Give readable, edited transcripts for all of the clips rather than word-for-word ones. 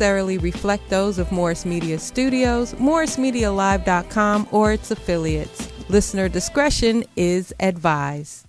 necessarily reflect those of Morris Media Studios, morrismedialive.com, or its affiliates. Listener discretion is advised.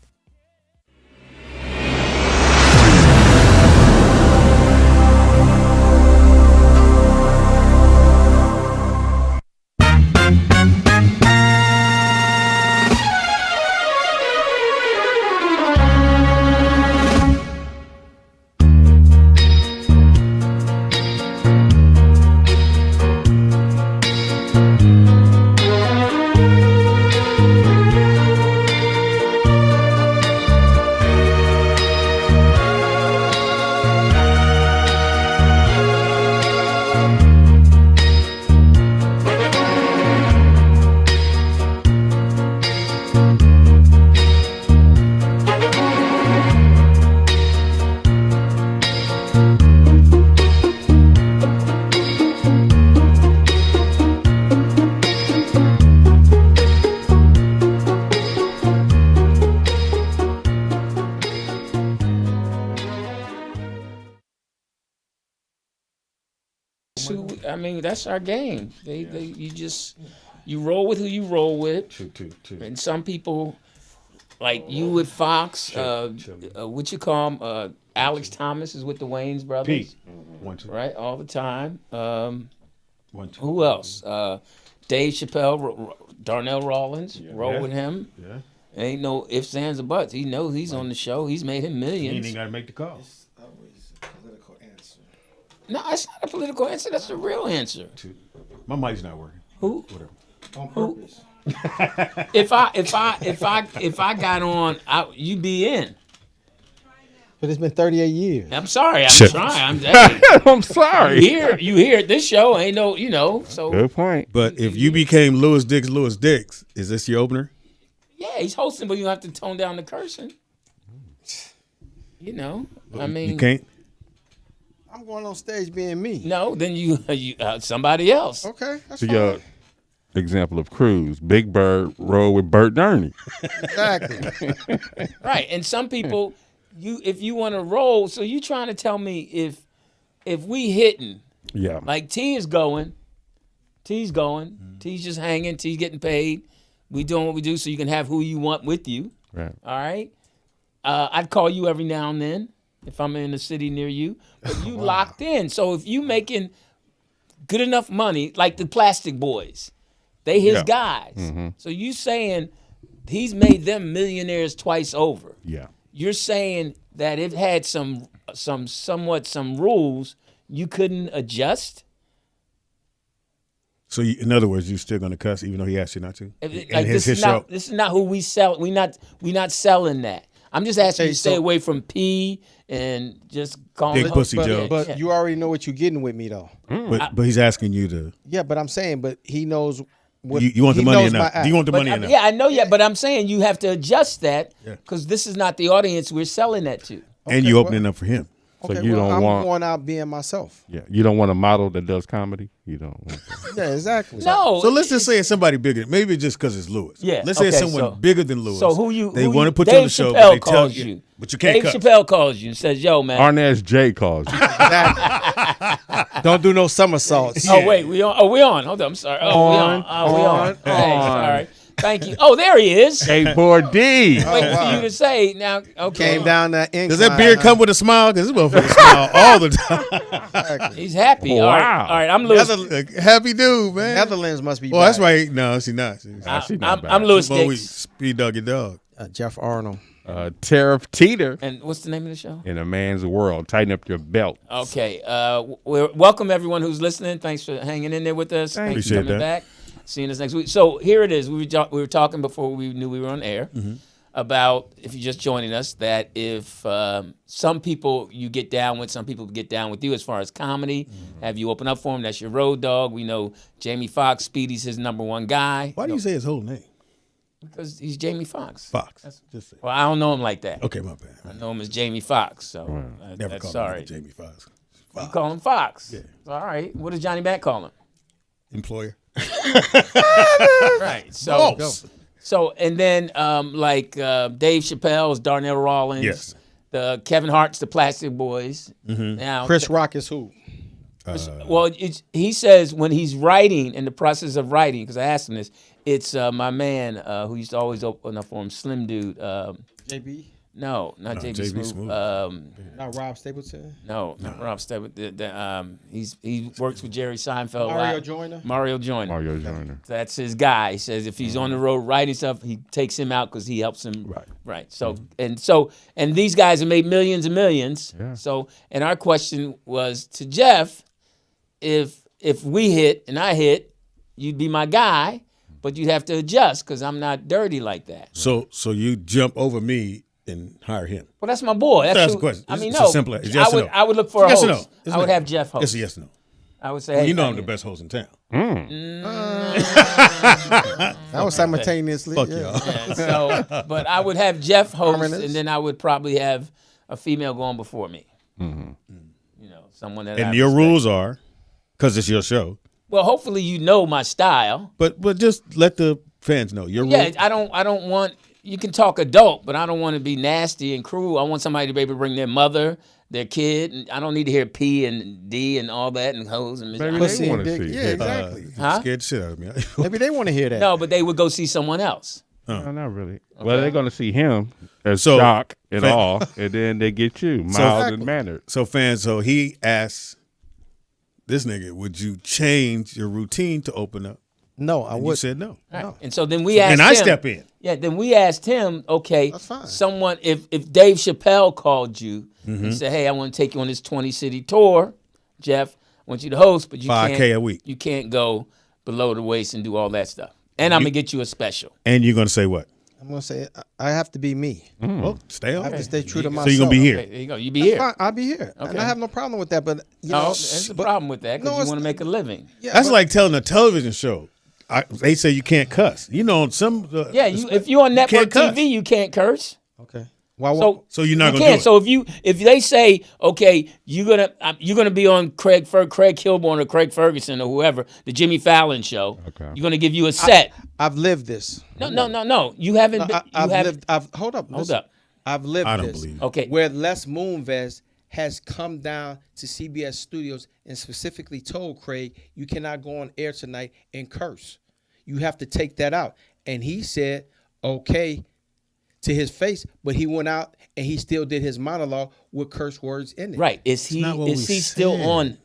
I mean, that's our game. You roll with who you roll with. True. And some people, like you with Fox, what you call him? Alex Thomas is with the Wayans brothers. Pete. 1, 2. Right, all the time. 1, 2. Who else? Dave Chappelle, Darnell Rawlins, roll with him. Yeah. Ain't no ifs, ands, or buts. He knows he's on the show. He's made him millions. He ain't got to make the call. It's always a political answer. No, it's not a political answer. That's a real answer. My mic's not working. Who? Whatever. On purpose. If I got on, you'd be in. But it's been 38 years. I'm sorry. I'm trying. I'm sorry. You hear it. This show ain't no, so. Good point. But if you became Louis Dix, is this your opener? Yeah, he's hosting, but you have to tone down the cursing. I mean. You can't? I'm going on stage being me. No, then you somebody else. Okay, that's So fine. your example of Cruz, Big Bird roll with Bert Ernie. Exactly. Right, and some people, if you want to roll, so you trying to tell me if we hitting, Yeah. like T's going, T's just hanging, T's getting paid. We doing what we do so you can have who you want with you. Right. All right. I'd call you every now and then if I'm in a city near you. But you locked in. So if you making good enough money, like the Plastic Boys, they his guys. Mm-hmm. So you saying he's made them millionaires twice over. Yeah. You're saying that it had some rules you couldn't adjust. So in other words, you're still going to cuss even though he asked you not to? Like this is not who we sell. We not selling that. I'm just asking you to stay away from P and just call Big him pussy joke. But you already know what you're getting with me, though. But he's asking you to. Yeah, but I'm saying, but he knows what You want the he money knows enough? my Do you want the act. money enough? Yeah, I know. Yeah, but I'm saying you have to adjust that because this is not the audience we're selling that to. And you opening up for him. So Okay, you don't I'm want. going out being myself. Yeah. You don't want a model that does comedy. You don't want that. Yeah, exactly. No. So let's just say it's somebody bigger. Maybe it's just because it's Lewis. Yeah, Let's say it's okay, someone so- bigger than Lewis. So who you? They who want to you- put Dave you on the show, Chappelle but they tell calls you. But you can't Dave cuss. Chappelle calls you and says, "Yo, man." Arnaz J calls you. Don't do no somersaults. Oh wait, we on? We on? Hold on, I'm sorry. Oh, we on. Oh, we on. Hey, sorry. Thank you. Oh, there he is. Skateboard D. Wait for you to say now. Okay. Came down that incline. Does that beard come with a smile? Because this motherfucker smile all the time. He's happy. Wow. All right. I'm Louis. Happy dude, man. Netherlands must be Well, that's back. right. No, she's not. I'm Louis Dix. Speed dog your dog. Jeff Arnold. Tariff Teeter And what's the name of the show? in a man's world. Tighten up your belt. Okay. Welcome everyone who's listening. Thanks for hanging in there with us. Thanks for Appreciate coming that. back. Seeing us next week. So here it is. We were talking before we knew we were on air about, if you're just joining us, that if some people you get down with, some people get down with you as far as comedy. Have you open up for them? That's your road dog. We know Jamie Foxx, Speedy's his number one guy. Why do you say his whole name? Because he's Jamie Foxx. Fox. Just say. Well, I don't know him like that. Okay, my bad. I know him as Jamie Foxx. So Never that's called sorry. him Jamie Foxx. You call him Fox. Yeah. All right. What does Johnny Mac call him? Employer. Right. So and then Dave Chappelle's Darnell Rawlins. Yes. The Kevin Hart's the Plastic Boys. Now Chris Rock is who? Well, he says when he's writing, in the process of writing, because I asked him this, it's my man who used to always open up for him, Slim Dude. JB? No, not JB JB Smooth. Not Rob Stapleton? No, not Rob Stapleton. He works with Jerry Seinfeld. Mario Joyner? Mario Joyner. Mario Joyner. That's his guy. He says if he's on the road writing stuff, he takes him out because he helps him. Right. So and these guys have made millions and millions. Yeah. So and our question was to Jeff, if we hit and I hit, you'd be my guy, but you'd have to adjust because I'm not dirty like that. So you jump over me and hire him. Well, that's my boy. That's the question. I mean, It's no. a simple- it's yes or no. I would look for a Yes or host. no? I would have Jeff host. It's a yes or no. I would say, Well, hey, you know I'm the best host in town. That was simultaneously. Fuck yeah. y'all. Yeah, so, but I would have Jeff host, Harmonious. and then I would probably have a female going before me. You know, someone that. I And your respect. rules are, because it's your show, Well, hopefully you know my style. but just let the fans know your Yeah, rules. I don't want. You can talk adult, but I don't want to be nasty and cruel. I want somebody to be able to bring their mother, their kid, and I don't need to hear P and D and all that and hoes and Maybe Pussy they and want to dick. see. Yeah, exactly. Huh? Scared the shit out of me. Maybe they want to hear that. no, but they would go see someone else. No, not really. Well, they're going to see him as So, shock and fan- all, and then they get you mild Exactly. and mannered. So fans, he asks this nigga, would you change your routine to open up? No, I And you would. said no. Right. And so then we asked And him. I step in. Yeah, then we asked him, okay, That's fine. someone, if Dave Chappelle called you Mm-hmm. and said, hey, I want to take you on this 20-city tour, Jeff, I want you to host, but you 5K can't, a week. You can't go below the waist and do all that stuff. And I'm going to get you a special. And you're going to say what? I'm going to say I have to be me. Well, stay I on. have to stay true to So myself. you're going to be here. Okay, there you go. You be That's here. fine. I'll be here. And I have no problem with that. But, you know, No, there's a problem with that because No, you it's want to make a living. yeah, That's but- like telling a television show. They say you can't cuss. You know, some. Yeah, if you're on network can't cuss. TV, you can't curse. Okay. Well, So you're not you gonna can't. do it. So if they say, okay, you're gonna be on Craig Kilborn or Craig Ferguson or whoever, the Jimmy Fallon show. Okay. You're gonna give you a set. I've lived this. No. You haven't. No, been, you I've haven't. lived. Hold up. Hold listen. up. I've lived I don't this. believe it. Okay. Where Les Moonves has come down to CBS Studios and specifically told Craig, you cannot go on air tonight and curse. You have to take that out. And he said, okay, to his face, but he went out and he still did his monologue with curse words in it. Right. Is he not what we still said. on?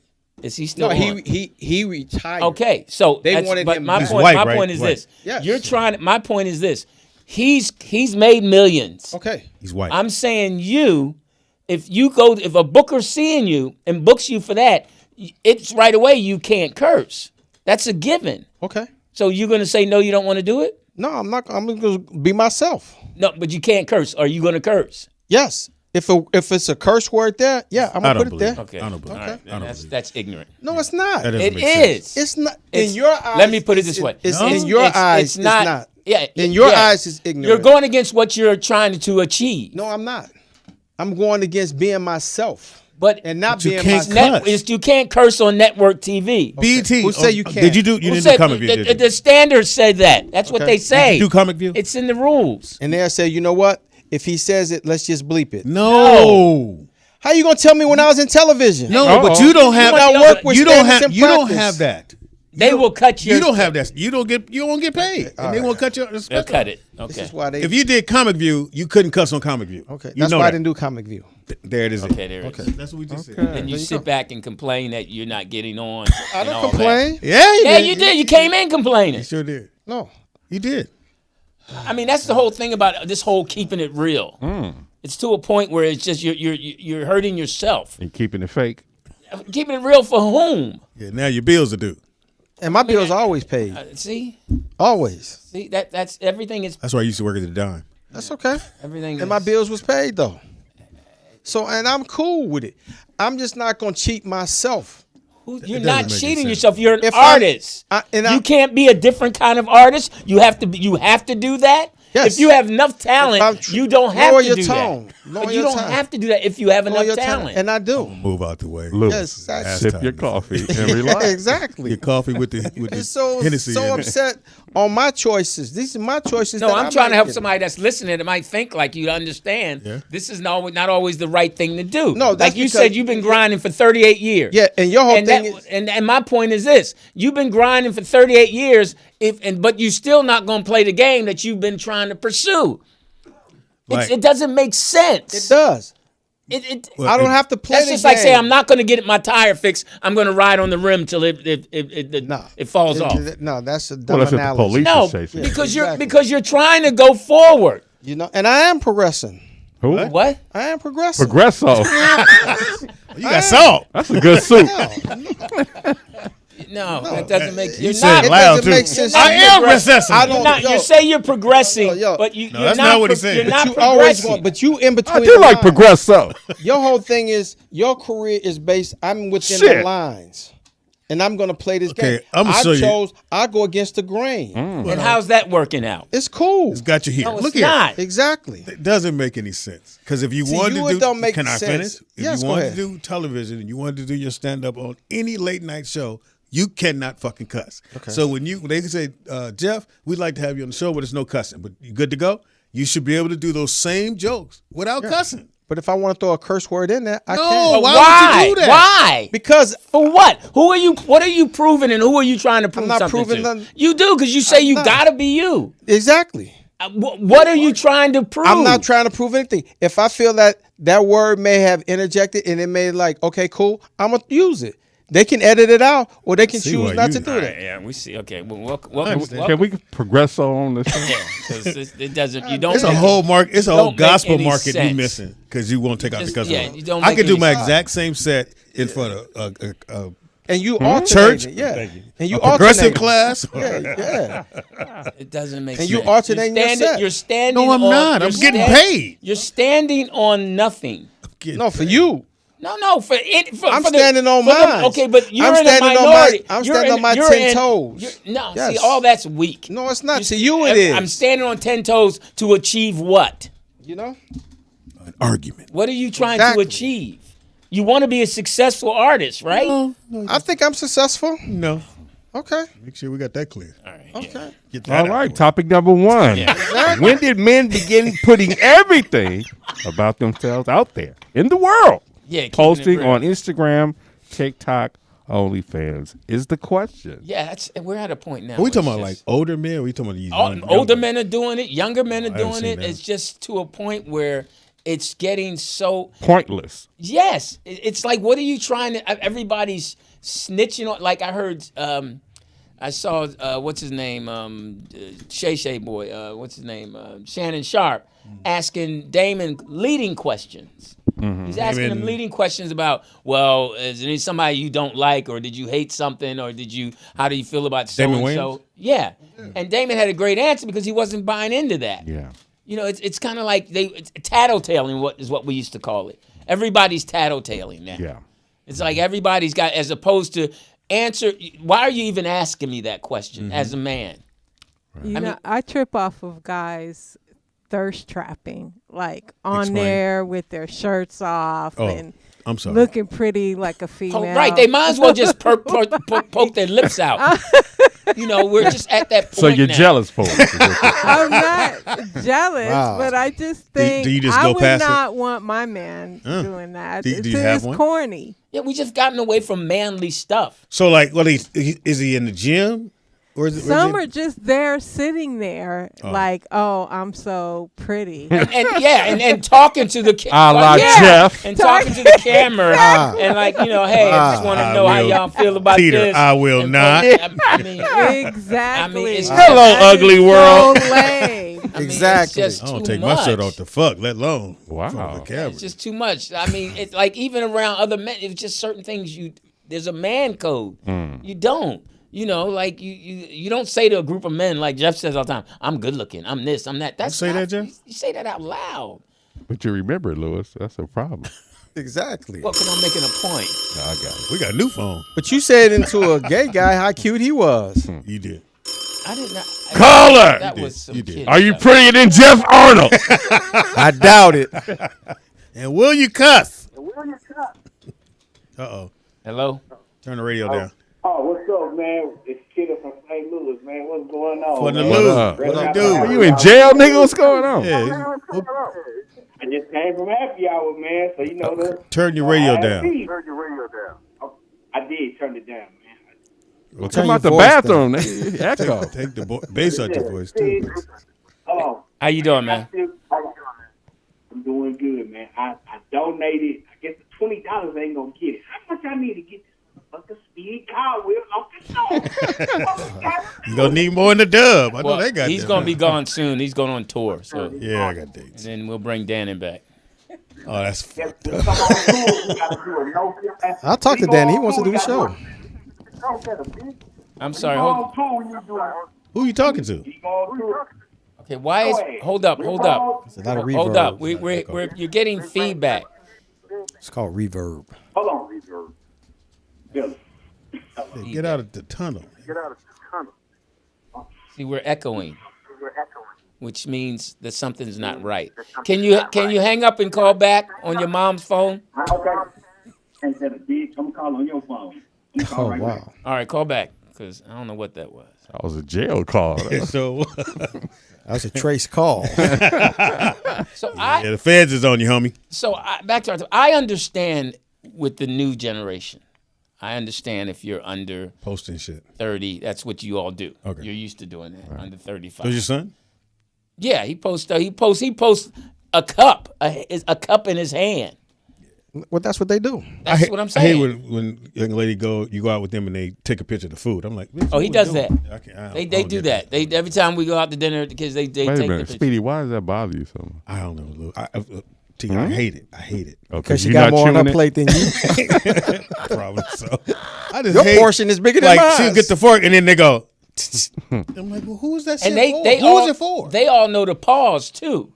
Is he still No, on? he retired. Okay, so They that's- wanted but him my back. point. White, my right? point is White. this. Yes. You're trying. My point is this. He's made millions. Okay. He's white. I'm saying if a booker's seeing you and books you for that, it's right away you can't curse. That's a given. Okay. So you're gonna say no, you don't want to do it? No, I'm not. I'm going to be myself. No, but you can't curse. Are you gonna curse? Yes. If it's a curse word there, yeah, I'm I going to don't put it believe there. it. Okay. I don't believe All it. right. I don't That's believe it. that's ignorant. No, it's not. That doesn't It make sense. is. It's not. It's- In your eyes. Let me put it this way. It's No. in your eyes. It's not. Yeah. In your yeah. eyes, it's ignorant. You're going against what you're trying to achieve. No, I'm not. I'm going against being myself. But And not But you being can't myself. cuss. You can't curse on network TV. BT. Who say you can't? Did you do? You Who didn't said- do Comic View, did you? the standards said that. That's what Okay. they say. Did you do Comic View? It's in the rules. And they'll say, you know what? If he says it, let's just bleep it. No. How you gonna tell me when I was in television? No, but you don't have. I work with You don't standards have. and You don't practice. have that. They will cut your. You don't have that. You don't get paid, and they won't cut your. They'll cut it. This Okay. is why they. If you did Comic View, you couldn't cuss on Comic View. okay, You that's know why I that. didn't do Comic View. There it is. Okay, there it is. That's what we just said. And you sit back and complain that you're not getting on. I and don't all complain. Yeah, Yeah, you did. You came in complaining. You sure did. No. You did. I mean, that's the whole thing about this whole keeping it real. It's to a point where it's just you're hurting yourself. And keeping it fake. Keeping it real for whom? Yeah. Now your bills are due. And my bills are always paid. See, Always. that's everything is That's why I used to work at the dime. That's okay. everything. And my is- bills was paid though. So and I'm cool with it. I'm just not gonna cheat myself. You're doesn't not make cheating sense. yourself. You're an If I- artist. I- and you I- can't be a different kind of artist. You have to do that. Yes. If you have enough talent, you don't have lower to your do tone. that. Lower But you your don't tone. have to do that if you have Lower enough your talent. And I do. Move out the way. Louis, Yes, Ass sip your tightness. coffee and relax. Exactly. Your coffee with the It's so Hennessy in it. upset on my choices. These are my choices. No, that I'm I'm trying to help making. somebody that's listening that might think like you understand. Yeah. This is not always the right thing to do. No, that's like you because- said, you've been grinding for 38 years. Yeah, and your whole and thing that, is and my point is this: you've been grinding for 38 years, but you still not going to play the game that you've been trying to pursue. Like- It doesn't make sense. it does. Well, I don't have to play That's the just like game. saying I'm not going to get my tire fixed. I'm going to ride on the rim till it falls off. No, that's a dumb Well, that's what the analogy. police No, is chasing. because exactly. you're trying to go forward. You know, and I am progressing. Who? What? I am progressing. Progresso. you got salt. That's a good soup. No, that doesn't make. You You're said not. it It loud doesn't too. make sense. I am recessing. I You're don't. not, yo, you say you're progressing, yo. but you're that's not. not what he said. You're But not you always progressing. want, but you in between. I do the like lines. Progresso. Your whole thing is your career is based. I'm within Shit. the lines, and I'm going to play this Okay, game. I'ma show you. I go against the grain. And how's that working out? It's cool. It's got you here. No, it's Look here. not. Exactly. It doesn't make any sense. Because if you To wanted you, to it do, don't make can I sense. finish? If Yes, you go wanted ahead. to do television and you wanted to do your stand up on any late night show, you cannot fucking cuss. Okay. So when they can say, Jeff, we'd like to have you on the show, but there's no cussing. But you good to go? You should be able to do those same jokes without cussing. But if I want to throw a curse word in there, I No. can. But Why would you do that? Why? Because For what? Who are you? What are you proving, and who are you trying to prove not something proving to? nothing. You do because you say I'm you not. gotta be you. exactly. What are you trying to prove? I'm not trying to prove anything. If I feel that word may have interjected and it may like, okay, cool, I'm going to use it. They can edit it out or they can See why choose not you- to do All that. right, yeah, we see. Okay, well, welcome. understand. Can we Progresso on this? Because it doesn't. You don't. It's a make whole market. It's a don't whole make gospel any market you sense. missing because you won't take out the Just- cuss yeah, word. you don't I make could do any my sense. exact same set in front of a And you alternate church, it. Yeah. And you progressive alternate it. class. Yeah, yeah. It doesn't make And sense. you alternating your set. You're standing. No, I'm on, not. you're I'm getting stand- paid. You're standing on nothing. No, for you. No, for it. For, I'm for the- standing on for the- mine. Okay, but you're I'm in a standing on my- minority. I'm You're standing in- on my you're 10 in- toes. No, Yes. see, all that's weak. No, it's not. To you it is. I'm standing on 10 toes to achieve what? You know? An argument. What are you trying Exactly. to achieve? You want to be a successful artist, right? I think I'm successful. No. Okay. Make sure we got that clear. All right. Okay. Get that All out right, the way. topic number one. When did men begin putting everything about themselves out there in the world? Yeah, keeping it Posting real. on Instagram, TikTok, OnlyFans is the question. Yeah, we're at a point now. Are we where talking it's about like just- older men? Or are we talking about these older younger? men are doing it, younger men are I haven't doing seen it. that. It's just to a point where it's getting so. Pointless. Yes, it's like, what are you trying to? Everybody's snitching on. Like I heard, I saw what's his name, Shay Shay boy, what's his name, Shannon Sharp, asking Damon leading questions. He's asking him Damon- leading questions about, well, is there somebody you don't like, or did you hate something, or how do you feel about so Damon and so? Wayans? Yeah, and Damon had a great answer because he wasn't buying into that. Yeah. You know, it's kind of like it's tattletaling. What is what we used to call it. Everybody's tattletaling now. Yeah. It's like everybody's got, as opposed to answer. Why are you even asking me that question as a man? You I know, mean- I trip off of guys thirst trapping, like on Explain. there with their shirts off Oh, and I'm sorry. looking pretty like a female. Oh, right, they might as well just poke their lips out. You know, we're just at that point. So you're now. jealous for it. I'm not jealous, Wow. but I just think do you just I go would past it? not want my man doing that. Do you It's have one? corny. Yeah, we just gotten away from manly stuff. So like, what is he in the gym? Or is it, Some are just there sitting there like, oh, I'm so pretty. And talking to the A la Jeff. and talking to the camera and like, you know, hey, I just want to I know how will- y'all feel about Peter, this. I will And- not. I mean, Exactly. I mean, it's- Hello, That is ugly so world. lame. I mean, Exactly. It's just I don't too take much. my shirt off the fuck, let alone Wow. from the camera. It's just too much. I mean, it's like even around other men, it's just certain things there's a man code. You don't. You know, like you don't say to a group of men like Jeff says all the time, I'm good looking, I'm this, I'm that. That's say not- that, Jeff? You say that out loud. But you remember it, Lewis. That's a problem. Exactly. Well, because I'm making a point. No, I got it. We got a new phone. But you said into a gay guy how cute he was. You did. I did not. Caller! That was some You did. kid Are you stuff. prettier than Jeff Arnold? I doubt it. And will you cuss? Uh-oh. Hello? Turn the radio down. Oh, what's up, man? It's Kidder from St. Louis, man. What's going on? For the man? Lou. up? What What you up? do? Are you in jail, nigga? What's going on? Yeah. I just came from happy hour, man. So you know the. Turn your radio down. Turn your radio down. I did turn it down, man. Well, Come your out the voice bathroom, nigga. Echo. Take the bass out your voice, too. Hello. How you doing, man? I'm doing good, man. I donated. I guess the $20 ain't gonna get it. How much I need to get this fucking speed car wheel off the show? You gonna need more in the dub. I know Well, they got he's that. going to be gone soon. He's going on tour. So Yeah, I got dates. then we'll bring Dannon back. Oh, that's fucked up. I'll talk to Danny. He wants to do the show. I'm sorry. Hold, Who you talking to? okay, why is hold up. It's a lot of reverb. Hold up. We're you're getting feedback. It's called reverb. Hold on, reverb. Hey, get out of the tunnel. See, we're echoing. Which means that something's not right. Can you hang up and call back on your mom's phone? Okay. Instead of bitch, I'm calling on your phone. Oh, wow. All right, call back because I don't know what that was. That was a jail call. So, That's a trace call. So yeah, the feds is on you, homie. back to our I understand with the new generation. I understand if you're under Posting shit. 30, that's what you all do. Okay. You're used to doing that. Under 35. So your son? Yeah, he posts a cup, a cup in his hand. Well, that's what they do. That's what I'm I saying. hate when young lady you go out with them and they take a picture of the food. I'm like, Oh, he does that. I They do that. They every time we go out to dinner, the kids they Wait take a the minute, picture. Speedy. Why does that bother you so much? I don't know, Lou. I hate it. I hate it. Okay, Because she you got not more on her chewing it? plate than you. Probably so. I just Your hate, portion is bigger than like mine. she'll get the fork and then they go. I'm like, well, who is that? And shit for? they Who all is it for? they all know the pause too.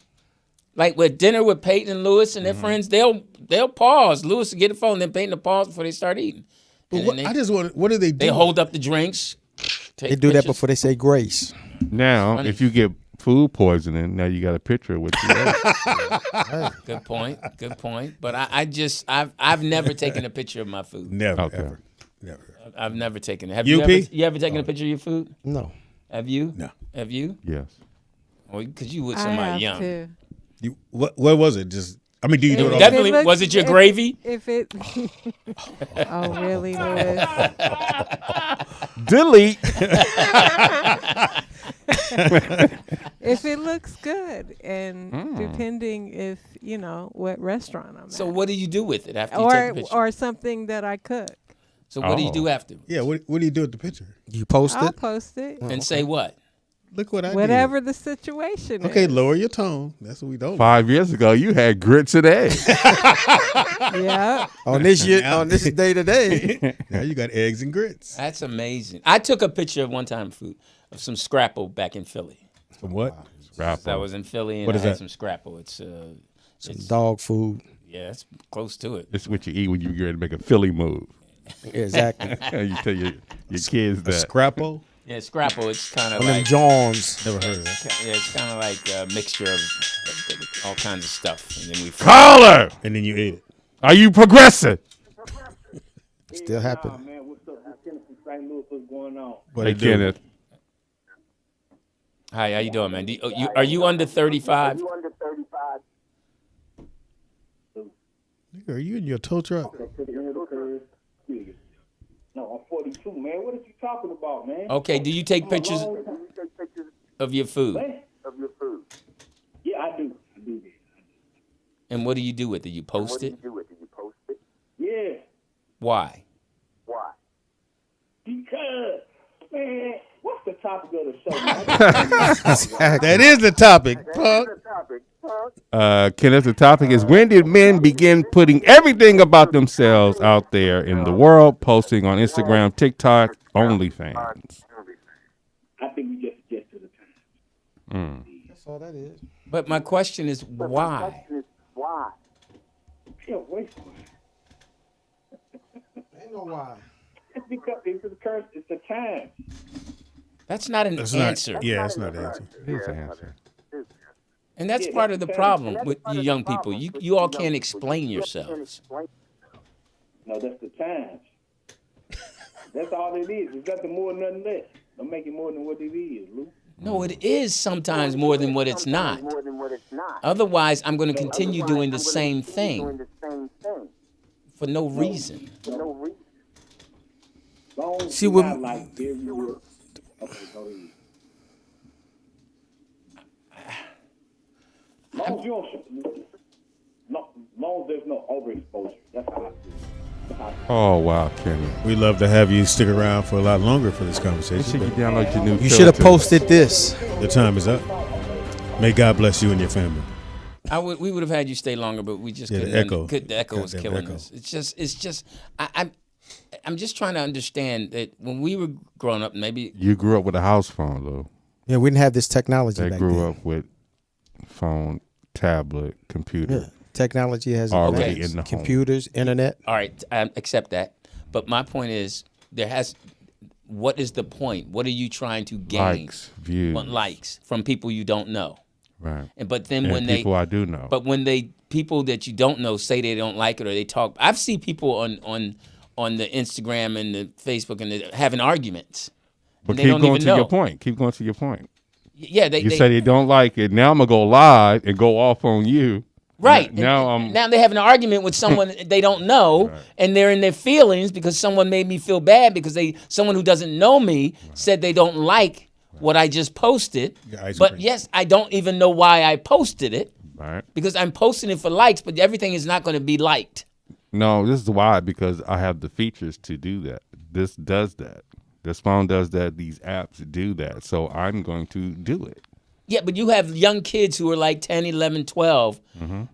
Like with dinner with Peyton and Lewis and their friends, they'll pause. Lewis will get the phone, then Peyton will pause before they start eating. But And what, then I just want. What do they do? they hold up the drinks. They do that before they say grace. Now, Funny. if you get food poisoning, now you got a picture of what you ate. Good point. But I've never taken a picture of my food. Never, Okay. ever, never. I've never taken it. Have UP? you ever taken a picture of your food? No. Have you? No. Have you? Yes. Well, because you with I somebody have young. to. You, what was it? Just I mean, do you do it all? Definitely. looks- Was it your if- gravy? If it. Oh, really, Louis? Delete. If it looks good, and depending if what restaurant I'm So at, what do you do with it after you take the picture? or something that I cook, So what do you do after? Yeah. What do you do with the picture? You post I'll it. post it. And say what? Look what I Whatever the situation did. Okay, is. lower your tone. That's what we don't. 5 years ago, you had grits and eggs. Yeah. On this day to day. Now you got eggs and grits. That's amazing. I took a picture of one time of some scrapple back in Philly. From what? I was in Philly and What I is had that? some scrapple. It's Dog food. yeah, it's close to it. It's what you eat when you get ready to make a Philly move. Exactly. You tell your kids A that. scrapple? Yeah, scrapple. It's kind of On them like Johns. Never heard of that. yeah, it's kind of like a mixture of all kinds of stuff, and then we Caller, And then you ate it. are you progressive? Still happening. Man, what's up? This Kenneth from St. Louis. What's going on? What Hey, it do? Kenneth. Hi, how you doing, man? Are you under 35? Nigga, are you in your tow truck? No, I'm 42, man. What are you talking about, man? Okay. Do you take pictures of your food? Yeah, I do. I do that. And what do you do with it? You post it? Yeah, Why? because, man, what's the topic of the show, man? That is the topic, punk. Kenneth, the topic is when did men begin putting everything about themselves out there in the world, posting on Instagram, TikTok, OnlyFans? I think we just get to the time. That's all that is. But my question is why? Can't wait for it. Ain't no why. It's because it's the time. That's not an answer. Yeah, that's not the answer. It is an answer. And that's part of the problem with you young people. You all can't explain yourselves. No, that's the times. That's all it is. It's nothing more, nothing less. Don't make it more than what it is, Lou. No, it is sometimes more than what it's not. Otherwise, I'm going to continue doing the same thing for no reason. See, what? Like very real. Okay, go ahead. Long as there's no overexposure. That's how I feel. Oh wow, Kenny. We love to have you stick around for a lot longer for this Make sure conversation. you But download your new. You should have filter. posted this. the time is up. May God bless you and your family. We would have had you stay longer, but we just Yeah, the couldn't. echo. The echo was Goddamn killing echo. us. It's just. I'm just trying to understand that when we were growing up, maybe You grew up with a house phone, though. Yeah, we didn't have this technology They back grew then. up with phone, tablet, computer. Yeah. Technology has Already advanced. in the home. Computers, internet. all right, I accept that. But my point is, what is the point? What are you trying to gain? Likes, views. Want likes from people you don't know. Right. But then And when people I do know. But when people that you don't know say they don't like it or they talk, I've seen people on the Instagram and the Facebook and having arguments. But they keep don't going even to know. your point. Keep going to your point. Yeah, You say they don't like it. Now I'm gonna go live and go off on you. right. Now Now they have an argument with someone they don't know, and they're in their feelings because someone made me feel bad because someone who doesn't know me said they don't like what I just posted. Yeah, ice But cream. yes, I don't even know why I posted it Right. because I'm posting it for likes, but everything is not going to be liked. No, this is why, because I have the features to do that. This does that. This phone does that. These apps do that. So I'm going to do it. Yeah, but you have young kids who are like 10, 11, 12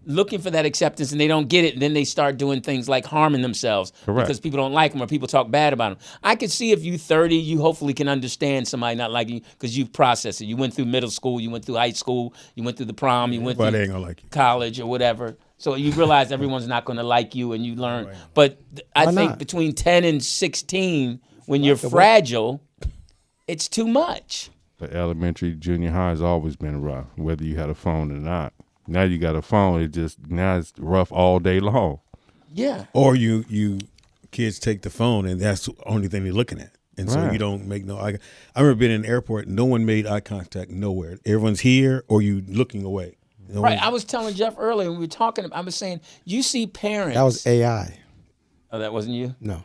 looking for that acceptance and they don't get it. And then they start doing things like harming themselves Correct. because people don't like them or people talk bad about them. I could see if you 30, you hopefully can understand somebody not liking you because you've processed it. You went through middle school, you went through high school, you went through the prom, you went But they through ain't gonna like you. college or whatever. So you realize everyone's not going to like you and you learn. But I Why think not? between 10 and 16, when you're fragile, it's too much. But elementary, junior high has always been rough, whether you had a phone or not. Now you got a phone, now it's rough all day long. Yeah. Or you kids take the phone and that's the only thing they're looking at. And so Right. you don't make no eye. I remember being in an airport, no one made eye contact nowhere. Everyone's here or you looking away. No Right. one- I was telling Jeff earlier when we were talking, I was saying, you see parents. That was AI. Oh, that wasn't you? No.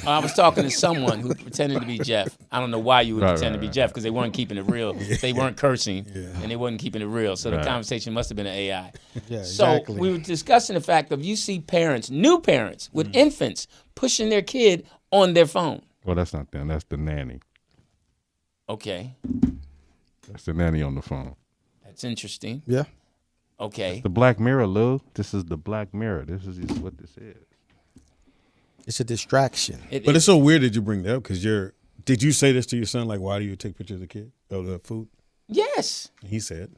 I was talking to someone who pretended to be Jeff. I don't know why you would Right, pretend right, to be right. Jeff because they weren't keeping it real. They weren't cursing and they wasn't keeping it real. So the Right. conversation must have been an AI. Yeah, So exactly. we were discussing the fact of you see parents, new parents with infants pushing their kid on their phone. Well, that's not them. That's the nanny. Okay. That's the nanny on the phone. That's interesting. Yeah. Okay. The Black Mirror, Lou. This is the Black Mirror. This is what this is. It's a distraction. But it's so weird that you bring that up because did you say this to your son? Like, why do you take pictures of the kid, of the food? Yes. He said,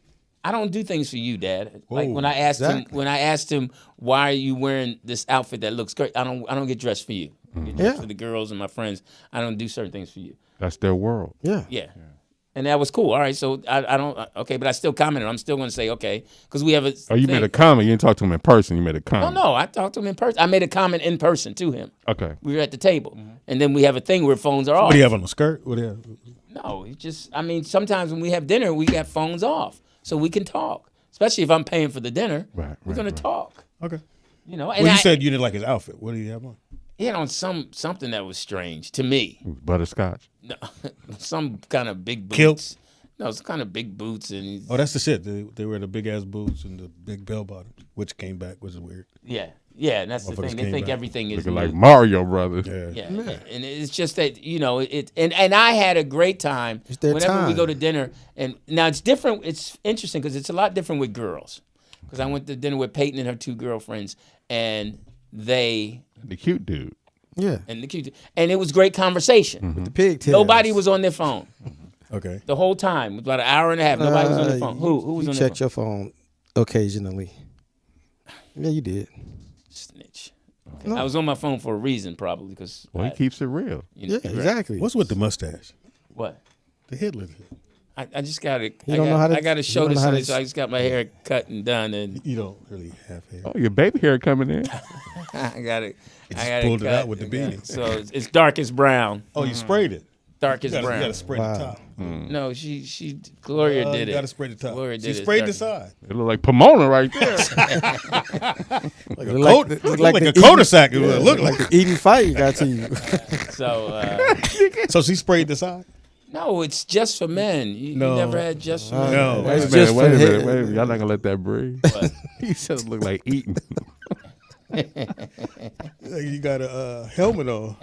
I don't do things for you, Dad. Like Whoa, when I asked him, why are you wearing this outfit that looks great? I don't get dressed for you. I get dressed Yeah. for the girls and my friends. I don't do certain things for you. That's their world. Yeah. Yeah. And that was cool. All right, so I don't okay, but I still commented. I'm still going to say okay because we have a. Oh, you thing. made a comment. You didn't talk to him in person. You made a comment. No, I talked to him in person. I made a comment in person to him. Okay. We were at the table, and then we have a thing where phones are off. what do you have on the skirt? What do you have? No, it just I mean sometimes when we have dinner, we got phones off so we can talk. Especially if I'm paying for the dinner, Right, we're right, going to right. talk. Okay. You know, and Well, you said you didn't like his outfit. What do you have on? he had on something that was strange to me. Butterscotch. No, some kind of big boots. Kilt? No, some kind of big boots and Oh, that's the shit. They wear the big ass boots and the big bell bottoms, which came back, which is weird. yeah, and that's the Motherfuckers thing. They came think back. everything is Looking new. like Mario Brothers. Yeah. Yeah, and it's just that and I had a great time It's their whenever we time. go to dinner. And now it's different. It's interesting because it's a lot different with girls. Because I went to dinner with Peyton and her two girlfriends, and The cute dude. Yeah. and it was great conversation. The pigtails. Nobody was on their phone Okay. the whole time. About an hour and a half. Nobody was on their phone. Who was you on their checked phone? your phone occasionally. Yeah, you did. Snitch. No. I was on my phone for a reason, probably because Well, he keeps it real. you know, Yeah, exactly. What's with the mustache? What? The Hitler. I just got to. I got to show this. So I just got my hair cut and done, and You don't really have hair. Oh, your baby hair coming in. I got it. Just pulled it out with the beanie. So it's darkest brown. Oh, you sprayed it. Darkest You brown. got to spray the top. No, Gloria did it. You got to spray the top. Gloria did She it. sprayed the side. It look like Pomona right there. Like a cul-de-sac. It would look like. Eating fight you got to you. So So she sprayed the side. no, it's just for men. You never had just for men. No. That's Wait a just minute, for wait a him. minute. Y'all not gonna let that breathe. He said it looked like eating. You got a helmet on.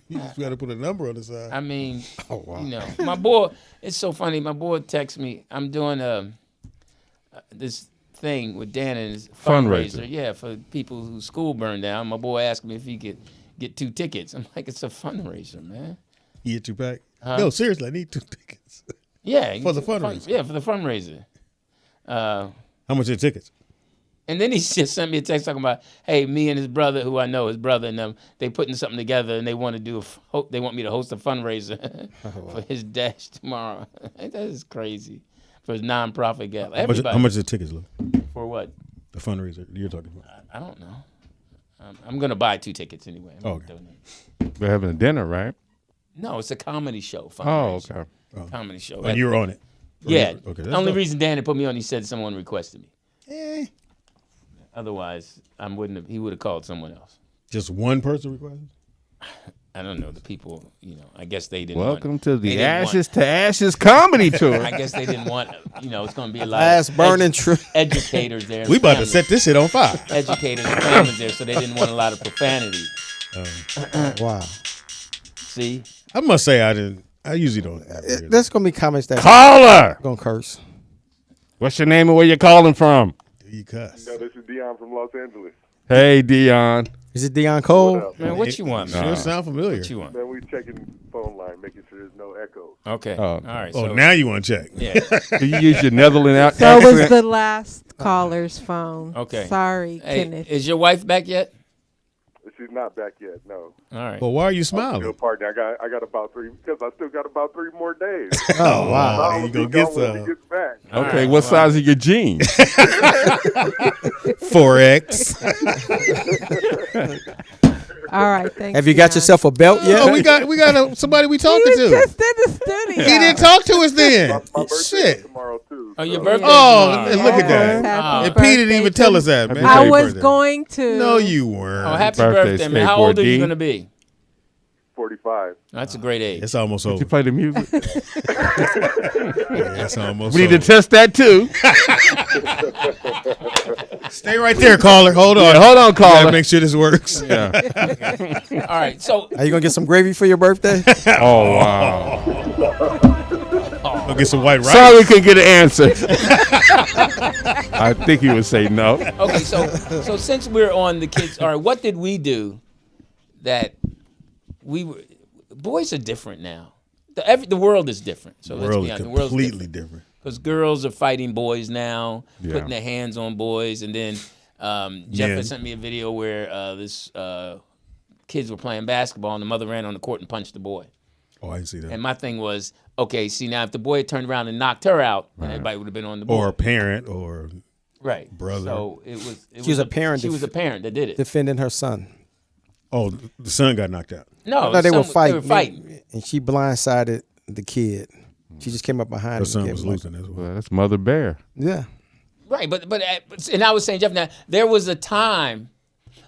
You just got to put a number on the side. I mean, you know, my boy. It's so funny. My boy texts me. I'm doing this thing with Dan and his fundraiser. Yeah, for people whose school burned down. My boy asked me if he could get 2 tickets. I'm like, it's a fundraiser, man. You get 2 pack? No, seriously, I need 2 tickets. Yeah, For the fundraiser. Yeah, for the fundraiser. How much are tickets? And then he just sent me a text talking about, hey, me and his brother, who I know, his brother and them, they putting something together and they want to they want me to host a fundraiser for his dash tomorrow. That is crazy for his nonprofit gala. How much are the tickets, Lou? For what? The fundraiser you're talking about. I don't know. I'm gonna buy 2 tickets anyway. Okay. We're having a dinner, right? No, it's a comedy show. Oh, Fundraiser. okay. Comedy show. And you were on it. Yeah. Okay. The only reason Dan had put me on, he said someone requested me. Eh. Otherwise, he would have called someone else. Just one person requested? I don't know. The people, I guess they didn't Welcome want, to they the didn't Ashes to Ashes comedy tour. I guess they didn't want, it's going to be a lot Last of burning tree. educators there. We about to set this shit on fire. Educators and families there, so they didn't want a lot of profanity. Wow. See? I must say I usually don't have it. There's gonna be comments that Caller, gonna curse. what's your name and where you calling from? Do you cuss? No, this is Dion from Los Angeles. Hey, Dion. Is it Deion Cole? What up? Man, what you want, man? Sure sound familiar. What you want? Man, we checking phone line, making sure there's no echoes. Okay. Oh. All right. Oh, So, now you want to check. yeah. Do you use your Netherlands So was accent? the last caller's phone. Okay. Sorry, Hey, Kenneth. is your wife back yet? She's not back yet. No. All right. But why are you Still smiling? partner. I got about 3 because I still got about 3 more days. Oh wow. You gonna Be get gone when he some gets back. All Okay, right, what well, size are your jeans? 4X. All right, thanks. Have you got Deion. yourself a belt yet? Oh, we got somebody we He talking was to. just in the studio. He didn't talk to us then. My birthday is Shit. tomorrow too. Oh, your so- birthday? Oh, tomorrow. look at that. Happy And P didn't birthday even tell to- us that, man. Happy I Happy was birthday. going to. No, you weren't. Oh, happy Birthday, birthday, man. How old are you skateboard going to be? 45. That's a great age. It's almost Did over. you play the music? Yeah, it's almost We need to over. test that too. Stay right there, caller. Hold on. Yeah, hold on, Gotta caller. make sure this works. Yeah. All right. So, Are you gonna get some gravy for your birthday? Oh wow. Go get some white rice. Sorry we couldn't get an answer. I think he would say no. okay. So since we're on the kids, all right, what did we do that boys are different now. The world is different. So let's World be is honest. The world's completely different. because girls are fighting boys now, Yeah. putting their hands on boys, and then Jeff had sent me a video where this kids were playing basketball and the mother ran on the court and punched the boy. Oh, I didn't see that. And my thing was, okay, see now if the boy had turned around and knocked her out, then everybody would have been on the boy. Or a parent or right, brother. So it She was a parent She was a parent that did it. Defending her son. the son got knocked out. No, No, they were They fighting. were fighting. And she blindsided the kid. She just came up behind Her him. son and was gave him losing as well. Well, that's Mother Bear. Yeah. Right, but and I was saying, Jeff, now there was a time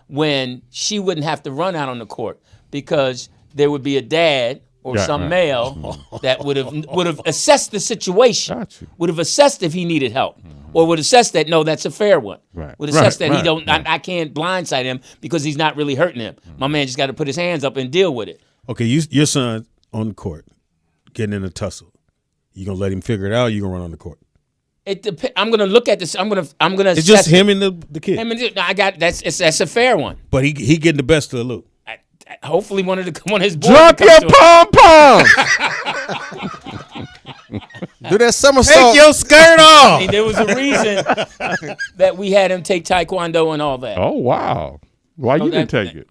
when she wouldn't have to run out on the court because there would be a dad or Yeah, some right. male that would have assessed the situation, Got you. would have assessed if he needed help, or would assess that no, that's a fair one. Right. Would assess Right, that he right, don't, right. I can't blindside him because he's not really hurting him. My man just got to put his hands up and deal with it. Okay, your son on the court getting in a tussle. You gonna let him figure it out? Or you gonna run on the court? I'm gonna look at this. I'm gonna. It's assess just it. him and the kid. I got that's a fair one. But he getting the best of the loop. Hopefully, one of his boys. Drop comes your to him. pom poms. Do that somersault. Take your skirt off. I mean, there was a reason that we had him take taekwondo and all that. Oh wow. Why So you didn't that- take it?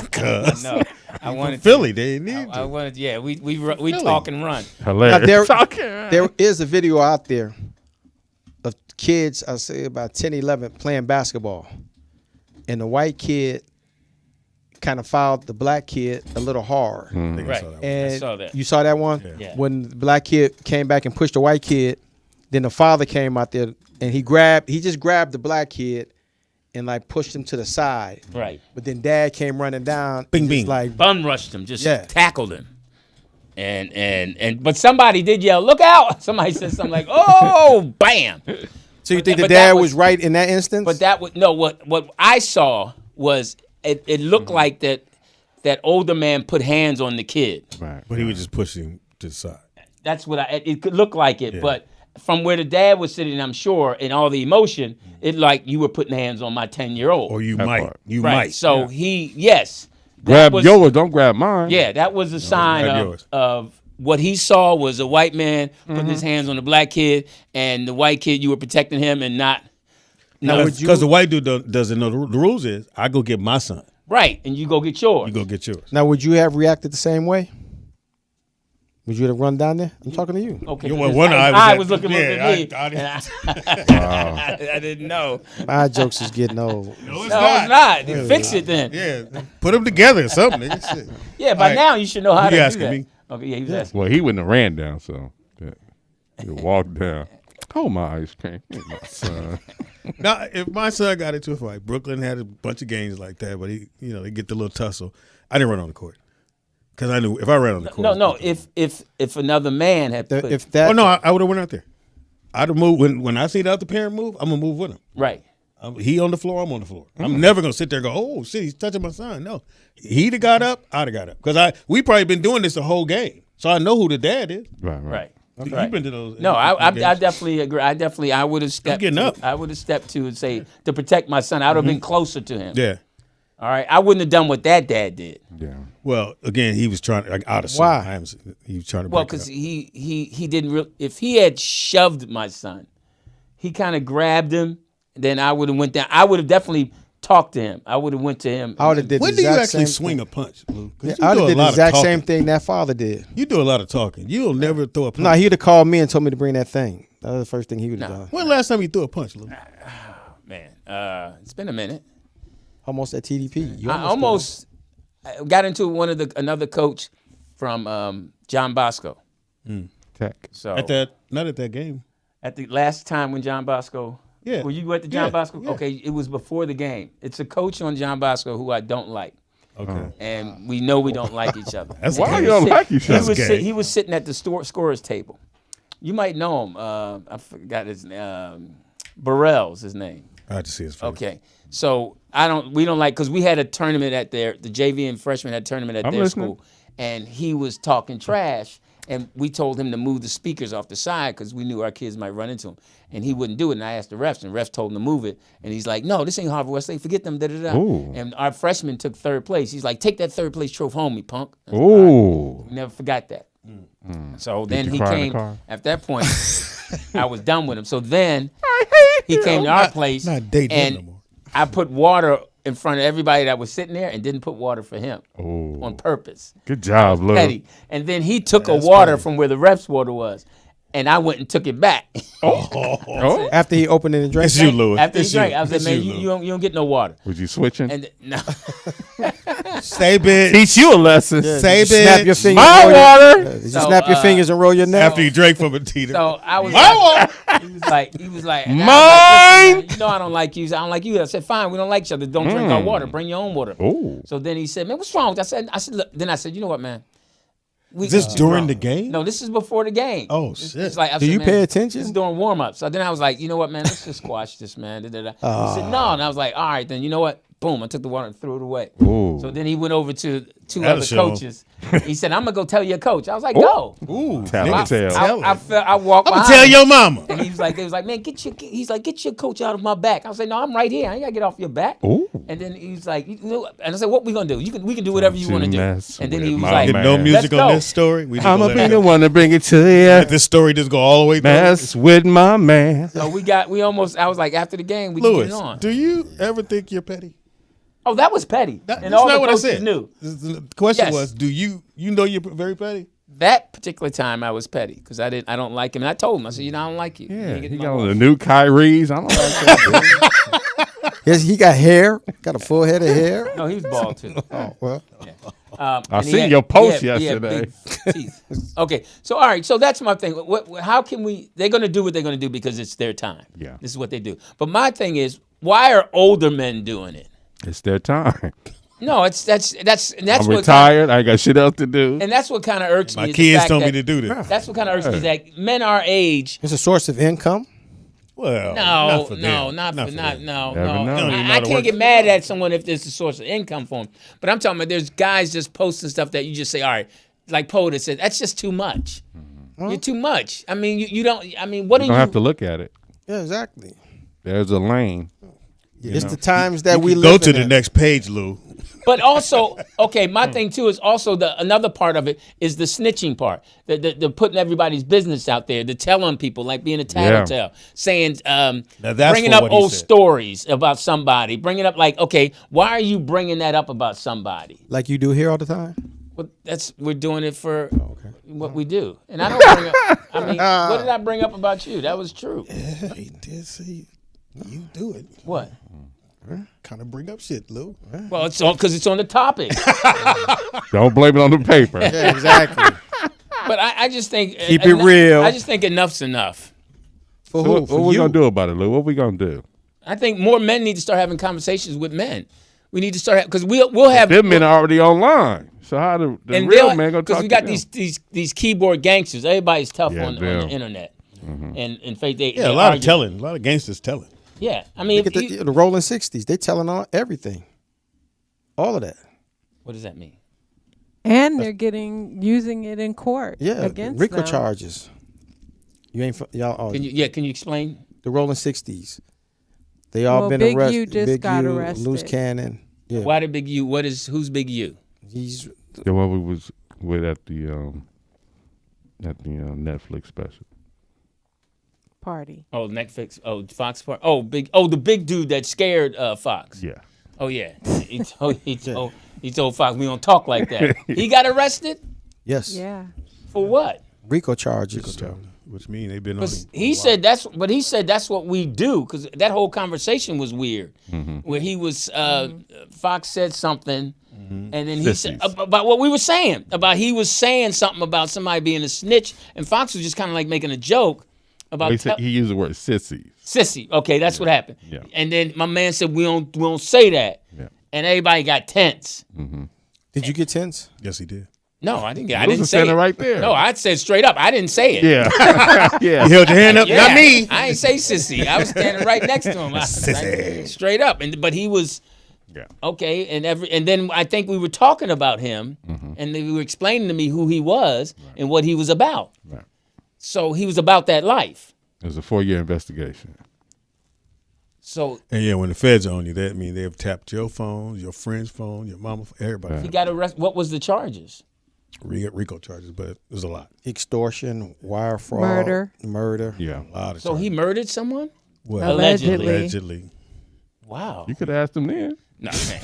Because No, I wanted Philly, they need I to. wanted. Yeah, we talk and run. Hilarious. There is a video out there of kids, I say about 10, 11, playing basketball. And the white kid kind of fouled the black kid a little hard. I think I Right. saw that one. And I saw that. you saw that one? Yeah. When the black kid came back and pushed the white kid, then the father came out there and he just grabbed the black kid and like pushed him to the side. Right. But then dad came running down. Bing, and just bing. like Bum rushed him, just Yeah. tackled him. But somebody did yell, "Look out!" Somebody said something like, "Oh, bam!" So you think the but dad that was was- right in that instance? But that would no. What I saw was it looked like that older man put hands on the kid. Right. But he was just pushing to the side. That's what it could look like it, but from where the dad was sitting, I'm sure, and all the emotion, it like you were putting hands on my 10-year-old. Or you That might. part. You right. might. So yes. that Grab was- yours, don't grab mine. Yeah, that was a sign grab of, yours. of what he saw was a white man putting his hands on the black kid, and the white kid, you were protecting him and not. No, Because the white dude doesn't know the rules is, I go get my son. right, and you go get yours. You go get yours. Now, would you have reacted the same way? Would you have run down there? I'm talking to you. Okay, You because one eye was I at- was looking yeah, at me. I and I didn't know. My jokes is getting old. No, it's No, it's not. Fix it then. Yeah, put them together or something. Nigga. Shit. Yeah, by All right. now you should know how You to do asking that. me? Okay, yeah, he was asking. Well, he wouldn't have ran down, so he walked down. Hold my ice cream. Here's my son. Now, if my son got into a fight, Brooklyn had a bunch of games like that, but they get the little tussle. I didn't run on the court because I knew if I ran on the court, No. If another man had put, If that, Oh no, I would have went out there. I'd have moved when I see the other parent move. I'm gonna move with him. right. He on the floor, I'm on the floor. I'm never gonna sit there and go, oh shit, he's touching my son. No, he'd have got up, I'd have got up because we probably been doing this the whole game, so I know who the dad is. Right. You've Right. been to those. No, I games. definitely agree. I would have stepped. getting up. I would have stepped to and say to protect my son. I would have been closer to him. Yeah. All right. I wouldn't have done what that dad did. Yeah. Well, again, he was trying to out of Why? He was trying to. Well, break it because up. he didn't. If he had shoved my son, he kind of grabbed him. Then I would have went down. I would have definitely talked to him. I would have went to him. I would have did When the do you exact actually same swing thing. a punch, Lou? 'Cause Yeah, you I would do have a did the lot of exact talking. same thing that father did. You do a lot of talking. You'll never throw a punch. No, he'd have called me and told me to bring that thing. That was the first thing he would have done. When last time you threw a punch, Lou? Man, it's been a minute. Almost at TDP. You I almost got into another coach from John Bosco. Tech. So Not at that game. at the last time when John Bosco. Yeah. Were you at the John Yeah, Bosco? yeah. Okay, it was before the game. It's a coach on John Bosco who I don't like. Okay. And we know we don't like each other. That's Why gay. you don't like each He other? was, gay. he was sitting at the scorer's table. You might know him. I forgot his name. Burrell's his name. I had to see his face. Okay. So we don't like, because we had a tournament at the JV and freshman had a tournament at I'm their listening. school. And he was talking trash. And we told him to move the speakers off the side because we knew our kids might run into him. And he wouldn't do it. And I asked the refs, and the refs told him to move it. And he's like, no, this ain't Harvard Westlake. Forget them, da-da-da. Ooh. And our freshman took third place. He's like, take that third place trophy home, me punk. I said, Ooh. we never forgot that. So then you he cry in the came. car? At that point, I was done with him. So then he came to our place, not dating him and no more. I put water in front of everybody that was sitting there and didn't put water for him Oh. on purpose. Good job, Lou. Petty. And then he took a water from where the ref's water was, and I went and took it back. Oh. After he opened it and drank. It's you, Louis. After he It's drank, you. I said, It's man, you, you don't get no water. Was you switching? And no, Stay big. Teach you a lesson. Say Did you snap your bitch. fingers. My and roll your- water. Did you So, snap your fingers and roll your neck? After you drank from a teeter. so I was My like, he was like, and I was like, listen, man, you know I don't like you. I don't like you. I said, fine, we don't like each other. Don't drink our water. Bring your own water. Oh. So then he said, man, what's wrong? I said, look. Then I said, you know what, man? Is this during the game? No, this is before the game. Oh, It's shit. like, I Do said, you man, pay attention? This is during warm up. So then I was like, you know what, man? Let's just squash this, man. Da, da, da. He said, no. And I was like, all right, then you know what? Boom. I took the water and threw it away. Ooh. So then he went over to two That'll other show him. coaches. He said, I'm going to go tell your coach. I was like, go. Ooh. Tell nigga, him, tell. tell I him. felt, I walked I'm behind gonna tell him. your mama. And he was like, man, get your coach out of my back. I was like, no, I'm right here. I ain't gotta get off your back. Ooh. And then he was like, you know, and I said, what we gonna do? We can do whatever you want to do. mess And then he with was my like, man. No music let's on go. this story. We just I'm gonna gonna let be it the go. one to bring it to Let you. this story just go all the way through. Mess with my man. So I was like, after the game, we can get it Louis, on. do you ever think you're petty? Oh, that was petty. That's and all not the what I coaches said. knew. The question Yes. was, do you know you're very petty? That particular time I was petty because I don't like him. And I told him, I said, I don't like you. You Yeah, ain't getting he my got wife. the new Kyrie's. I don't like that. Yes, he got hair. Got a full head of hair. No, he was bald too. Oh well. I And he seen had- your post he had yesterday. big teeth. Okay, so all right, so that's my thing. How can we? They're going to do what they're going to do because it's their time. Yeah. This is what they do. But my thing is, why are older men doing it? It's their time. No, that's I'm what retired. I ain't got shit else to do. and that's what kind of irks me. My is the kids fact told me that- to do this. That's what kind of irks me is that men our age. It's a source of income. Well, No, not for no, them. not for them. no. Never know. They don't even know I how to can't work get it. mad at someone if there's a source of income for them. But I'm talking about there's guys just posting stuff that you just say, all right, like Poetess said, that's just too much. You're too much. I mean, you don't. I mean, what You do don't you? have to look at it. Yeah, exactly. There's a lane. It's the times that You we can live go to in the it. next page, Lou. But also, okay, my thing too is also another part of it is the snitching part, the putting everybody's business out there, the telling people, like being a tattletale, saying, that's bringing for up what he old said. stories about somebody, bringing up like, okay, why are you bringing that up about somebody? Like you do here all the time. Well, we're doing it for what we do, and I don't bring up. I mean, what did I bring up about you? That was true. He did see you do it. What? Kind of bring up shit, Lou. Well, it's on because it's on the topic. Don't blame it on the paper. Yeah, exactly. But I just think Keep it real. I just think enough's enough. For So who? what For we you. gonna do about it, Lou? What we gonna do? I think more men need to start having conversations with men. We need to start because we'll have Them men are already online. So how the and real man gonna talk we to got them? these keyboard gangsters. Everybody's tough Yeah, on the them. internet, and faith they Yeah, they a lot of argue. telling. A lot of gangsters telling. Yeah, I mean, Look at the Rolling 60s. They telling on everything. All of that. what does that mean? And they're using it in court Yeah. against RICO them. charges. You ain't y'all. Oh, Can you explain? the Rolling 60s. They all Well, been Big arrested. U just Big got U, arrested. Loose Cannon. Yeah. Why did Big U? Who's Big U? He's The one we was with at the Netflix special. Party. Oh, Netflix. Oh, Fox Park. Oh, the big dude that scared Fox. Yeah. Oh yeah. He told Fox we don't talk like that. He got arrested yes. Yeah. for what? RICO charges. Which means they've been on him. He said that's what we do because that whole conversation was weird. Where he was Fox said something, and then he said Sissies. about what we were saying about he was saying something about somebody being a snitch, and Fox was just kind of like making a joke about He used the word sissies. sissy. Okay, that's what happened. Yeah. And then my man said we don't say that, Yeah. and everybody got tense. Did you get tense? Yes, he did. No, I didn't. I Lou didn't was say standing it. right there. No, I said straight up. I didn't say it. Yeah. yeah. You held your hand up. Yeah, Not me. I ain't say sissy. I was standing right next to him. Straight up. But he was Yeah. okay. And then I think we were talking about him, and they were explaining to me who he was and what he was about. Right. So he was about that life. It was a 4-year investigation. So And yeah, when the feds are on you, that means they've tapped your phone, your friend's phone, your mama, everybody. he got arrested. What was the charges? RICO charges, but there's a lot. Extortion, wire fraud, murder. Yeah. A lot of So he charges. murdered someone? Well, Allegedly. Allegedly. Wow. You could have asked him then. No, man.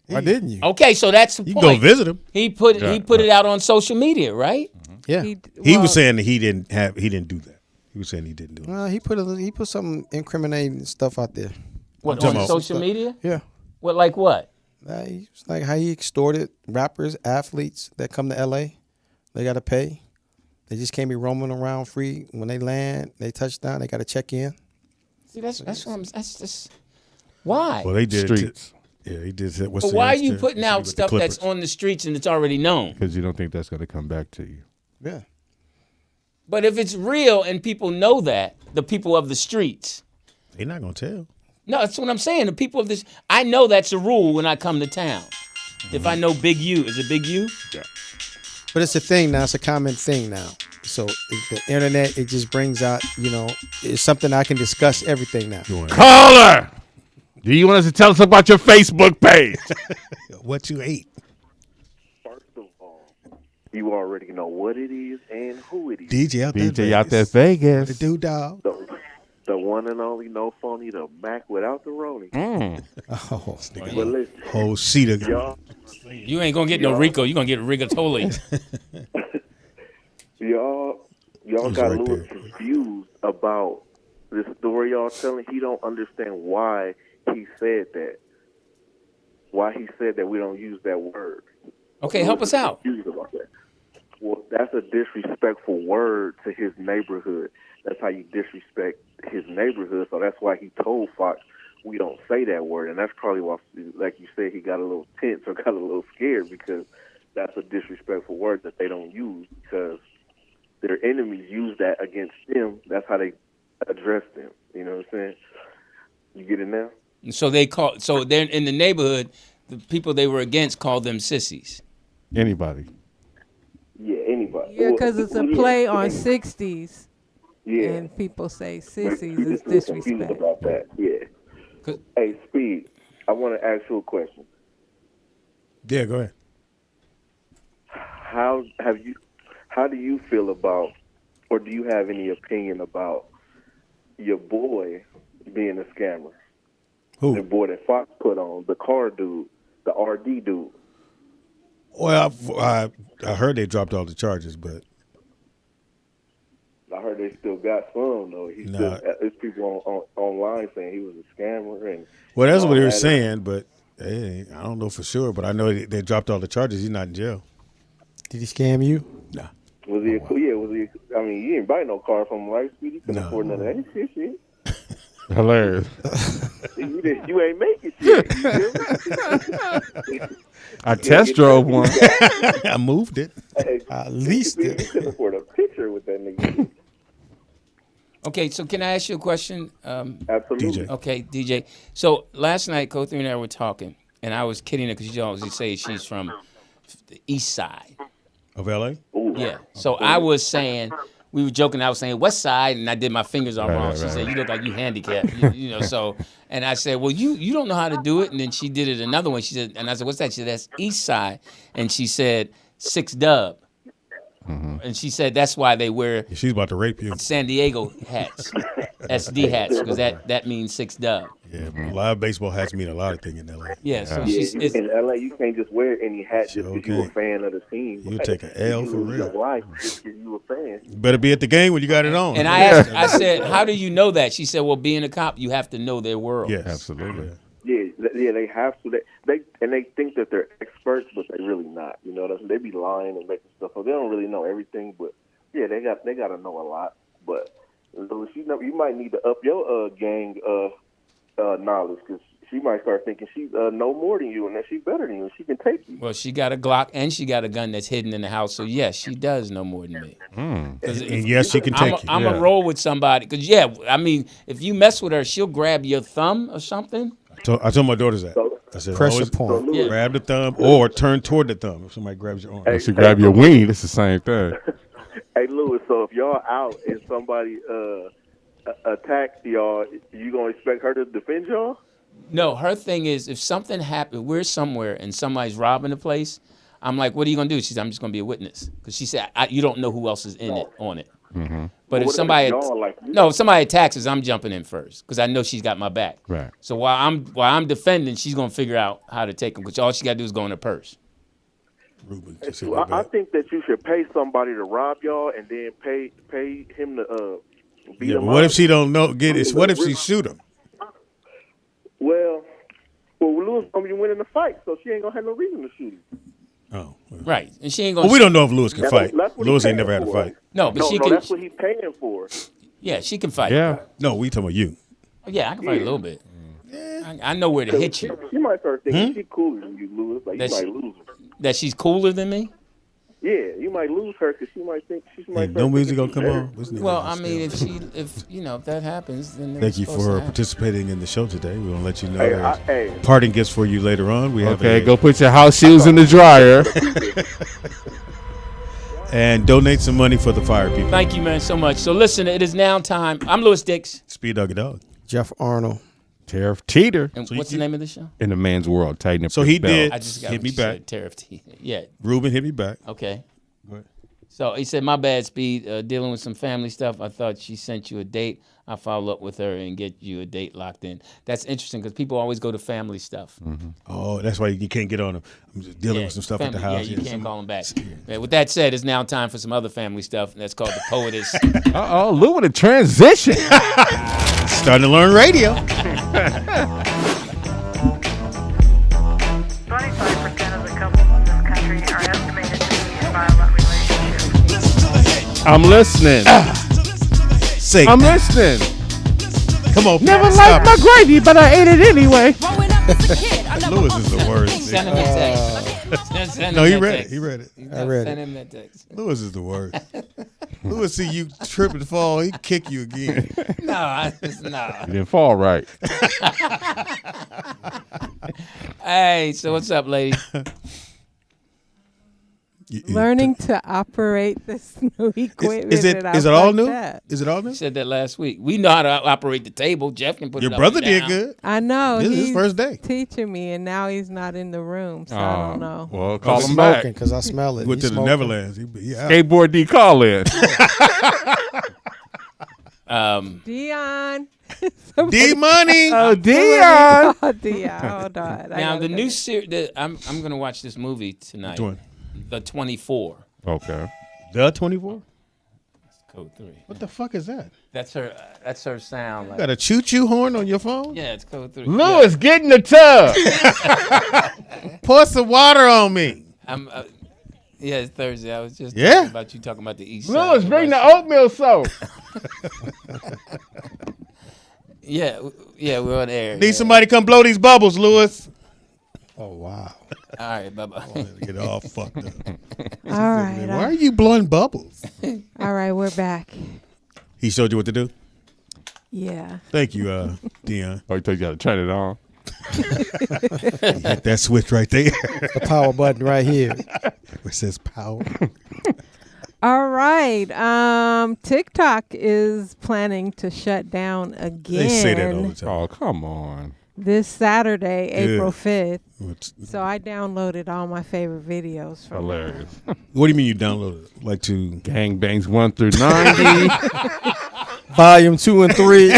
Why didn't you? Okay, so that's the You point. can go visit him. He put it out on social media, right? Yeah. He was saying that he didn't do that. He was saying he didn't do it. Well, he put some incriminating stuff out there. What, talking on about- social media? Yeah. What, like what? It's like how he extorted rappers, athletes that come to LA. They got to pay. They just can't be roaming around free. When they land, they touch down, they got to check in. See, that's just why. Well, they did. Streets. Yeah, he did. What's But the why are answer? you putting See out with the stuff that's Clippers. on the streets and it's already known? Because you don't think that's going to come back to you. Yeah. But if it's real and people know that, the people of the streets. They're not gonna tell. No, that's what I'm saying. The people of this, I know that's a rule when I come to town. If I know Big U, is it Big U? Yeah. But it's a thing now. It's a common thing now. So the internet, it just brings out, it's something I can discuss everything now. Caller! Do you want us to tell us about your Facebook page? What you ate? First of all, you already know what it is and who it is. DJ out there. DJ out there, Vegas. The dude dog. The one one and only no phony, the Mac without the Rolling. Oh, But listen, Whole seat of y'all, You ain't gonna get no RICO. You gonna get rigatoli. y'all was got a right little there. confused about this story y'all telling. He don't understand why he said that. Why he said that we don't use that word. Okay, help us out. Confused about that. Well, that's a disrespectful word to his neighborhood. That's how you disrespect his neighborhood. So that's why he told Fox we don't say that word. And that's probably why, like you said, he got a little tense or got a little scared because that's a disrespectful word that they don't use because their enemies use that against them. That's how they address them. You know what I'm saying? You get it now? So they're in the neighborhood. The people they were against called them sissies. Anybody. Yeah, anybody. Yeah, because it's a Well, play yeah. on 60s. Yeah. And people say sissies He's is a little confused disrespect. about that. Yeah. 'Cause- Hey, Speed, I want to ask you a question. Yeah, go ahead. How do you feel about, or do you have any opinion about your boy being a scammer? Who? The boy that Fox put on, the car dude, the RD dude. Well, I heard they dropped all the charges, but I heard they still got some though. There's people online saying he was a scammer and. well, that's what they were that. saying. But hey, I don't know for sure. But I know they dropped all the charges. He's not in jail. did he scam you? Nah. Was he? Was he? I mean, you didn't buy no car from him, right, Speedy? You couldn't No. afford none of that shit. Hilarious. You ain't make it yet. You feel me? I test drove one. I moved it. Hey, At least you couldn't afford a picture with that nigga. Okay, so can I ask you a question? Absolutely. DJ. Okay, DJ. So last night, Kothri and I were talking, and I was kidding her because you always say she's from the east side. Of L.A.? Ooh. Yeah. So I was saying, we were joking. I was saying west side, and I did my fingers all wrong. right, She right. said, "You look like you handicapped." You know. So, and I said, "Well, you don't know how to do it." And then she did it another one. She said, and I said, "What's that?" She said, "That's east side." And she said, 6 dub. And she said that's why they wear She's about to rape you. San Diego hats, SD hats, because that means 6 dub. Yeah, live baseball hats mean a lot of things in L.A. Yeah. So Yeah, she's it's, in LA, you can't just wear any hat just Sure because you're a can't. fan of the team. You take an L You for lose real. your life just because you a fan. You better be at the game when you got it on. and I asked, I said, "How do you know that?" She said, "Well, being a cop, you have to know their world." Yes. Absolutely. Yeah, they have to. They think that they're experts, but they're really not. You know, they be lying and making stuff up. They don't really know everything, but yeah, they got to know a lot. But you might need to up your gang knowledge because she might start thinking she know more than you and that she's better than you. She can take you. Well, she got a Glock and she got a gun that's hidden in the house. So yes, she does know more than me. 'Cause And if- yes, she can I'm take you. a roll with somebody because I mean, if you mess with her, she'll grab your thumb or something. I told my daughters that. So, I said, Pressure always point. Yeah. grab the thumb or turn toward the thumb if somebody grabs your arm. If you grab your wing, it's the same thing. hey, Louis, so if y'all out and somebody attacks y'all, you going to expect her to defend y'all? No, her thing is if something happened, we're somewhere and somebody's robbing the place. I'm like, what are you gonna do? She said, I'm just gonna be a witness because she said you don't know who else is in it on it. But if What somebody, y'all like? if somebody attacks us, I'm jumping in first because I know she's got my back. Right. So while I'm defending, she's gonna figure out how to take them because all she gotta do is go in her purse. Ruben, just hit So me I back. think that you should pay somebody to rob y'all and then pay him to beat Yeah, him but what up. if she don't know? Get it? What if she shoot him? Well, Louis gonna be winning the fight, so she ain't gonna have no reason to shoot him. Oh, well. Right, and she ain't gonna. Well, we don't know if Lewis can That's fight. what he's Lewis ain't paying never had a for. fight. No, but she No, can. that's what he's paying for. Yeah, she can fight. Yeah. No, we talking about you. Yeah, I can fight a little bit. I know where to hit you. She might start thinking she's cooler than you, Louis. Like That's- you might lose her. That she's cooler than me. Yeah, you might lose her because she might think she might. Hey, start no music thinking gonna come she's on. This nigga Well, is I mean, still- if that happens, then Thank you it's supposed for to happen. participating in the show today. We're gonna let you know Hey, there's hey. parting gifts for you later on. We have Okay, a, go put your house shoes in the dryer. and donate some money for the fire people. Thank you, man, so much. So listen, it is now time. I'm Louis Dix. Speed Doggy Dog. Jeff Arnold. Tariff Teeter And So what's you- the name of the show? in the man's world. Tighten up So his he belt. did. I just got Hit what me you back. said, Tariff T. Yeah. Ruben hit me back. Okay. Go ahead. So he said, my bad, Speed, dealing with some family stuff. I thought she sent you a date. I'll follow up with her and get you a date locked in. That's interesting because people always go to family stuff. Oh, that's why you can't get on them. I'm just dealing with some stuff at the family, house. Yeah, you can't call them back. Yeah, with that said, it's now time for some other family stuff, and that's called the Poetess. Uh-oh, Lou with a transition. Starting to learn radio. 25% of the couples in this country are estimated to be in violent relationships. I'm listening. Say, I'm listening. come on. Never stop liked my it. gravy, but I ate it anyway. Lewis is the worst. Send him that text. Send No, him he that read it. text. He read it. I read Send it. him that text. Lewis is the worst. Lewis see you trip and fall, he kick you again. No. You didn't fall right. Hey, so what's up, lady? Learning to operate this new equipment. Is it and I all fucked new? up. Is it all new? You said that last week. We know how to operate the table. Jeff can put Your it up brother and did down. good. I know. This is his he's first day. teaching me, and now he's not in the room, so I don't know. Well, call him Smoking back. because I smell it. Went He's to the smoking. Neverlands. He out. Skateboard D call in. Dion. D Money. Oh, Dion. Oh, Dion. Hold on. Now the new series. I'm gonna watch this movie tonight. Which one? The 24. Okay. The 24? Code 3. What the fuck is that? That's her. That's her sound. You got a choo-choo horn on your phone? Yeah, it's code 3. Lewis, get in the tub. Pour some water on me. I'm. Yeah, it's Thursday. I was just Yeah? talking about you talking about the East Side. Lewis, bring the West- oatmeal soap. Yeah, we're on air. Need somebody come blow these bubbles, Lewis. Oh, wow. All right, bye-bye. Get all fucked up. All right. Why are you blowing bubbles? All right, we're back. He showed you what to do? Yeah. Thank you, Dion. Oh, you told you got to turn it on. Hit that switch right there. The power button right here. It says power. All right. TikTok is planning to shut down again. They say that all the time. Oh, come on. This Saturday, April 5th. What So I downloaded all my favorite videos from Hilarious. do you mean you downloaded it? Like to... Gangbangs 1 through 90. Volume 2 and 3.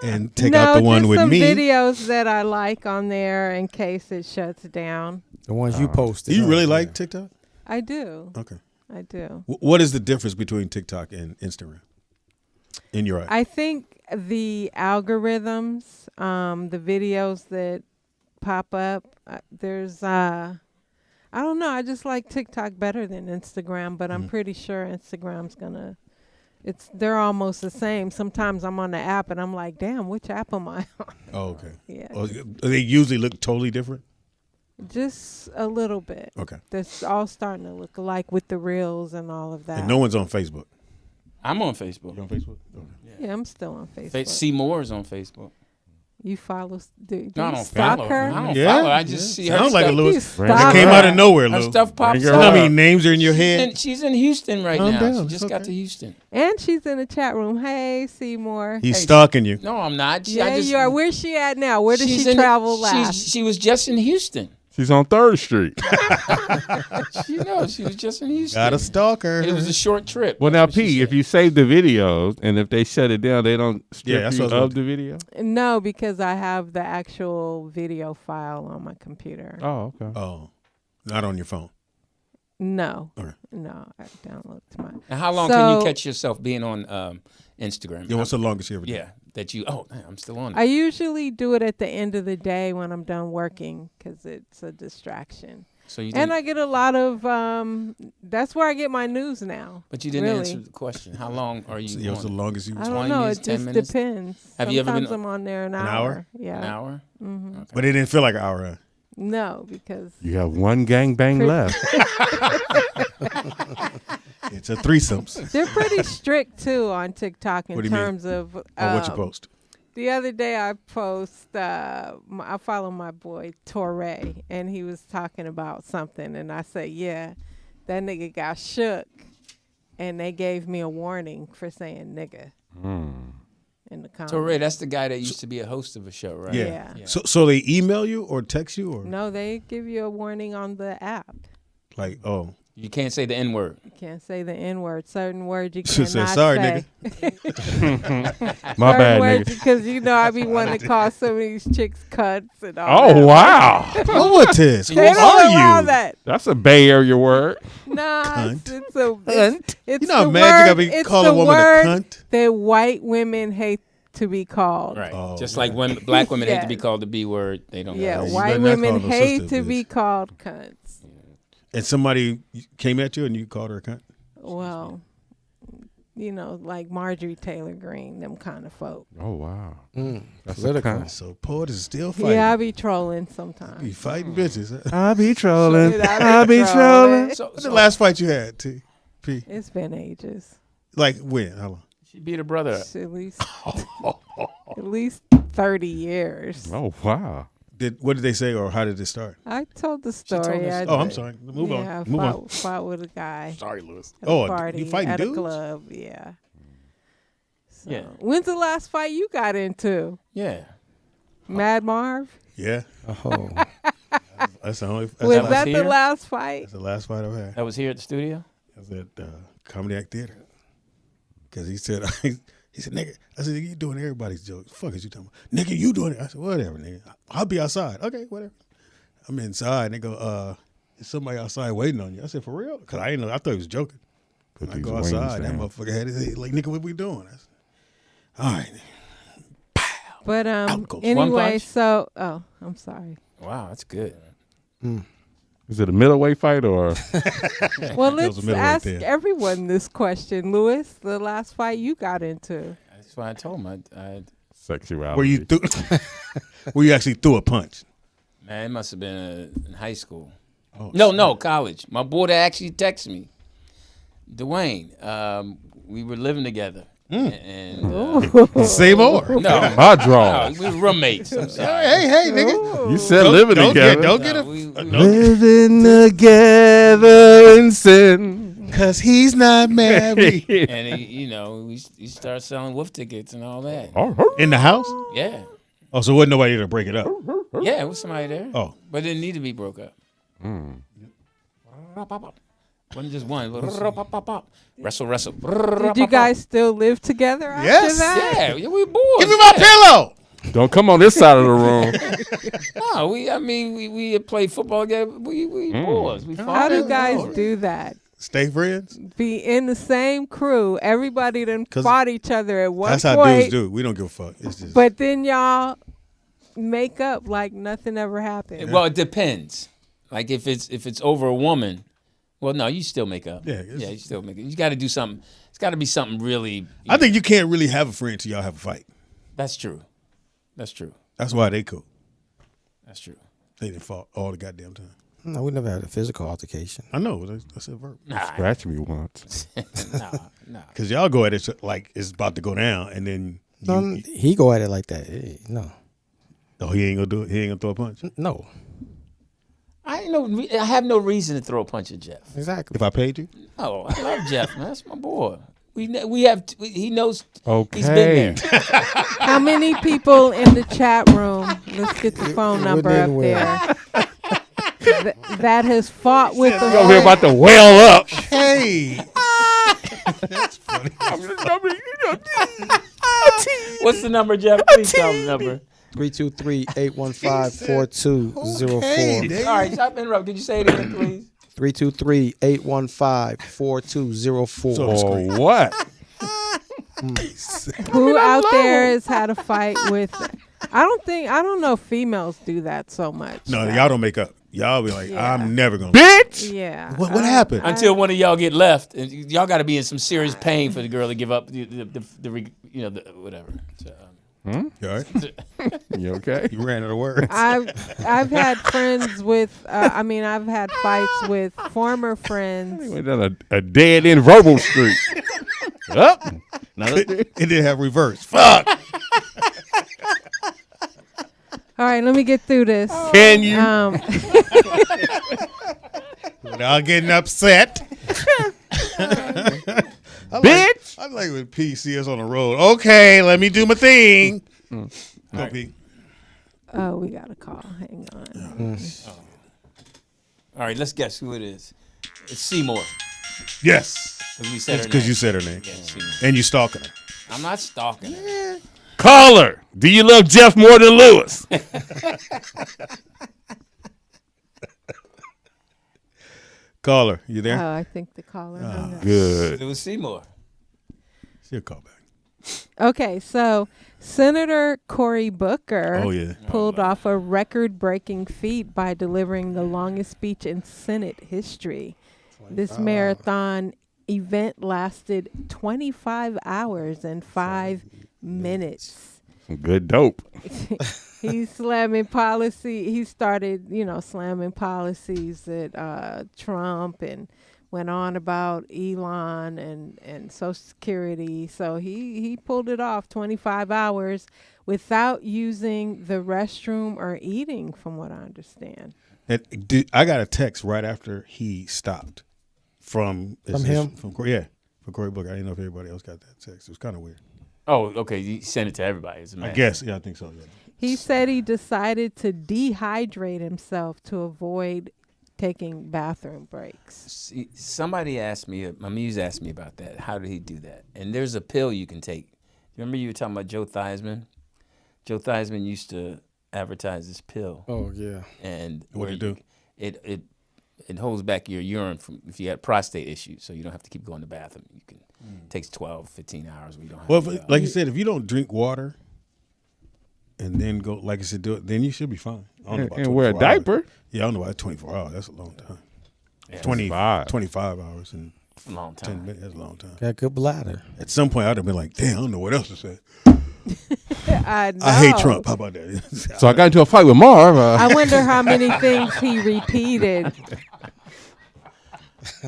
And take out the one just with some me. videos that I like on there in case it shuts down. The ones you posted. Do you really Yeah. like TikTok? I do. Okay. I do. What is the difference between TikTok and Instagram? In your eye? I think the algorithms, the videos that pop up, there's, I don't know. I just like TikTok better than Instagram, but I'm pretty sure Instagram's gonna. They're almost the same. Sometimes I'm on the app and I'm like, damn, which app am I on? Oh, okay. Yeah, Oh, they usually look totally different? just a little bit. Okay. That's all starting to look alike with the reels and all of that. And no one's on Facebook. I'm on Facebook. You on Facebook? Okay. Yeah, I'm still on Facebook. Seymour is on Facebook. You follow? Do No, I you don't stalk follow her? I don't Yeah, follow her. I just see her Sounds like a stuff. Lewis. You Bring stalk That came her. out of nowhere, Her Lou. stuff pops Bring her You know up. how many names are in your head? She's in Houston right Calm now. down, She it's just got okay. to Houston. And she's in the chat room. Hey, Seymour. He's stalking you. No, I'm not. Yeah, you are. Where's she at now? Where did she's she in- travel last? She was just in Houston. She's on 3rd Street. She was just in Houston. Got a stalker. It was a short trip. Well, now, That's what she P, if said. you save the videos and if they shut it down, they don't strip that's you what I was of the video? No, because I have the actual video file on my computer. Oh, okay. Oh, not on your phone. No. Okay. No, I downloaded to mine. And how long can you So- catch yourself being on Instagram? Yeah, what's the longest you ever did? Yeah, that you. Oh, man, I'm still on it. I usually do it at the end of the day when I'm done working because it's a distraction. So you And didn't, I get a lot of, that's where I get my news now. but you didn't really. answer the question. How long are you Yeah, what's the on? longest you I 20 don't know. minutes, It 10 just minutes? depends. Have you ever Sometimes been- I'm on there an An hour. hour? Yeah. An hour? Mm-hmm. Okay. But it didn't feel like an hour. Huh? No, because You have one gangbang left. It's a threesomes. they're pretty strict too on TikTok in What do you mean? terms of What you post? The other day I post, I follow my boy Torre, and he was talking about something, and I said, yeah, that nigga got shook, and they gave me a warning for saying nigga in the comments. Torre, that's the guy that used to be a host of a show, right? Yeah. Yeah. So they email you or text you or No, they give you a warning on the app. like, oh, You can't say the N word. You can't say the N word. Certain words you Should cannot say, sorry, say. nigga. My bad, nigga. Because you know I be wanting to call some of these chicks cunts and all that. Oh wow, Poetess, who They don't are allow you? that. that's a Bay Area word. Nah, Cunt. it's You know how the mad you gotta be it's calling a the woman a word cunt? that white women hate to be called. Right. Oh, Just like when black women hate to be Yes. called the B word, they don't. Yeah, like it. you white better not women call no hate sister to a be bitch. called cunts. And somebody came at you and you called her a cunt? Well, you know, like Marjorie Taylor Greene, them kind of folk. Oh wow, that's Political. a cunt. So Poetess is still fighting. Yeah, I be trolling Be sometimes. fighting bitches. Huh? I be trolling. Shit, I be trolling. So, What's the last fight you had, T? P? It's been ages. Like when? How long? she beat her brother up. It's at least 30 years. Oh wow. What did they say or how did it start? I told the told story. us- Oh, I'm sorry. Move yeah, on. Move on. fought with a guy Sorry, Lewis. at Oh, a party you fighting at dudes? a club. Yeah. So, Yeah. When's the last fight you got into? Yeah. Mad Marv? Yeah. Oh, That's the only. That's, Was was that the here? last fight? that's the last fight I've had. That was here at the studio. I was at Comedy Act Theater. Because he said, nigga, I said, nigga, you doing everybody's jokes. Fuck is you talking about? Nigga, you doing it. I said, whatever, nigga. I'll be outside. Okay, whatever. I'm inside. And they go, is somebody outside waiting on you? I said, for real? Because I didn't know. I thought he was joking. Put I these go wings outside. That down. motherfucker had his head like, nigga, what we doing? I said, all right. But Outgoes. One anyway, punch? so I'm sorry. Wow, that's good. Is it a middleweight fight or? Well, was a let's middleweight ask there. everyone this question, Lewis. The last fight you got into? That's why I told him. I Sexuality. Where you where you actually threw a punch? man, it must have been in high school. Oh, No, college. My boy that actually texted me, Dwayne. We were living together, and Say more. no, my draw. we were roommates. I'm sorry. Hey, nigga. You said living together. Don't get it. We Living together in sin. Because he's not married. and he started selling wolf tickets and all that. In the house? Yeah, Oh, so wasn't nobody to break it up? yeah, it was somebody there. Oh. But it didn't need to be broke up. Wasn't just one. Wrestle. Did you guys still live together after Yes. that? Yeah, we boys. Give me my pillow. Don't come on this side of the room. No, we had played football together. We boys. We How fought do and guys all. do that? Stay friends. Be in the same crew. Everybody done 'Cause fought each other at one That's how point. dudes do. We don't give a fuck. It's just. But then y'all make up like nothing ever happened. Well, it depends. Like if it's over a woman, well, no, you still make up. Yeah, it's- you still make it. You got to do something. It's got to be something really. I think you can't really have a friend till y'all have a fight. That's true. That's true. That's why they cool. That's true. They didn't fought all the goddamn time. no, we never had a physical altercation. I know. That's a verb. Scratch me once. Nah. Because y'all go at it like it's about to go down, and then No, he go at it like that. No, oh, he ain't gonna do it. He ain't gonna throw a punch. no, I have no reason to throw a punch at Jeff. exactly. If I paid you, Oh, I love Jeff, man. That's my boy. He knows. Okay. He's been there. How many people in the chat room? Let's get the phone number up didn't there. That has fought with You over here a about to wail up. hey, that's funny. What's the number, Jeff? Please tell me the number. 323-815-4204. Hey, All right, stop interrupting. Could you say it again, please? 323-815-4204. Or what? who out there has had a fight with. I don't know if females do that so much. No, y'all don't make up. Y'all be like, Yeah. I'm never gonna. Bitch! Yeah. What happened? Until one of y'all get left, and y'all got to be in some serious pain for the girl to give up the whatever. So, You all right? You okay? You ran out of words. I've had friends with. I've had fights with former friends. Went down a dead end verbal street. Up. It didn't have reverse. Fuck. All right, let me get through this. Can you? Without getting upset. Bitch! I like when P see us on the road. Okay, let me do my thing. Go, P. Oh, we got a call. Hang on. all right, let's guess who it is. It's Seymour. Yes. Because we said her Because name. you said her name. Yeah, Seymour. And you stalking her. I'm not stalking her. Caller, do you love Jeff more than Lewis? Caller, you there? Oh, I think the caller hung up. Good. It was Seymour. She'll call back. Okay, so Senator Cory Booker Oh, yeah. pulled off a record-breaking feat by delivering the longest speech in Senate history. This marathon event lasted 25 hours and 5 minutes. Some good dope. He's slamming policy. He started, slamming policies at Trump and went on about Elon and Social Security. So he pulled it off 25 hours without using the restroom or eating, from what I understand. I got a text right after he stopped from him? From Cory Booker. I didn't know if everybody else got that text. It was kind of weird. Oh, okay. You sent it to everybody. It's a I mess. guess. Yeah, I think so. Yeah. He said he decided to dehydrate himself to avoid taking bathroom breaks. See, somebody asked me, my muse asked me about that. How did he do that? And there's a pill you can take. Remember you were talking about Joe Theismann? Joe Theismann used to advertise this pill. Oh yeah. And What did it do? It holds back your urine from if you had prostate issues, so you don't have to keep going to the bathroom. You can takes 12, 15 hours. We don't have Well, to go. like you said, if you don't drink water and then go, like I said, do it, then you should be fine. I don't know about And wear a 24 hours. diaper. Yeah, I don't know about 24 hours. That's a long time. Yeah, 25 hours and a long 10 time. minutes. That's a long time. Got good bladder. At some point, I'd have been like, damn, I don't know what else to say. I know. I hate Trump. How about that? So I got into a fight with Marv. I wonder how many things he repeated.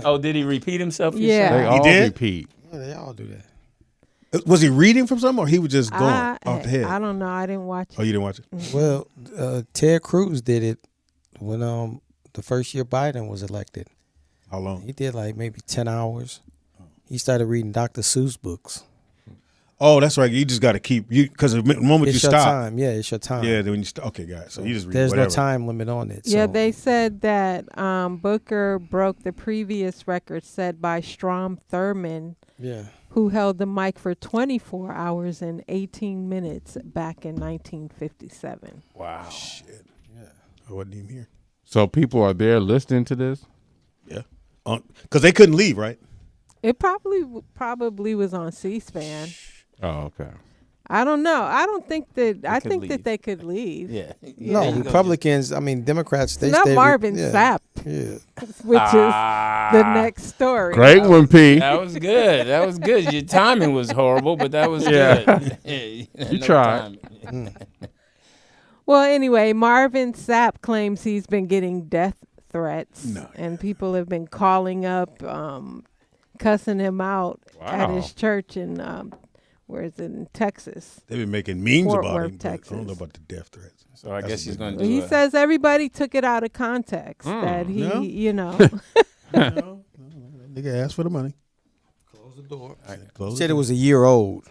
Oh, did he repeat himself? you Yeah. said? They all did? repeat. Yeah, they all do that. Was he reading from something or he was just going off the head? I don't know. I didn't watch Oh, it. you didn't watch it? Well, Ted Cruz did it when the first year Biden was elected. How long? He did like maybe 10 hours. He started reading Dr. Seuss books. Oh, that's right. You just got to keep you because the moment It's you your stop, time. Yeah, it's your time. yeah, then when you stop, okay, got it. So you just read There's whatever. no time limit on it. Yeah, so. they said that Booker broke the previous record set by Strom Thurmond, Yeah. who held the mic for 24 hours and 18 minutes back in 1957. Wow. Shit. Yeah. I wasn't even here. So people are there listening to this? Yeah. Because they couldn't leave, right? It probably was on C-SPAN. Oh, okay. I don't know. I don't think that. I could think leave. that they could leave. Yeah. No, There you go. Republicans, Democrats, they Not stay. Marvin yeah. Sapp, Yeah. which is the next story. Great one, P. That was good. That was good. Your timing was horrible, but that was good. You tried. Well, anyway, Marvin Sapp claims he's been getting death threats, and people have been calling up, cussing him out at his church in where is it, in Texas? They've been making memes Fort about Worth, him. But I don't Texas. know about the death threats. So I guess he's going to Well, do he says everybody took it out of context. That he, No? no. Nigga asked for the money. Close the door. Close He said it was a year old.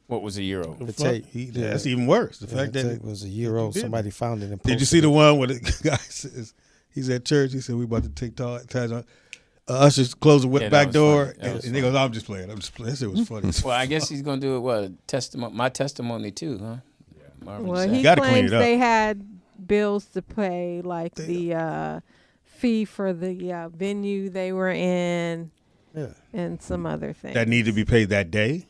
What was a year old? The Fuck, tape. That's even worse. The fact the that tape was a year old. did Somebody found it and Did you see the one where the guy says he's at church? He said we about to take ties on. Ushers close the Yeah, that back was door, funny. That and was he goes, "I'm just playing. That shit was funny. Well, I guess he's going to do it. What testimony? My testimony too, huh? Marvin Well, Sapp. he gotta clean claims it up. they had bills to pay, like the fee for the venue they were in, and some other things. That need to be paid that day.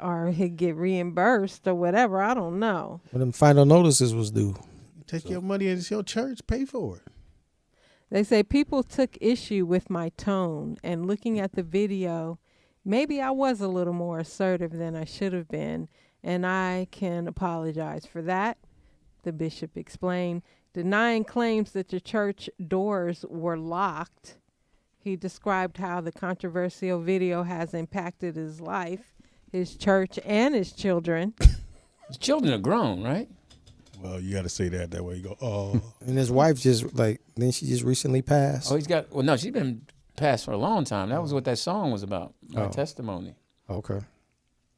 Or he'd get reimbursed or whatever. I don't know. When them final notices was due. Take your money and it's your church. Pay for it. They say people took issue with my tone, and looking at the video, maybe I was a little more assertive than I should have been, and I can apologize for that, the bishop explained, denying claims that the church doors were locked. He described how the controversial video has impacted his life, his church, and his children. His children are grown, right? Well, you got to say that way. You go, oh. And his wife then she just recently passed. Oh, he's got. Well, no, she's been passed for a long time. That was what that song was about. My testimony. Okay.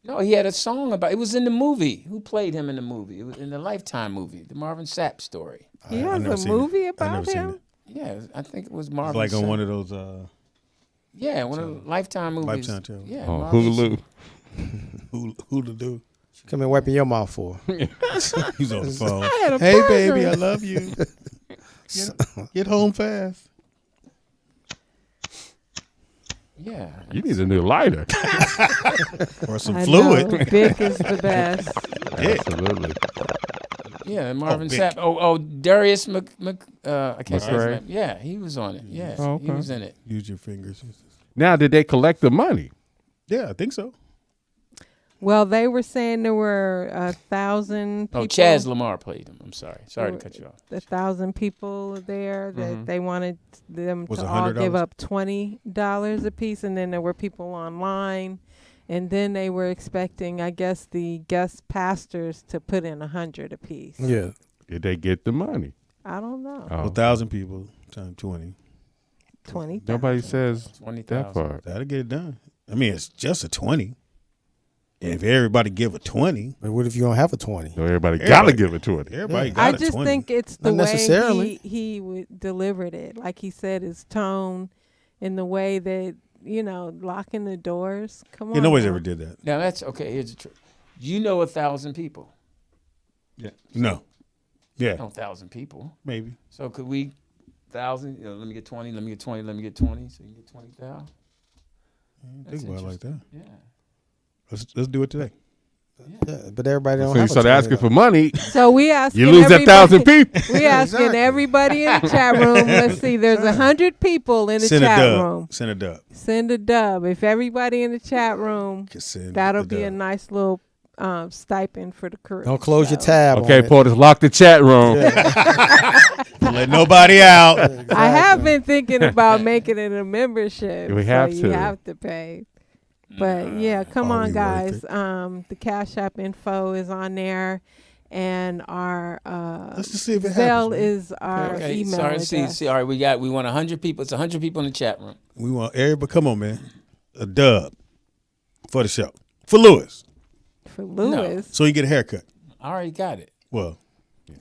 No, he had a song about. It was in the movie. Who played him in the movie? It was in the Lifetime movie, the Marvin Sapp story. He has a movie about him? Yeah, I think it was It's Marvin. like on Sapp. one of those yeah, one of the Lifetime movies. Lifetime channel. Yeah, Oh, Marvin Hulu. who to do. Come and wiping your mouth for. He's on the phone. had a Hey, burger. baby, I love you. Get home fast. Yeah. You need a new lighter. Or some I fluid. know, Vic is the best. Absolutely. Yeah, Marvin Vic. Sapp. Oh, Darius I can't say his McRae. name. Yeah, he was on it. Yeah, Oh, he okay. was in it. Use your fingers. Now, did they collect the money? Yeah, I think so. Well, they were saying there were 1,000 people. Oh, Chaz Lamar played him. I'm sorry. Sorry to cut you off. 1,000 people there that they wanted them Was to it all give $100? up $20 a piece, and then there were people online, and then they were expecting, I guess, the guest pastors to put in 100 a piece. Yeah. Did they get the money? I don't know. Oh. 1,000 people times 20. 20. Nobody says 20,000. that part. That'll get it done. I mean, it's just a 20. And if everybody give a 20, But what if you don't have a 20? So everybody got to Everybody- give it to it. everybody I got a just 20. think it's the Not way necessarily. he delivered it. Like he said, his tone and the way that, locking the doors. Come on. Yeah, nobody's now. ever did that. Now that's okay. Here's the truth. You know 1,000 people. Yeah. No. Yeah, No 1,000 people. maybe. So could we 1,000? Let me get 20. Let me get 20. Let me get 20. So you get 20,000. Think about it like that. Yeah. Let's do it today. Yeah, but everybody don't So you have a start 20, asking though. for money, So we asking you lose that everybody- 1,000 people. We asking Exactly. everybody in the chat room. Let's see. There's 100 people in the Send a chat dub. room. Send a dub. Send a dub. If everybody in the chat room, Can send that'll a be a dub. nice little stipend for the crew. Don't close your So, tab. Okay, on it. Poetess, lock the chat room. Don't let nobody out. I have been thinking about making it a membership. We have so to. You have to pay. But yeah, come Are on, we guys. worth The Cash App info is on there, and our Let's just see if it Zelle happens. man. is our Okay. email Sorry. address. See. All right. We want 100 people. It's 100 people in the chat room. We want everybody. Come on, man. A dub for the show. For Lewis. For Lewis. So you get a haircut. I already got it. Well,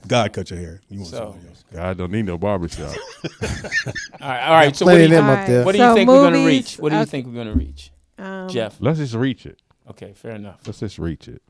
God cut your hair. You want So- somebody else. God don't need no barbershop. All right. So Plenty of what them All up there. right. do you So think we're gonna movies, reach? What do you think we're gonna reach, Jeff? Let's just reach it. Okay. Fair enough. Let's just reach it.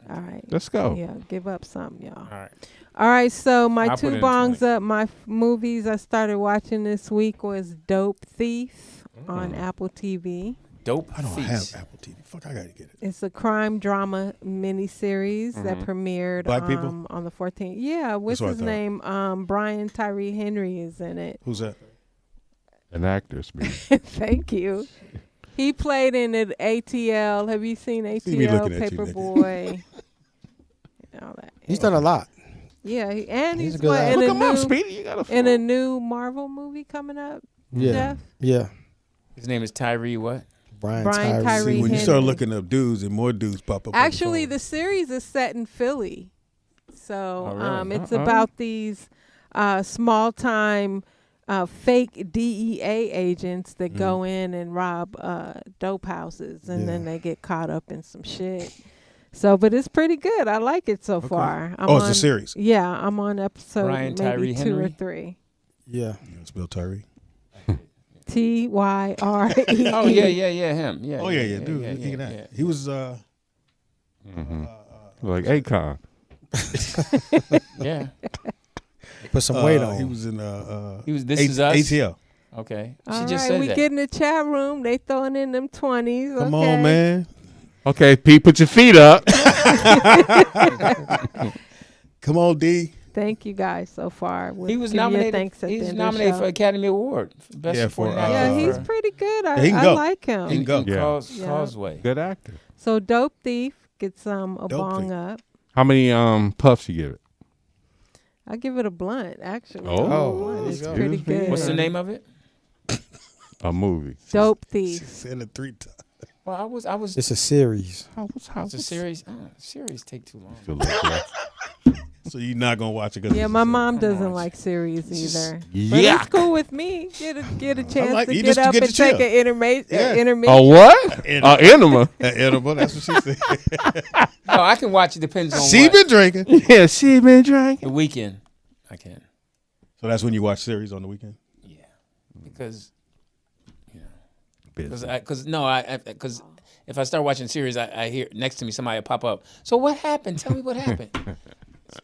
All right. Let's go. Yeah, give up something, y'all. All right. All right, so my I'll put two in bongs 20. up. My movies I started watching this week was Dope Thief on Apple TV. Dope. I don't Feast. have Apple TV. Fuck, I gotta get it. It's a crime drama miniseries that premiered Black people? on the 14th. Yeah, what's what I his thought. name? Brian Tyree Henry is in it. Who's that? An actor speak. Thank you. He played in it ATL. Have you seen See me ATL? looking at you, nigga. Paperboy. and all that. He's done a lot. Yeah, and He's he's a good actor. in Look a him up, new Speedy. You got in a new Marvel movie coming up. Yeah. Jeff? Yeah. His name is Tyree. What? Brian Brian Tyree. Tyree See, when you Henry. start looking up dudes and more dudes pop up. on Actually, the the series is set in Philly, so Oh, really? it's about these small time fake DEA agents that go in and rob dope houses, and then they get caught up in some shit. So, but it's pretty good. I like it so far. I'm it's a on- series. Yeah, I'm on episode Brian Tyree maybe 2 or Henry? 3. Yeah. phone. Spell Tyree. TYRE. Oh yeah. Him. Yeah. Oh yeah, dude. Yeah, Look at that. yeah. He was Like Akon. Yeah. Put some weight on. he was in He was. This is us. ATL. Okay. All She just right, said we that. get in the chat room. They throwing in them 20s. Come okay. on, man. Okay, Pete, put your feet up. Come on, D. Thank you guys so far. We'll He was give you a nominated. thanks at the He's end of the nominated show. for Academy Award for Best Yeah, Supporting for, Actor. Yeah, he's for- pretty good. he can I go. like him. He can go. Yeah. Yeah. Causeway. Good actor. So Dope Thief gets a Dope bong Thief. up. How many puffs you give it? I give it a blunt, actually. Oh. Blunt is There you go. pretty Excuse me. good. What's the name of it? A movie. Dope She Thief. said it 3 times. Well, I was. It's a series. It's a series. Series take too long. So you're not gonna watch it? 'Cause Yeah, it's my a- mom doesn't like series either. But Yuck. it's cool with me. Get a chance like- to you get just up get and to take chill. an intermission. Yeah. intermission. A what? Enema. Enema. An edible. That's what she said. No, I can watch. It depends on She what. been drinking. Yeah, she been drinking. The weekend. I can. So that's when you watch series on the weekend? Yeah, because Busy. because if I start watching series, I hear next to me somebody will pop up. So what happened? Tell me what happened.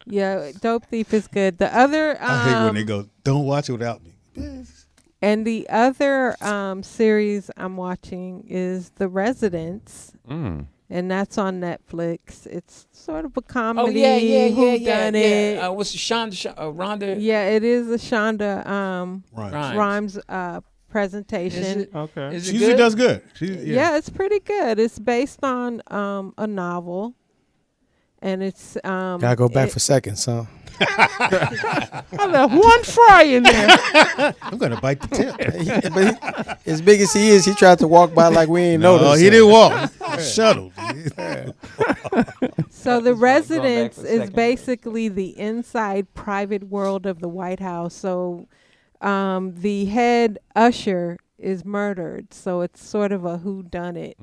Yeah, Dope Thief is good. The other I hate when they go, don't watch it without me. and the other series I'm watching is The Residents. And that's on Netflix. It's sort of a comedy. Yeah. whodunit. What's Rhonda? Yeah, it is a Shonda Rhimes. Rhimes presentation. Is it, Okay. is it She usually good? does good. Yeah, it's pretty good. It's based on a novel, and it's Gotta go back for seconds, huh? I left one fry in there. I'm going to bite the tip. But as big as he is, he tried to walk by like we ain't No, noticed. he didn't walk. Shuttled. So The Going back Residence for a is second. basically the inside private world of the White House. So the head usher is murdered. So it's sort of a whodunit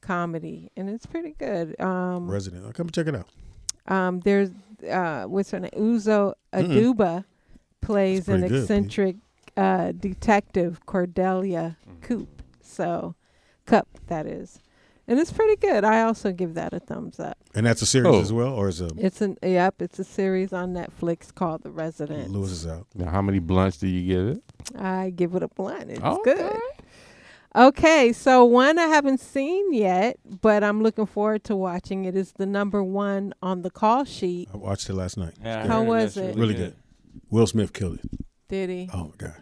comedy, and it's pretty good. Resident. I'll come check it out. There's what's her name? Uzo Aduba plays an pretty good, eccentric detective, Cordelia Cup, that is. And it's pretty good. I also give that a thumbs up. And that's a series as well, or is it? It's a series on Netflix called The Resident. Lewis is out. Now, how many blunts do you give it? I give it a blunt. It's Okay. good. Okay, so one I haven't seen yet, but I'm looking forward to watching it is the number one on the call sheet. I watched it last night. Yeah, I How heard was that's it? Really good. Will Smith killed it. Did he? Oh, my God.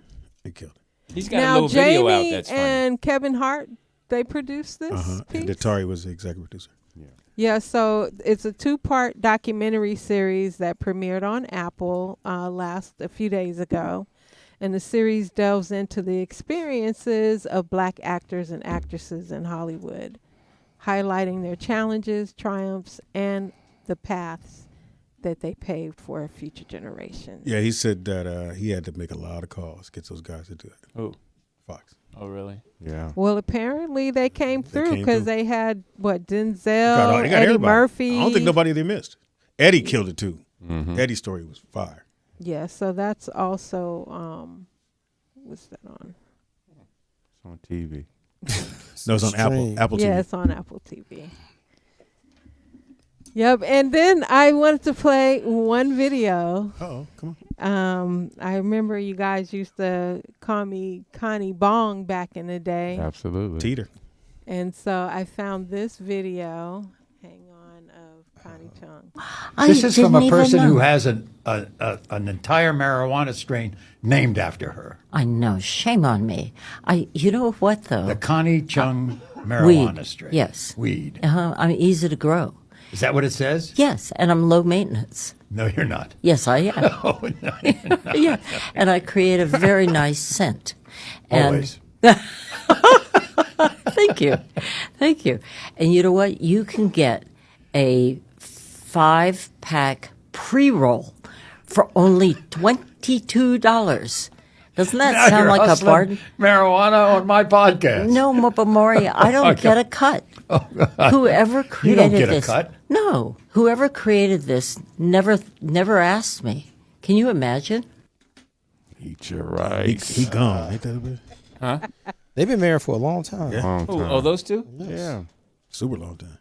He killed it. He's got a Now little video out Jamie that's funny. and Kevin Hart, they produced this And piece? Datari was the executive producer. Yeah, so it's a 2-part documentary series that premiered on Apple a few days ago. And the series delves into the experiences of black actors and actresses in Hollywood, highlighting their challenges, triumphs, and the paths that they paved for future generations. Yeah, he said that he had to make a lot of calls, get those guys to do it. Who? Fox. Oh, really? Yeah. Well, apparently they came through came because through. they had, Denzel, They got Eddie everybody. Murphy. I don't think nobody they missed. Eddie killed it, too. Eddie's story was fire. Yeah, so that's also, what's that on? It's on TV. No, it's on Stream. Apple TV. Yeah, it's on Apple TV. Yep, and then I wanted to play one video. Uh-oh, come on. I remember you guys used to call me Connie Bong back in the day. Absolutely. Teeter. And so I found this video, hang on, of Connie Chung. This is from a person who has an entire marijuana strain named after her. I know. Shame on me. You know what, though? The Connie Chung marijuana Weed. strain. Yes. Weed. I'm easy to grow. Is that what it says? Yes, and I'm low maintenance. No, you're not. Yes, I am. Oh, no, you're not. Yeah, and I create a very nice scent. And Always. Thank you. Thank you. And you know what? You can get a 5-pack pre-roll for only $22. Doesn't that Now sound you're like a hustling bargain? marijuana on my podcast. No, but Maury, I don't get a cut. Whoever You created don't get this, a cut. No, whoever created this never asked me. Can you imagine? Eat your rice. He gone. Ain't that a bit? Huh? They've been married for a long time. Long Who? time. Oh, those two? Yeah. Super long time.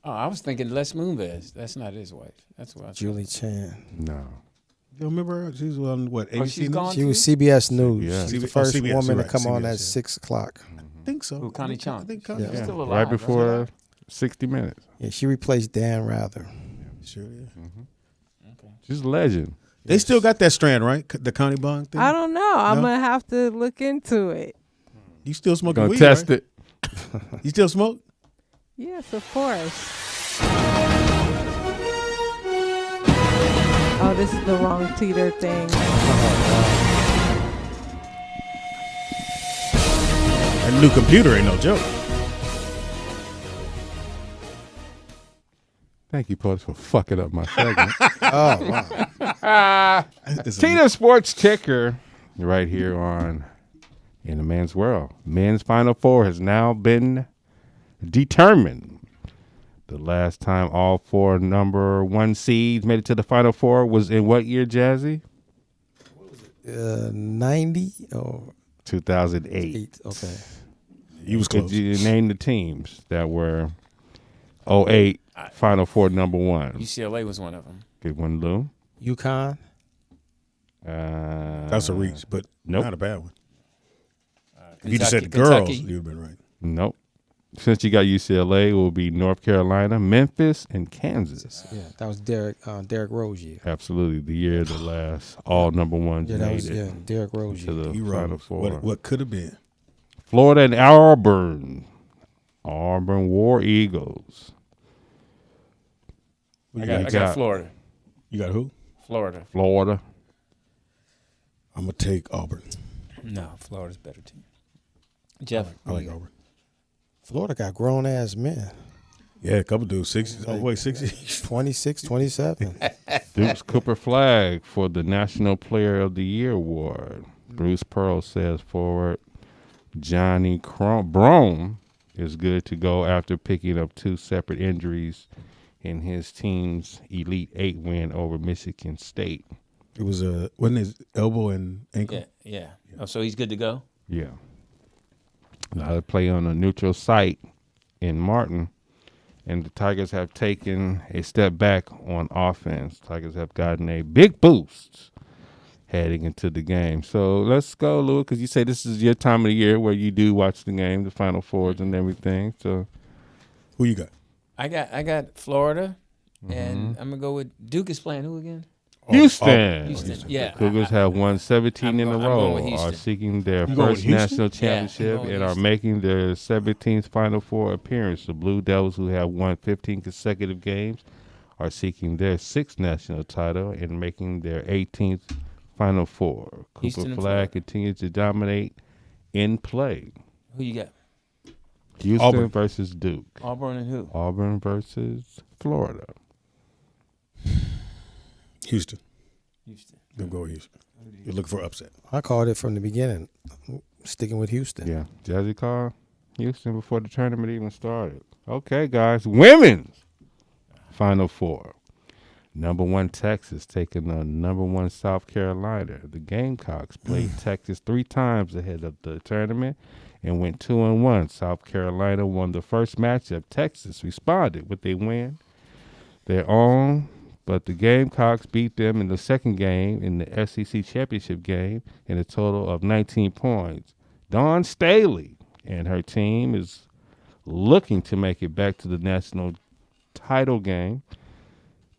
Oh, I was thinking Les Moonves. That's not his wife. That's what I was Julie Chan. No. You remember her? She was on, what, ABC she's News? gone? She was CBS News. CBS. She's the Oh, first CBS, woman you're to come right, on CBS, at yeah. 6 o'clock. I think so. Who, Connie Chung? I think Connie Yeah. Chung. Still alive. Right before 60 Minutes. Yeah, she replaced Dan Rather. Sure, yeah. She's a legend. They still got that strand, right? The Connie Bong thing? I don't know. I'm No? going to have to look into it. You still smoking Gonna weed, test right? it. You still smoke? Yes, of course. Oh, this is the wrong teeter thing. That new computer ain't no joke. Thank you, Poetess, for fucking up my segment. Oh, wow. Tina Sports Ticker, right here on In the Men's World. Men's Final Four has now been determined. The last time all 4 number 1 seeds made it to the Final Four was in what year, Jazzy? 90 or 2008. 8. Okay. You was Could close. you name the teams that were 08 Final Four number one? UCLA was one of them. Good one, Lou. UConn. That's a reach, but nope. not a bad one. If you just said the Kentucky. girls, you'd have been right. Nope. Since you got UCLA, it will be North Carolina, Memphis, and Kansas. Yeah, that was Derrick Rose year. Absolutely, the year the last all number ones Yeah, that made was it Derrick Rose to year. the You Final wrote Four. what could have been. Florida and Auburn. Auburn War Eagles. I got Florida. You got who? Florida. I'm gonna take Auburn. No, Florida's better team. Jeff. I like Auburn. Florida got grown ass men. Yeah, a couple dudes, 60, all the way 60. 26, 27. Dukes Cooper flag for the National Player of the Year award. Bruce Pearl says forward Johnny Brome is good to go after picking up 2 separate injuries in his team's Elite 8 win over Michigan State. It was wasn't his elbow and ankle? Yeah. Oh, so he's good to go? Yeah. Now they play on a neutral site in Martin, and the Tigers have taken a step back on offense. Tigers have gotten a big boost heading into the game. So let's go, Louis, because you say this is your time of the year where you do watch the game, the Final Fours and everything. So Who you got? I got Florida, and I'm gonna go with Duke is playing who again? Houston. Yeah. Cougars have won 17 in a I'm row, going with are Houston. seeking their You going with first Houston? national Yeah, championship I'm going and with are making their 17th Final Four appearance. The Blue Devils, who have won 15 consecutive games, are seeking their 6th national title and making their 18th Final Four. Houston Cooper and Florida. flag continues to dominate in play. Who you got? Houston Auburn. versus Duke. Auburn and who? Auburn versus Florida. Houston. Houston. Gonna go with Houston. You're looking for upset. I called it from the beginning. I'm sticking with Houston. Yeah, Jazzy called Houston before the tournament even started. Okay, guys, women's Final Four. Number 1 Texas taking on number 1 South Carolina. The Gamecocks played Texas 3 times ahead of the tournament and went 2-1. South Carolina won the first matchup. Texas responded with a win their own, but the Gamecocks beat them in the second game in the SEC championship game in a total of 19 points. Dawn Staley and her team is looking to make it back to the national title game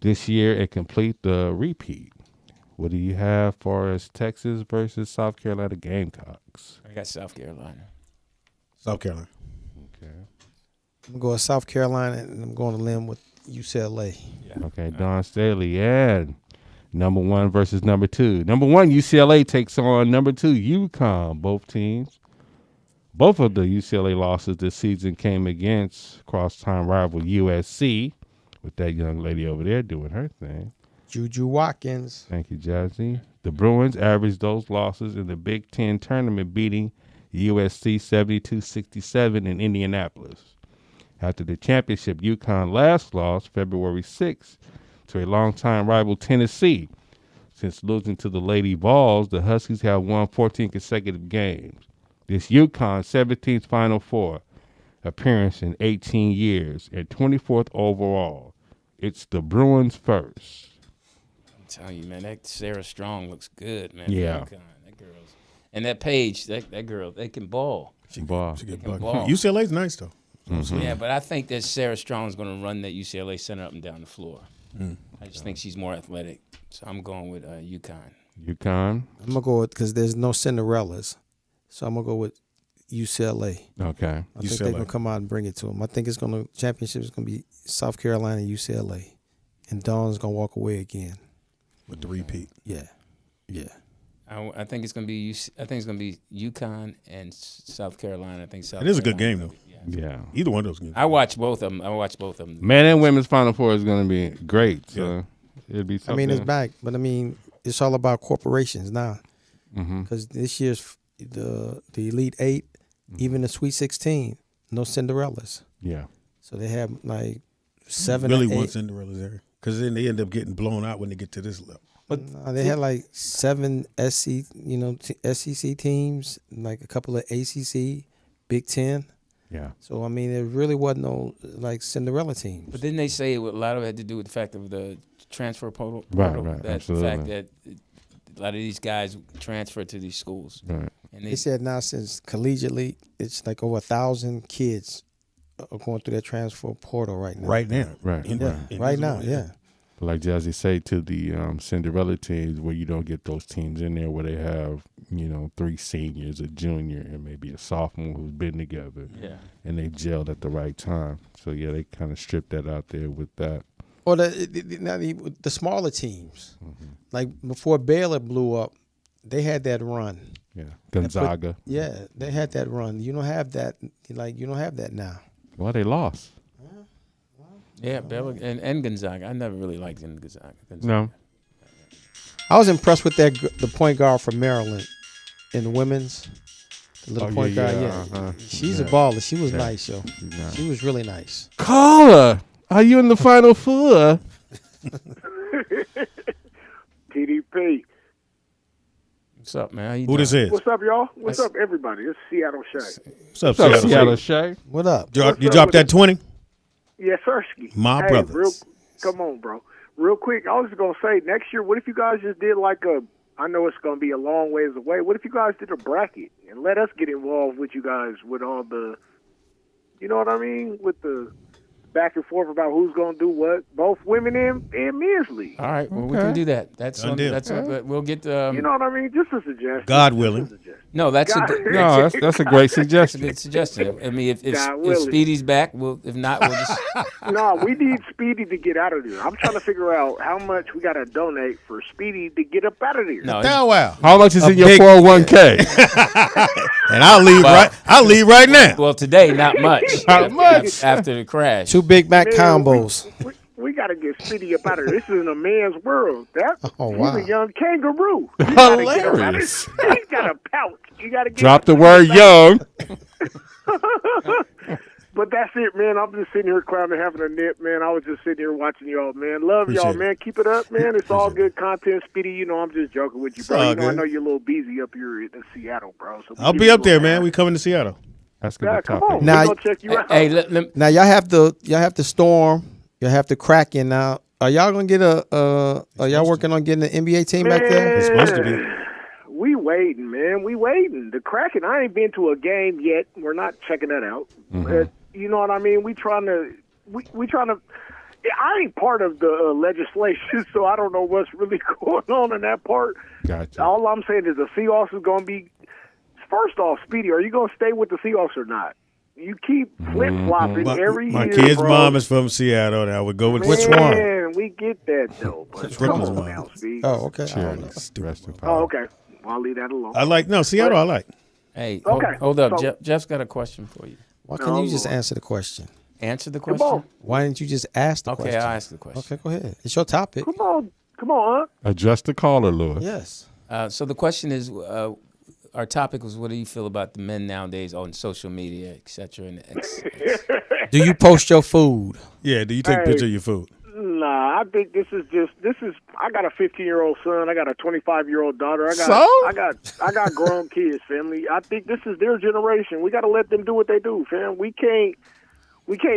this year and complete the repeat. What do you have for as Texas versus South Carolina Gamecocks? I got South Carolina. South Carolina. Okay. I'm going to go with South Carolina, and I'm going to limb with UCLA. Okay, Dawn Staley, and number 1 versus number 2. Number 1, UCLA takes on number 2, UConn. Both of the UCLA losses this season came against cross-time rival USC, with that young lady over there doing her thing. Juju Watkins. Thank you, Jazzy. The Bruins averaged those losses in the Big Ten tournament, beating USC 72-67 in Indianapolis. After the championship, UConn last lost February 6th to a longtime rival Tennessee. Since losing to the Lady Vols, the Huskies have won 14 consecutive games. This UConn 17th Final Four appearance in 18 years and 24th overall. It's the Bruins first. I'm telling you, man, that Sarah Strong looks good, man. Yeah. That girl's, and that Paige, that girl, they can ball. Ball. She get can bucked. ball. UCLA's nice though. Yeah, but I think that Sarah Strong's going to run that UCLA center up and down the floor. I just think she's more athletic. So I'm going with UConn. UConn. I'm going to go with, because there's no Cinderellas. So I'm going to go with UCLA. Okay. I think they're going to come out and bring it to them. I think championship is going to be South Carolina, UCLA. And Dawn's going to walk away again. With the repeat. Yeah. Yeah. I think it's going to be UConn and South Carolina. I think South. It is a good Carolina. game though. Yeah. Either one of those games. I watch both of them. Men and women's Final Four is going to be great. So it'll be I something. mean, it's back. But, I mean, it's all about corporations now. Mm-hmm. Because this year's the Elite 8, even the Sweet 16, no Cinderellas. Yeah. So they have like 7 really or 8. want Cinderella's there because then they end up getting blown out when they get to this level. They had like 7 SEC teams, like a couple of ACC, Big Ten. Yeah. So I mean, there really wasn't no like Cinderella teams. But didn't they say a lot of it had to do with the fact of the transfer portal? Right, That absolutely. the fact that a lot of these guys transfer to these schools. Right. And They said now since collegiately, it's like over 1,000 kids are going through that transfer portal right now. Right now. Right. Right now, yeah. But like Jazzy say to the Cinderella teams, where you don't get those teams in there where they have 3 seniors, a junior, and maybe a sophomore who's been together. Yeah. And they gelled at the right time. So yeah, they kind of stripped that out there with that. Or the smaller teams, like before Baylor blew up, they had that run. Yeah, Gonzaga. They had that run. You don't have that. You don't have that now. Well, they lost. Yeah, Baylor and Gonzaga. I never really liked Gonzaga. No. I was impressed with the point guard from Maryland in the women's. The little point guard, she's a baller. She was nice, yo. She was really nice. Caller, are you in the Final Four? TDP. What's up, man? How you Who doing? this is? What's up, y'all? What's up, everybody? It's Seattle Shay. What's up, What's up, Seattle? Seattle Shay? What up? You dropped that 20? Yes, sir. My brothers. Come on, bro. Real quick, I was just going to say, next year, what if you guys just did I know it's going to be a long ways away. What if you guys did a bracket and let us get involved with you guys with all the, you know what I mean? With the back and forth about who's going to do what, both women and men's league. All right, well, we can do that. That's Done deal. we'll get. You know what I mean? Just a suggestion. God willing. No, that's God- That's a great That's a suggestion. good suggestion. I mean, if God willing. Speedy's back, if not, we'll just. No, we need Speedy to get out of there. I'm trying to figure out how much we got to donate for Speedy to get up out of there. No, Now, wow. How much is A in your big- 401k? And I'll leave right now. well, today not much. Not much. After the crash. 2 Big Mac Man, combos. We got to get Speedy up out of there. This is in a man's world. Oh, wow. He's a young kangaroo. You gotta get him out of Hilarious. there. He's got a pouch. You got to get Drop the him word out. young. But that's it, man. I'm just sitting here clowning, having a nip, man. I was just sitting here watching y'all, man. Love y'all, Appreciate it. man. Keep it up, man. It's all good content, Speedy. You know, I'm just joking with you, bro. all You know, I good. know you're a little busy up here in Seattle, bro. So I'll be up there, man. We coming to Seattle. That's a Yeah, good come topic. on. Now- We're gonna check you out. Hey, let, Now y'all have the Storm. You have the Kraken. Now, are y'all gonna get are y'all working on getting an NBA team back there? It's supposed to be. We waiting, man. We waiting. The Kraken, I ain't been to a game yet. We're not checking that out. But you know what I mean? We trying to. I ain't part of the legislation, so I don't know what's really going on in that part. Gotcha. All I'm saying is the Seahawks is going to be. First off, Speedy, are you going to stay with the Seahawks or not? You keep flip flopping every My year. kid's bro. mom is from Seattle, and I would go with Which the one? Man, we get that though. But come Brooklyn's on mom. now, Speedy. Oh, okay. I don't know. Rest in power. Oh, okay. Well, I'll leave that alone. I like Seattle. I like. hey, Okay, hold up. so- Jeff's got a question for you. Why can't you just Lord. answer the question? Answer the Come question. on. Why didn't you just ask the Okay, question? I'll ask the question. Okay, go ahead. It's your topic. Come on, huh? Address the caller, Lewis. Yes. So the question is, our topic was, what do you feel about the men nowadays on social media, et cetera? And Do you post your food? Yeah. Do you take a Hey. picture of your food? Nah, I think this is. I got a 15-year-old son. I got a 25-year-old daughter. So? I got grown kids, family. I think this is their generation. We got to let them do what they do, fam. We can't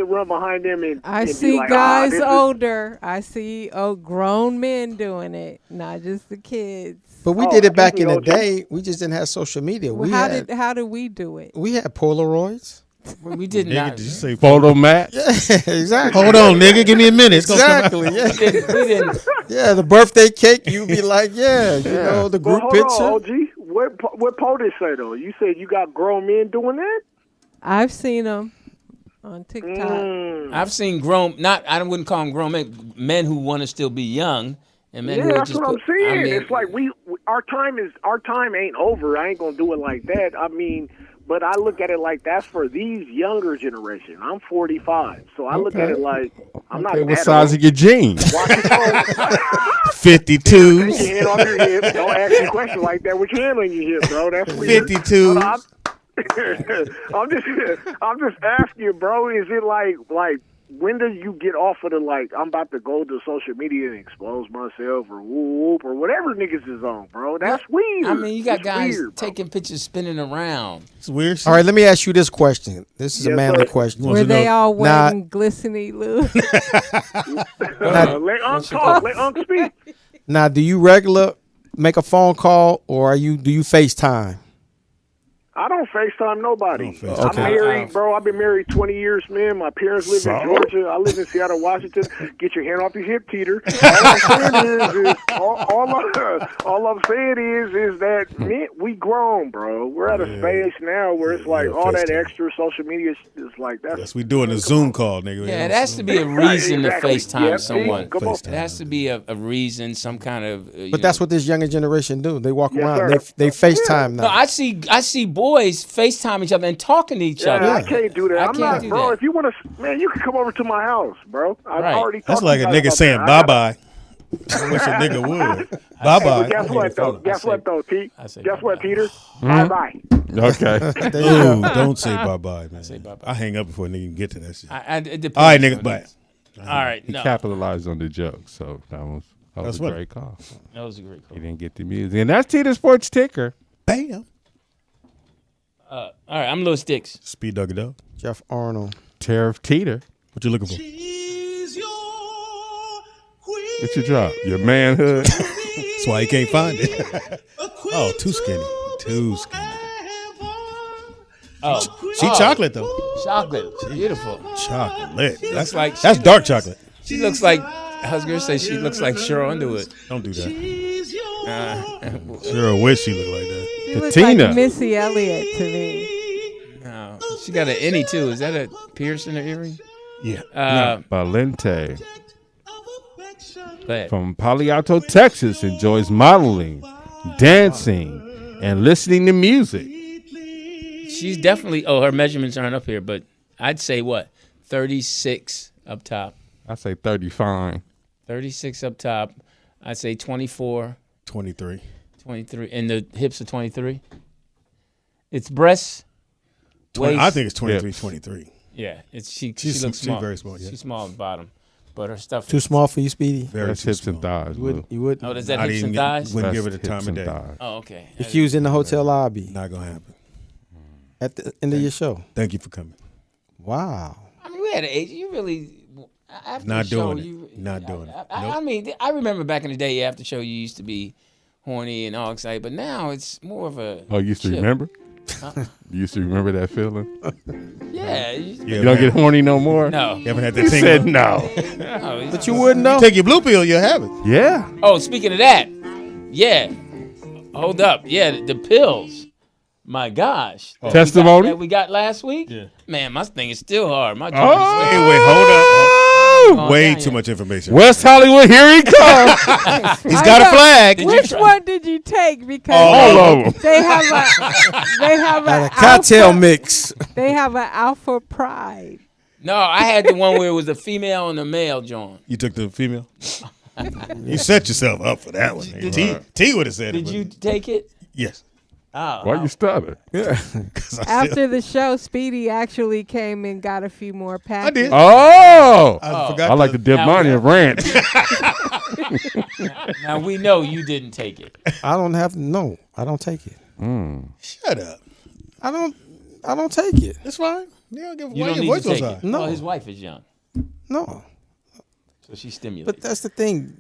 run behind them and. I and be see like, guys this is- older. I see grown men doing it, not just the kids. But we Oh, did it back in the OG. day. We just didn't have social media. Well, how did we do it? we had Polaroids. we did Nigga, not. did you say? Photo match. Exactly. Hold on, nigga. Give me a minute. It's gonna come out. Exactly. Yeah. we didn't. Yeah, the birthday cake, you'd be like, you know, the Well, group hold picture. on, OG. What Poetess say though? You said you got grown men doing that? I've seen them on TikTok. I've seen grown. I wouldn't call them grown men who want to still be young, and men who Yeah, are that's just. what I'm saying. I mean, It's like our time ain't over. I ain't gonna do it like that. I mean, but I look at it like that's for these younger generation. I'm 45, so I look at it like I'm not. Okay, what that size old. of your jeans? Watch your phone. 52. Take your hand off your hip. Don't ask a question like that with your hand on your hip, bro. That's weird. 52. I'm just asking you, bro. Is it like when do you get off of the like I'm about to go to social media and expose myself or whoop or whatever niggas is on, bro? That's weird. I mean, you got It's guys weird, bro. taking pictures, spinning around. It's weird. All right, let me ask you this question. This is a Yes, manly sir. question. Were they all Nah. wearing glistening lube? Let Unc talk. Let Unc speak. Now, do you regular make a phone call or do you FaceTime? I don't FaceTime nobody. I don't FaceTime. I'm married, bro. I've been married 20 years, man. My parents live in Georgia. I live in Seattle, Washington. Get your hand off your hip, Teeter. All I'm saying is that man, we grown, bro. We're at a space now where it's like all that FaceTime. extra social media is like Yes, we doing a Zoom call, nigga. Yeah, it has to be a reason Exactly. to FaceTime Yeah, someone. come on. It has to be a reason, some kind of. But that's what this younger generation do. They walk Yes, around. sir. They FaceTime No, now. I see boys FaceTime each other and talking to each other. I can't do that. I I'm can't not, do bro. that. If you want to, man, you can come over to my house, bro. I've Right. already. That's talked like to a you guys nigga about saying that. bye bye. I wish a nigga would. Bye bye. Guess what though? Guess what though, T? I say Guess what, bye-bye. Peter? Bye bye. Okay. Ooh, don't say bye bye, man. say bye-bye. I hang up before a nigga can get to that shit. It depends All right, on nigga, it. bye. All right, He no, capitalized on the joke, so that was That's a what- great call. that was a great call. He didn't get the music, and that's Teeter Sports Ticker. Bam. All right, I'm Lil Sticks. Speed Duggy Dog. Jeff Arnold. Tariff Teeter. What you looking for? What you drop? Your manhood. That's why he can't find it. Oh, too skinny. Too skinny. Oh, She chocolate though. chocolate, beautiful. Chocolate. That's like that's she- dark chocolate. She looks like I was gonna say she looks like Cheryl Underwood. Don't do that. Sure, wish she looked like that. She looks Patina. like Missy Elliott to me. No, she got an innie too. Is that a pierce in her earring? Yeah. Valente Go ahead. from Palo Alto, Texas, enjoys modeling, dancing, and listening to music. She's definitely. Oh, her measurements aren't up here, but I'd say what 36 up top. I say 30 fine. 36 up top. I'd say 24, 23. 23, and the hips are 23. It's breasts. 20, waist. I think it's 23, Hips. 23. Yeah, it's she She's looks small. very small, yeah. She's small at the bottom, but her stuff Too is- small for you, Speedy? Very That's too hips small. and thighs. You wouldn't? You wouldn't? Oh, does that Not hips even and get- thighs? Wouldn't give That's it the time hips of and day. thighs. Oh, okay. If you was in the hotel lobby Not gonna happen. at the end of your show. Thank you for coming. Wow. I mean, we had an age. You really after Not the show, doing it. you, Not doing it. I Nope. mean, I remember back in the day after the show, you used to be horny and all excited, but now it's more of a. Oh, you used to chill. remember? You used to remember that feeling? Yeah. You don't get horny no more? No. You haven't had He that said thing. no. No, But you wouldn't know. Take your blue pill, you'll have it. Yeah. Oh, speaking of that, yeah. Hold up. Yeah, the pills. My gosh. That we got- Testimony? that we got last week? Yeah. Man, my thing is still hard. My Wait, hold up. Oh, Way down too here. much information. West Hollywood, here he comes. He's got a flag. Did you Which try- one did you take? Because All of them. they have a Had a cocktail mix. They have an Alpha Pride. No, I had the one where it was a female and a male, John. You took the female? You set yourself up for that one. T would have said it. Did you take it? Yes. Oh, Why you stutter? Yeah. After the show, Speedy actually came and got a few more packs. I did. Oh. I forgot. I like to dip Now mine we- in ranch. now we know you didn't take it. I don't have no. I don't take it. Shut up. I don't take it. It's fine. You don't give You why don't your need voice to goes take high. it. No. Well, his wife is young, No. so she stimulates. But that's the thing.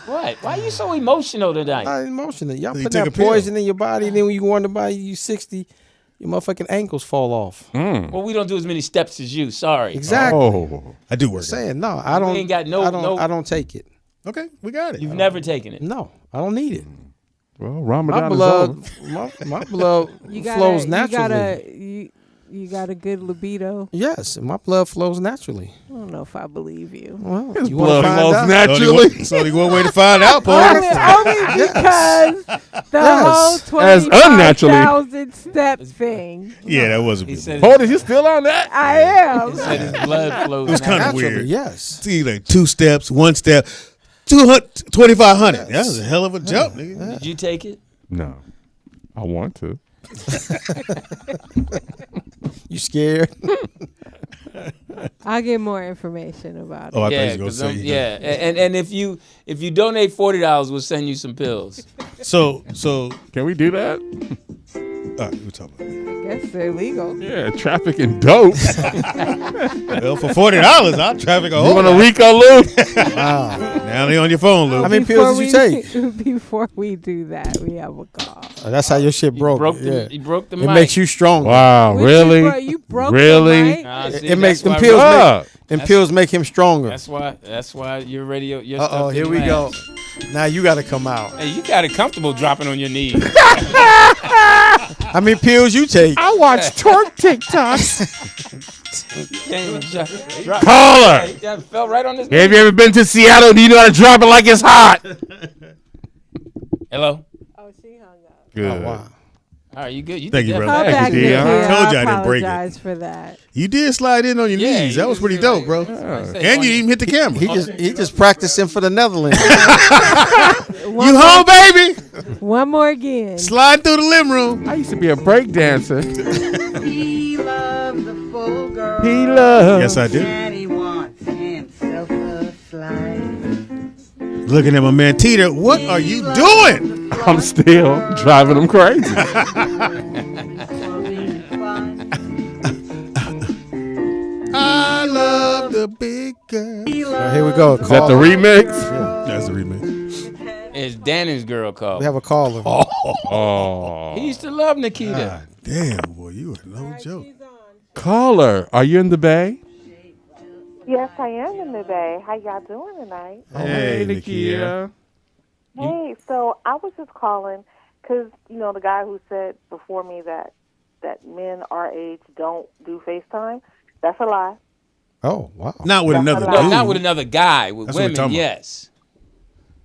What? Why are you so emotional tonight? I'm emotional. Y'all You put take that a pill. poison in your body, and then when you go on the body, you 60, your motherfucking ankles fall off. Well, we don't do as many steps as you. Sorry. Exactly. Oh. I do work. out. Saying no, I don't. ain't got no- I don't take it. Okay, we got it. You've never taken it. No, I don't need it. Well, My Ramadan blood, is over. my blood You gotta, flows naturally. You got a good libido. Yes, my blood flows naturally. I don't know if I believe you. Well, His you want blood to find flows out? naturally. It's only one way to find out, Paul. Only because the Yes. whole As unnaturally. 25,000 step thing. Yeah, that wasn't He good. said, Hold it, you still on that? I am. he said his blood flows. It was kind of Naturally, weird. yes. See, like 2 steps, 1 step, 2,500. That was a hell of a jump, nigga. Did you take it? No. I want to. You scared? I'll get more information about Oh, it. I thought Yeah, you was gonna 'cause say. I'm- yeah, and if you donate $40, we'll send you some pills. So Can we do that? we're talking about. I guess they're legal. Yeah, traffic and dope. Well, for $40, I'll traffic a You whole want a lot. RICO, Lou? Wow. Now they on your phone, Lou. How many pills did you take? Before we do that, we have a call. That's how your shit broke. He broke the It mic. makes you stronger. Wow, Which really? you broke Really? the mic? Nah, see, It makes them that's pills. why- Them pills make him stronger. That's why your radio. Your Uh oh, stuff here didn't we go. last. Now you got to come out. Hey, you got it comfortable dropping on your knees. How many pills you take? I watch twerk TikToks. Drop. Call her. Hey, that fell right on his. Have you ever been to Seattle? Do you know how to drop it like it's hot? Hello. Oh, she hung up. Good. Oh, wow. All right, you good? You Thank did you, that brother. Call fast. back, you, Nikia. Dion. I told you I didn't break it. apologize for that. You did slide in on your Yeah, knees. That you was pretty was dope, bro. like And on you didn't your- even hit the camera. He just practicing for the Netherlands. You home, baby? One more again. Slide through the living room. I used to be a break dancer. He loves the full girl. He loves. Yes, I do. And he wants himself a slice. Looking at my man Teeter. What are you doing? I'm still driving him crazy. I love the big girl. Here we go. Is that the remix? That's the remix. It's Danny's girl called. We have a caller. Oh. He used to love Nikita. God damn, boy, you are no joke. Caller, are you in the Bay? Yes, I am in the Bay. How y'all doing tonight? Hey, Nikia. Hey, so I was just calling because, the guy who said before me that men our age don't do FaceTime, that's a lie. Oh, wow. Not with That's another a No, dude. not with another guy. With That's what we're women, talking about. yes.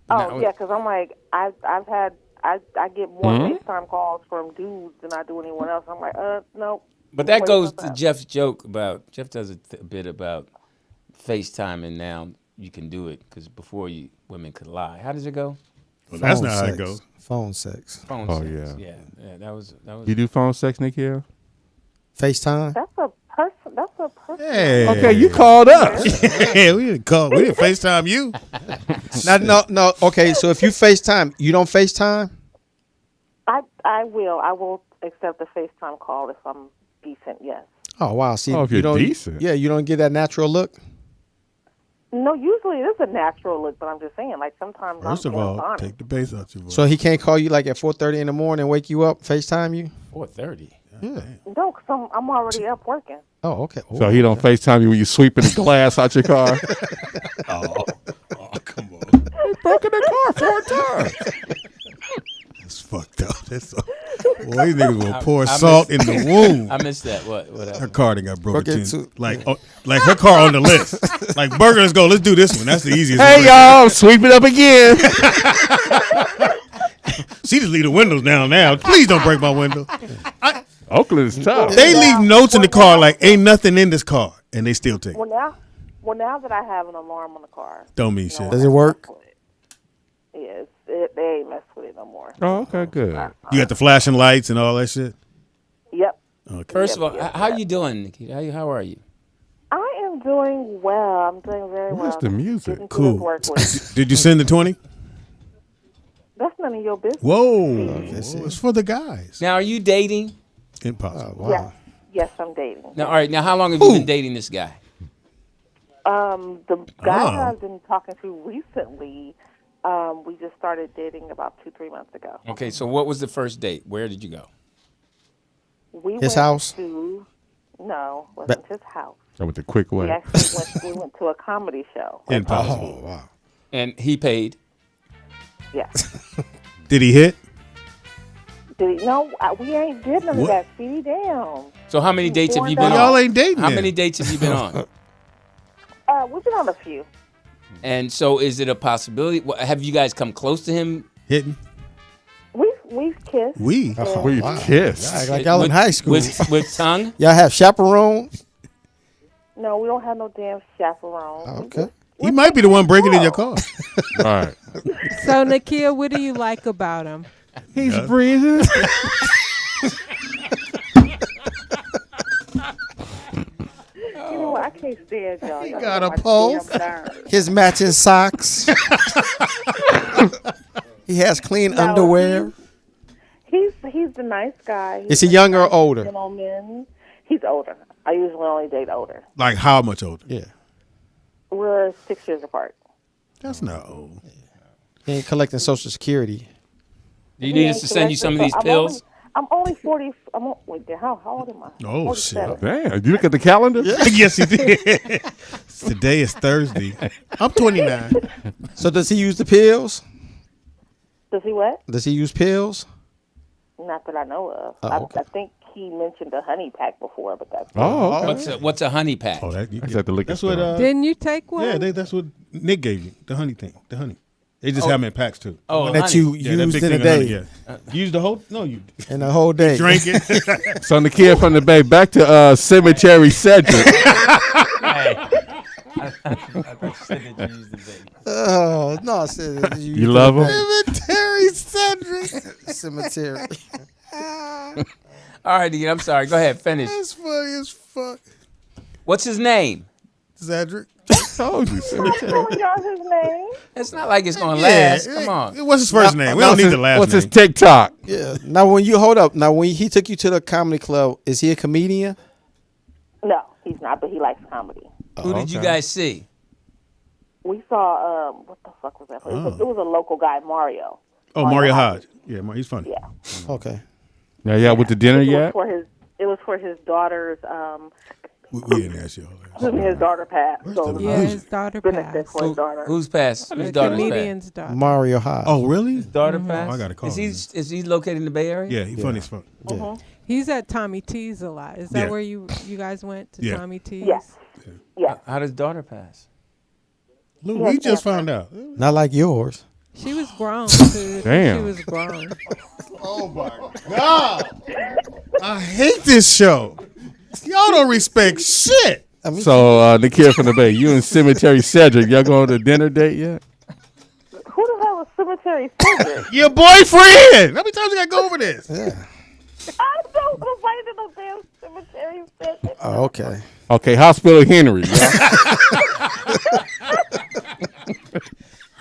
Oh, yeah, because I'm like, I get more FaceTime calls from dudes than I do anyone else. I'm like, no. But that Wait, goes what's to up? Jeff's joke about, Jeff does a bit about FaceTime, and now you can do it because before women could lie. How does it go? Well, that's Phone not how it sex. goes. Phone sex. Phone Oh, sex. yeah. Yeah, that was. You do phone sex, Nikia? FaceTime. That's a person. That's a person. Hey. Okay, you called us. Yeah, we didn't call. We didn't FaceTime you. No. Okay, so if you FaceTime, you don't FaceTime? I will. I will accept a FaceTime call if I'm decent, yes. Oh, wow. See, Oh, if you you're don't, decent. Yeah, you don't get that natural look? No, usually it is a natural look, but I'm just saying, like, sometimes First I'm of all, honest. take the bass out your voice. So he can't call you like at 4:30 in the morning and wake you up, FaceTime you? 4:30. Yeah. No, because I'm already up working. Oh, okay. So he don't FaceTime you when you sweeping the glass out your car? oh, come on. Broke in the car 4 times. That's fucked up. That's so, boy, these niggas will pour I salt in missed- the wound. I missed that. What Her happened? car done got broken Broken into. too. Like her car on the list. Like, Burger, let's go. Let's do this one. That's the easiest Hey, one. y'all, sweep it up again. She just leave the windows down now. Please don't break my window. Oakland is tough. They leave notes in the car like, ain't nothing in this car. And they still take it. Well, now that I have an alarm on the car, Don't mean shit. Does it work? yes, they ain't mess with it no more. Oh, okay, good. You got the flashing lights and all that shit? Yep. Okay. First of all, how you doing, Nikita? How are you? I am doing well. I'm doing very well. Where's the music? Getting to Cool. this work week. Did you send the 20? That's none of your business. Whoa. It's for the guys. Now, are you dating? Impossible. Wow. Yes, I'm dating. Now, all right. Now, how long have you been dating this guy? The guy Oh. I've been talking to recently, we just started dating about 2-3 months ago. Okay, so what was the first date? Where did you go? We His went house? To, no, wasn't his house. I went the quick We way. actually went to a comedy show. Impossible. Oh, wow. And he paid. Yeah. Did he hit? Did he, no, we ain't did none of What? that. Speedy down. So how many dates have you been Well, on? Y'all ain't dating How then. many dates have you been on? We've been on a few. And so is it a possibility? Have you guys come close to him? Hitting? We've kissed. We? Oh, We've wow. kissed. Yeah, like y'all in high school. With tongue? Y'all have chaperones? No, we don't have no damn chaperone. Okay. He might be the one breaking in your car. All right. So, Nikia, what do you like about him? He's breathing. You know what? I can't stand y'all. Y'all got get a on my pulse. damn nerves. His matching socks. He has clean No, underwear. He's the nice guy. Is he younger or older? Gentleman. He's older. I usually only date older. Like how much older? Yeah. We're 6 years apart. That's not old. He ain't collecting Social Security. Do you need us to send you some of these pills? I'm only 40. Wait, how old am I? Oh 47. shit! Damn, you look at the calendar? Yes, he did. Today is Thursday. I'm 29. So does he use the pills? Does he what? Does he use pills? Not that I know of. Oh, okay. I think he mentioned a honey pack before, but that's Oh, okay. What's a honey pack? Oh, that, That's at the liquor that's store. what. Didn't you take one? Yeah, that's what Nick gave you. The honey thing. The honey. They just have them in packs too. Oh, That honey. you Yeah, that used big in a thing of honey, day. yeah. Use the whole? No, you In a whole day. drink it. So the kid from the Bay, back to Cemetery Cedric. Oh no! I said You love him? Cemetery Cedric. Cemetery. All right, Dean, I'm sorry. Go ahead, finish. That's funny as fuck. What's his name? Cedric. Told you, Cemetery. telling y'all his name. It's not like it's gonna last. Come on. What's his first name? We don't need the last What's name. his TikTok? Yeah. Now when you hold up, now when he took you to the comedy club, is he a comedian? No, he's not, but he likes comedy. Who did you okay. guys see? We saw what the fuck was that? It was a local guy, Mario. Oh, Mario Hodge. Yeah, he's funny. Yeah. Okay. Now, yeah, with the dinner It was yet? for his daughter's We didn't ask you all that. his daughter passed. So Yeah, his daughter benefit passed. for his daughter. Who's passed? The Whose daughter's passed? comedian's daughter. Mario Hodge. Oh, really? Daughter Mm-hmm. passed? I gotta call Is him. he located in the Bay Area? Yeah, he's funny as fuck. He's at Tommy T's a lot. Is that Yeah. where you guys went to Yeah. Tommy T's? Yes. Yes. How does daughter pass? Lou, we just found out. Not like yours. She was grown. Too. Damn. She was grown. Oh my God! I hate this show. Y'all don't respect shit. I mean, So, the kid from the Bay, you and Cemetery Cedric, y'all going to dinner date yet? Who the hell is Cemetery Cedric? Your boyfriend. How many times you gotta go over this? yeah. I don't know why did no damn Cemetery Cedric. Oh, okay. Okay, Hospital Henry.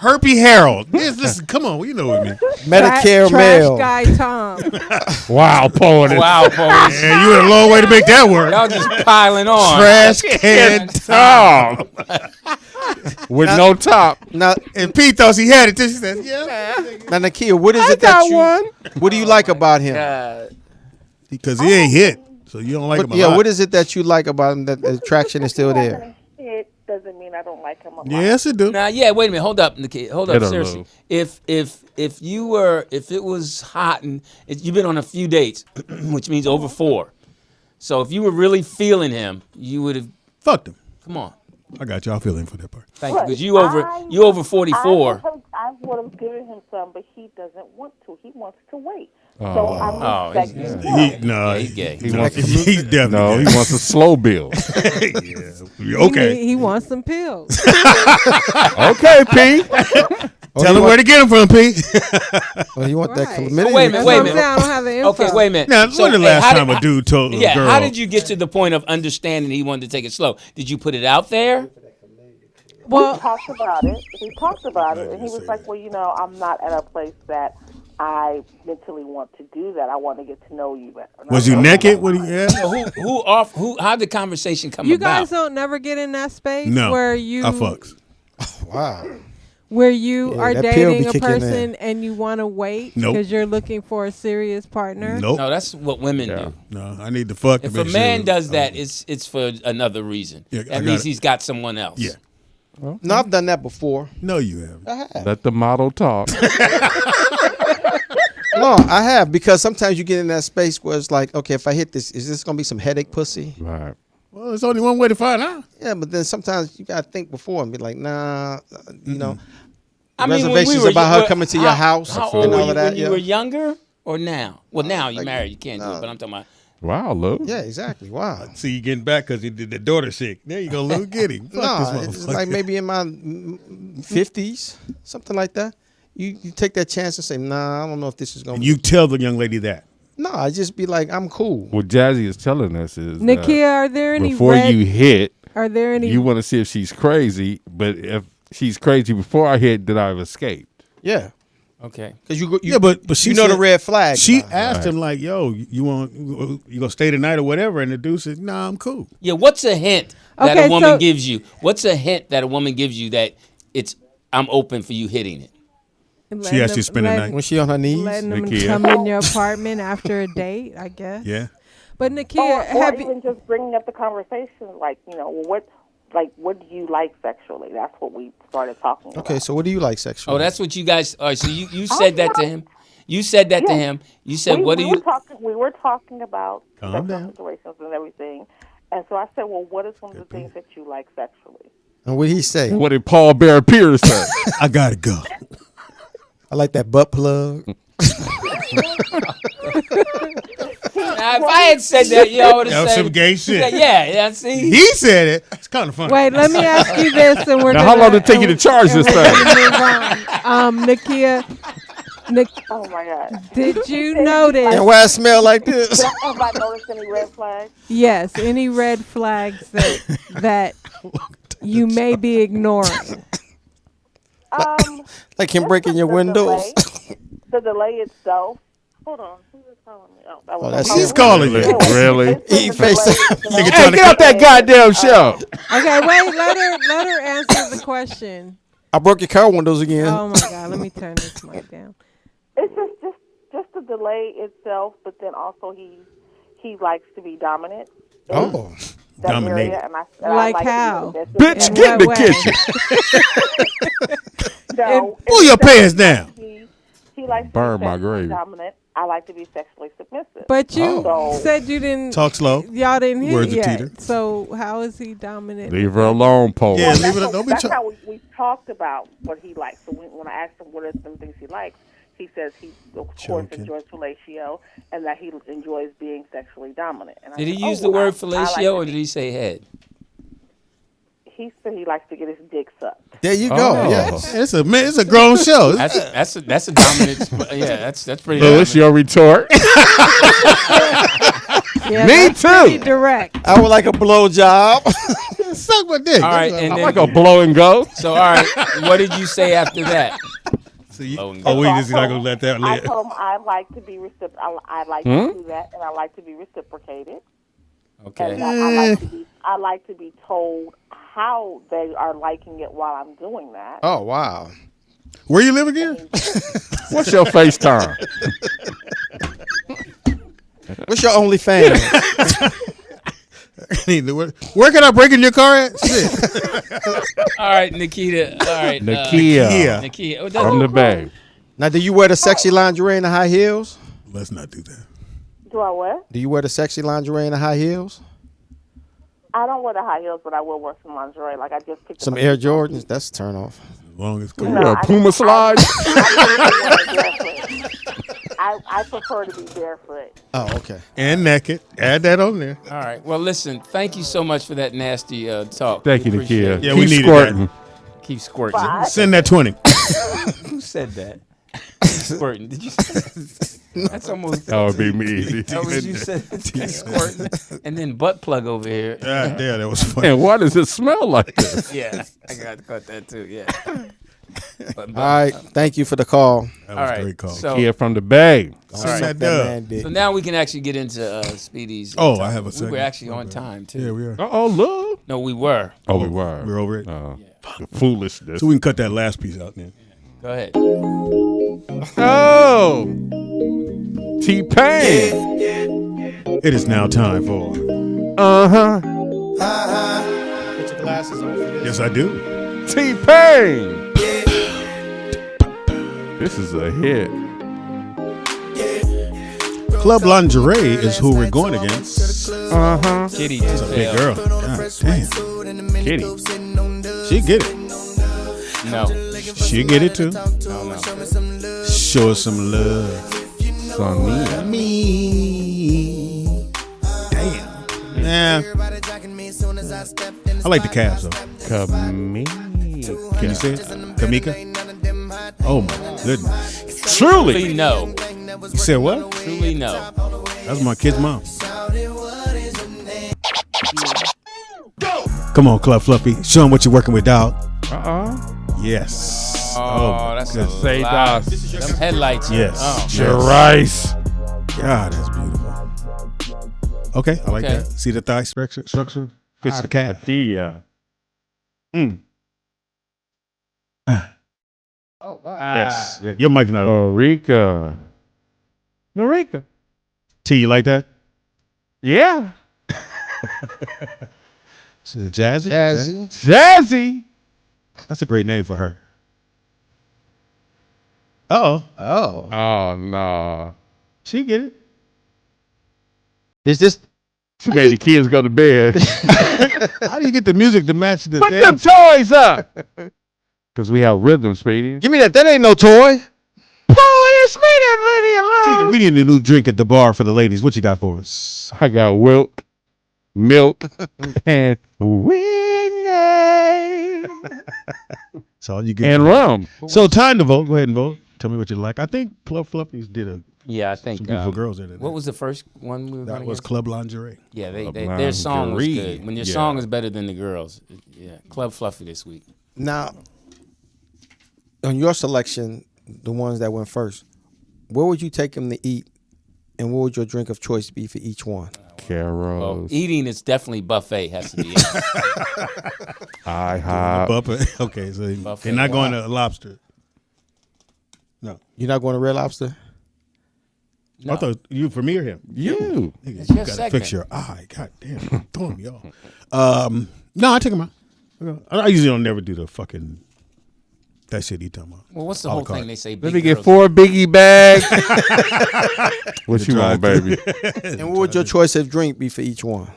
Herpy Harold. Yes, listen, come on, you know what I mean. Medicare Trash mail. guy Tom. Wow, Poetess. Wow, Poetess. Yeah, you went a long way to make that work. Y'all just piling on. Trash can Tom. With no top. Now, And Pete thought he had it. She said, yeah. now, Nakia, what is it that you? What do you like about him? Because he ain't hit. So you don't like him a lot. What is it that you like about him that the attraction is still there? It doesn't mean I don't like him a lot. Yes, it do. Now, wait a minute. Hold up, Nikki. Hold up, Hit her, seriously. Lou. If it was hot and you've been on a few dates, which means over 4. So if you were really feeling him, you would have Fucked him. come on. I got y'all feeling for that part. Thank you, because you over 44. I would have given him some, but he doesn't want to. He wants to wait. So Oh. I'm he's respecting gay. him. He's gay. He wants to, He's definitely no, he gay. wants a slow bill. Yeah. Okay. He wants some pills. Okay, P. Tell him where to get him from, P. Well, you want that Right. chlamydia? Wait a minute, That's wait a what I'm minute. saying. I don't have the info. Okay, wait a minute. Now, when the last how time a dude told a girl? how did you get to the point of understanding he wanted to take it slow? Did you put it out there? Well, He talked about it. And he was like, well, I'm not at a place that I mentally want to do that. I want to get to know you better. And Was I you was naked? like, What? Yeah. How did the conversation come you about? guys don't never get in that space No. where you I fucks. Wow. where you Yeah, are that pill be dating a kicking in. person and you want to wait Nope. because you're looking for a serious partner. Nope. No, that's what women do. No, I need to fuck. If to a make man sure- does that, it's for another reason. Yeah, I that got means it. he's got someone else. Yeah. No, I've done that before. No, you haven't. I have. Let the model talk. No, I have, because sometimes you get in that space where it's like, okay, if I hit this, is this gonna be some headache pussy? Right. Well, there's only one way to find out. Yeah, but then sometimes you gotta think before and be like, nah, you know. I mean, when reservations we were- about her well, coming to your house How and old were all you of that. when you Yeah. were younger or now? Well, now you're like, married. You can't do no. it, but I'm talking about. Wow, Lou. Yeah, exactly. Wow. See, you getting back because you did the daughter sick. There you go, Lou. Get him. Fuck No, this it's motherfucker. like maybe in my 50s, something like that. You take that chance and say, nah, I don't know if this is gonna. You tell the young lady that. No, I just be like, I'm cool. What Jazzy is telling us is Nakia, are there any before red? you hit, Are there any? You want to see if she's crazy, but if she's crazy before I hit, then I've escaped. Yeah. Okay. Because you Yeah, but she you know said- the red flag. She now. asked him like, "Yo, you gonna stay tonight or whatever?" And the dude said, "Nah, I'm cool." Yeah, what's a hint that Okay, a woman so- gives you? What's a hint that a woman gives you that I'm open for you hitting it? She asked you to spend the night. when she on her knees. Letting them Nakia. come in your apartment after a date, I guess. Yeah. But Nakia, Or have you? even just bringing up the conversation, like, what do you like sexually? That's what we started talking about. Okay, so what do you like sexually? Oh, that's what you guys. All right, so you said that to him. You said that to him. You said, "What do you?" We were talking about Calm sexual down. situations and everything, and so I said, "Well, what is one of the things that you like sexually?" And what did he say? What did Paul Bear Pierce say? I gotta go. I like that butt plug. Now, if I had said that, I would That have was said some gay shit. Yeah. See, He said it. It's kind of funny. Wait, let me ask you this, and we're Now, how long did it take you to charge this thing? Nakia, Oh my God! did you notice? And why it smell like this? Have I noticed any red flags? Yes, any red flags that you may be ignoring? Like him just breaking your the windows. delay. The delay itself. Hold on, who is calling me? Oh, that was that's He's him. calling you. Really? He FaceTime. Nigga Hey, trying to get off that goddamn show. Okay, wait, let her answer the question. I broke your car windows again. Oh my God, let me turn this mic down. It's just the delay itself, but then also he likes to be dominant. Oh. That Dominated. area, and I Like like to be how? submissive. Bitch, In get in the what way? kitchen. No, Pull your pants down. He likes to Burn be my sexually grave. dominant. I like to be sexually submissive. But you Oh. said you didn't Talk slow. Y'all didn't hear Words it of yet. Teeter. So how is he dominant? Leave her alone, Paul. Yeah, leave That's it. how- Don't be. that's how we talked about what he likes. So when I asked him what are some things he likes, he says he of course Choking. enjoys fellatio and that he enjoys being sexually dominant. And I did he said, use oh, the word I like fellatio to or be- did he say head? He said he likes to get his dick sucked. There you go. Oh. Yes. It's a grown show. That's a dominant. Yeah, that's pretty. Louis, dominant. your retort. Yeah, Me that's pretty too. direct. I would like a blow job. Suck my dick. All right, That's and all. I then like a blow and go. so all right, what did you say after that? So you- Oh, oh, we So I just not told gonna him- let that I live. told him I like to be I like to do that, and I like to be reciprocated. Okay. And I like to be told how they are liking it while I'm doing that. Oh, wow. Where you live again? What's your FaceTime? What's your OnlyFans? Where can I break in your car at? Shit. All right, Nikita. All right, Nakia. Nakia. Oh, From the Bay. Now, do you wear the sexy lingerie and the high heels? Let's not do that. Do I what? Do you wear the sexy lingerie and the high heels? I don't wear the high heels, but I will wear some lingerie. Like I just picked Some up Air Jordans? That's a turn off. As long as You No, wear I- a Puma slide? I prefer to be barefoot. Oh, okay. and naked. Add that on there. All right. Well, listen. Thank you so much for that nasty talk. Thank you, We appreciate Nakia. it. Yeah, we Keep needed squirting. Keep squirting. Bye. Send that 20. Who said that? Keep squirting. Did you? That's almost. That would be me. That was you said. Keep squirting. And then butt plug over here. God damn, that was funny. And why does it smell like this? Yeah, I got to cut that too. Yeah. But, All right. Thank you for the call. That All was right. a great call. So, Kia from the Bay. Send right. that That dub. man dick. so now we can actually get into Speedy's. Oh, I have a We second. were actually on time too. Yeah, we are. Uh-oh, look. No, we were. Oh, we were. We're over it. The foolishness. So we can cut that last piece out then. Go ahead. Oh. T-Pain. It is now time for. Uh-huh. Put your glasses on for this. Yes, I do. T-Pain. This is a hit. Club Lingerie is who we're going against. Uh-huh. Kitty. It's a big girl. God damn. Kitty. She get it. No. She get it too. No. Show us some love. Sonia. Me. Damn. Yeah. I like the calves though. Kamika. Can you say it? Kamika? Oh my goodness. Truly no. You said what? Truly no. That's my kid's mom. Come on, Club Fluffy. Show them what you're working with, dog. Yes. Oh, that's a Say lot. that. Them headlights. Yes. Oh. Your rice. God, that's beautiful. Okay, I like Okay. that. See the thigh structure? Fits the cat. Yes. Yeah, your mic's not on. Eureka. T, you like that? Yeah. Is it Jazzy? Jazzy. That's a great name for her. Oh, Oh, no. she get it. Is this? She made the kids go to bed. How do you get the music to match the Put them dance? toys up. Because we have rhythm, Speedy. Give me that. That ain't no toy. Poetess, leave that lady alone. We need a new drink at the bar for the ladies. What you got for us? I got Wilt, milk, and Winnie. That's all you get. And rum. So time to vote. Go ahead and vote. Tell me what you like. I think Club Fluffies did a Yeah, I think. some beautiful girls in it. What was the first one we were That running was against? Club Lingerie. Yeah, Club their song was Lingerie. good. When your Yeah. song is better than the girls, yeah. Club Fluffy this week. Now, on your selection, the ones that went first, where would you take them to eat, and what would your drink of choice be for each one? Carols. Well, eating is definitely buffet. Has to be it. IHOP. Buffet. Okay, so Buffet. they're not going to lobster. No. You're not going to Red Lobster? No. I thought you for me or him. You. Nigga, It's you your gotta segment. fix your eye. God damn, throwing me off. No, I take them out. I usually don't never do the fucking that shit he talking about. Well, what's the A la whole carte. thing they say? Let big me get girls- 4 Biggie bags. What you want, drive-thru. baby? And what would your choice of drink be for each one?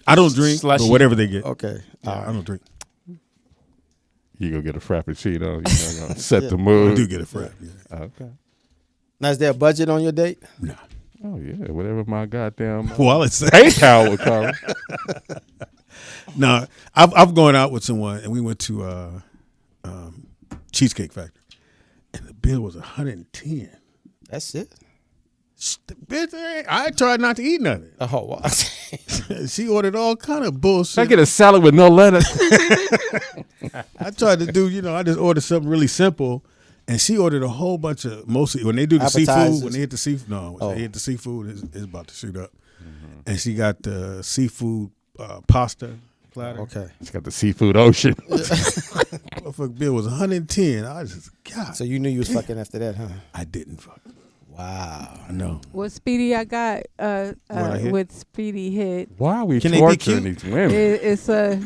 I don't drink, Slushy. but whatever they get. Okay. Yeah, I don't drink. You go get a frappuccino. You know, set the I mood. do get a frap. Yeah. Okay. Now, is there a budget on your date? Nah. Oh yeah, whatever my goddamn Wallet say. PayPal would cover. No, I've gone out with someone and we went to Cheesecake Factory, and the bill was $110. That's it. Bitch, I tried not to eat nothing. Oh, wow. She ordered all kind of bullshit. I get a salad with no lettuce. I tried to do, I just ordered something really simple, and she ordered a whole bunch of mostly when they do the Appetizers. seafood. When they hit the seafood, when they hit the seafood, it's about to shoot up. And she got the seafood pasta platter. Okay. It's got the seafood ocean. Motherfucker bill was $110. I just God. So you knew you was fucking after that, huh? I didn't fuck. Wow. I know. What Speedy I got I hit? with Speedy hit. Why are we Can they be torturing cute? these women? It's a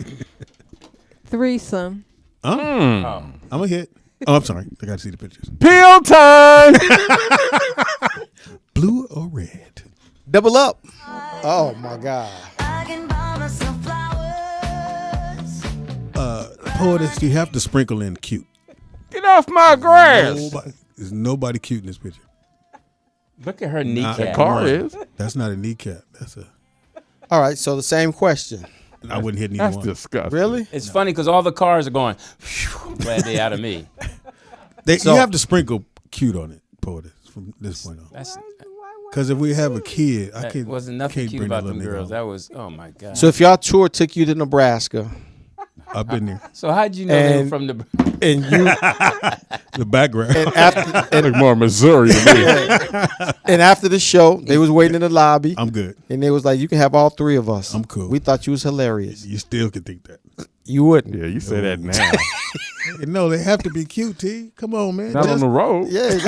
threesome. Huh? Oh. I'm a hit. Oh, I'm sorry. I got to see the pictures. Pill time. Blue or red? Double up. Oh my God. Poetess, you have to sprinkle in cute. Get off my grass. There's nobody cute in this picture. Look at her Not kneecap. The car is. That's not a kneecap. That's a. All right. So the same question. I wouldn't hit neither That's one. disgusting. Really? It's funny because all the cars are going. I'm glad they out of me. You have to sprinkle cute on it, Poetess, from this point on. That's Because if we have a kid, I that can't. wasn't nothing can't cute bring about that them little nigga girls. home. That was oh my god. So if y'all tour took you to Nebraska I've been there. So how'd you know they were And- from the? and you The background. and after Look more Missouri to me. and after the show, they was waiting in the lobby I'm good. and they was like, "You can have all three of us." I'm cool. We thought you was hilarious. You still can think that. You wouldn't. Yeah, you say that now. No, they have to be cute, T. Come on, man. Not on the road. Yeah.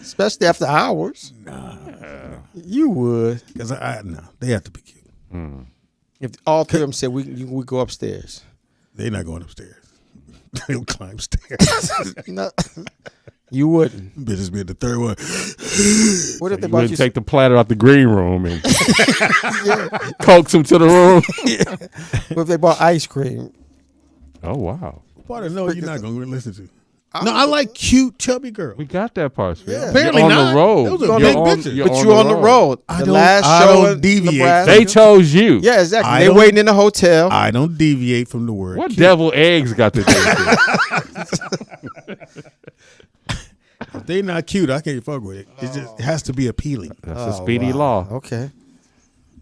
Especially after hours. You would. Because no, they have to be cute. If all three of them said we go upstairs. They're not going upstairs. They'll climb stairs. No, you wouldn't. Bitches be at the third one. What if they You bought wouldn't you? take the platter out the green room and coax him to the room. What if they bought ice cream? Oh wow, Part of no, you're not going to listen to. No, I like cute, chubby girls. we got that part. Sven. Yeah. Apparently you're on not. the road. Those are You're big on- bitches. you're But you on the road. I The don't- last I show don't in deviate. Nebraska. They chose you. Yeah, exactly. I They don't- waiting in the hotel. I don't deviate from the word. What cute. devil eggs got to do with it? If they not cute, I can't fuck with it. It just it has to be appealing. That's a speedy law. Okay.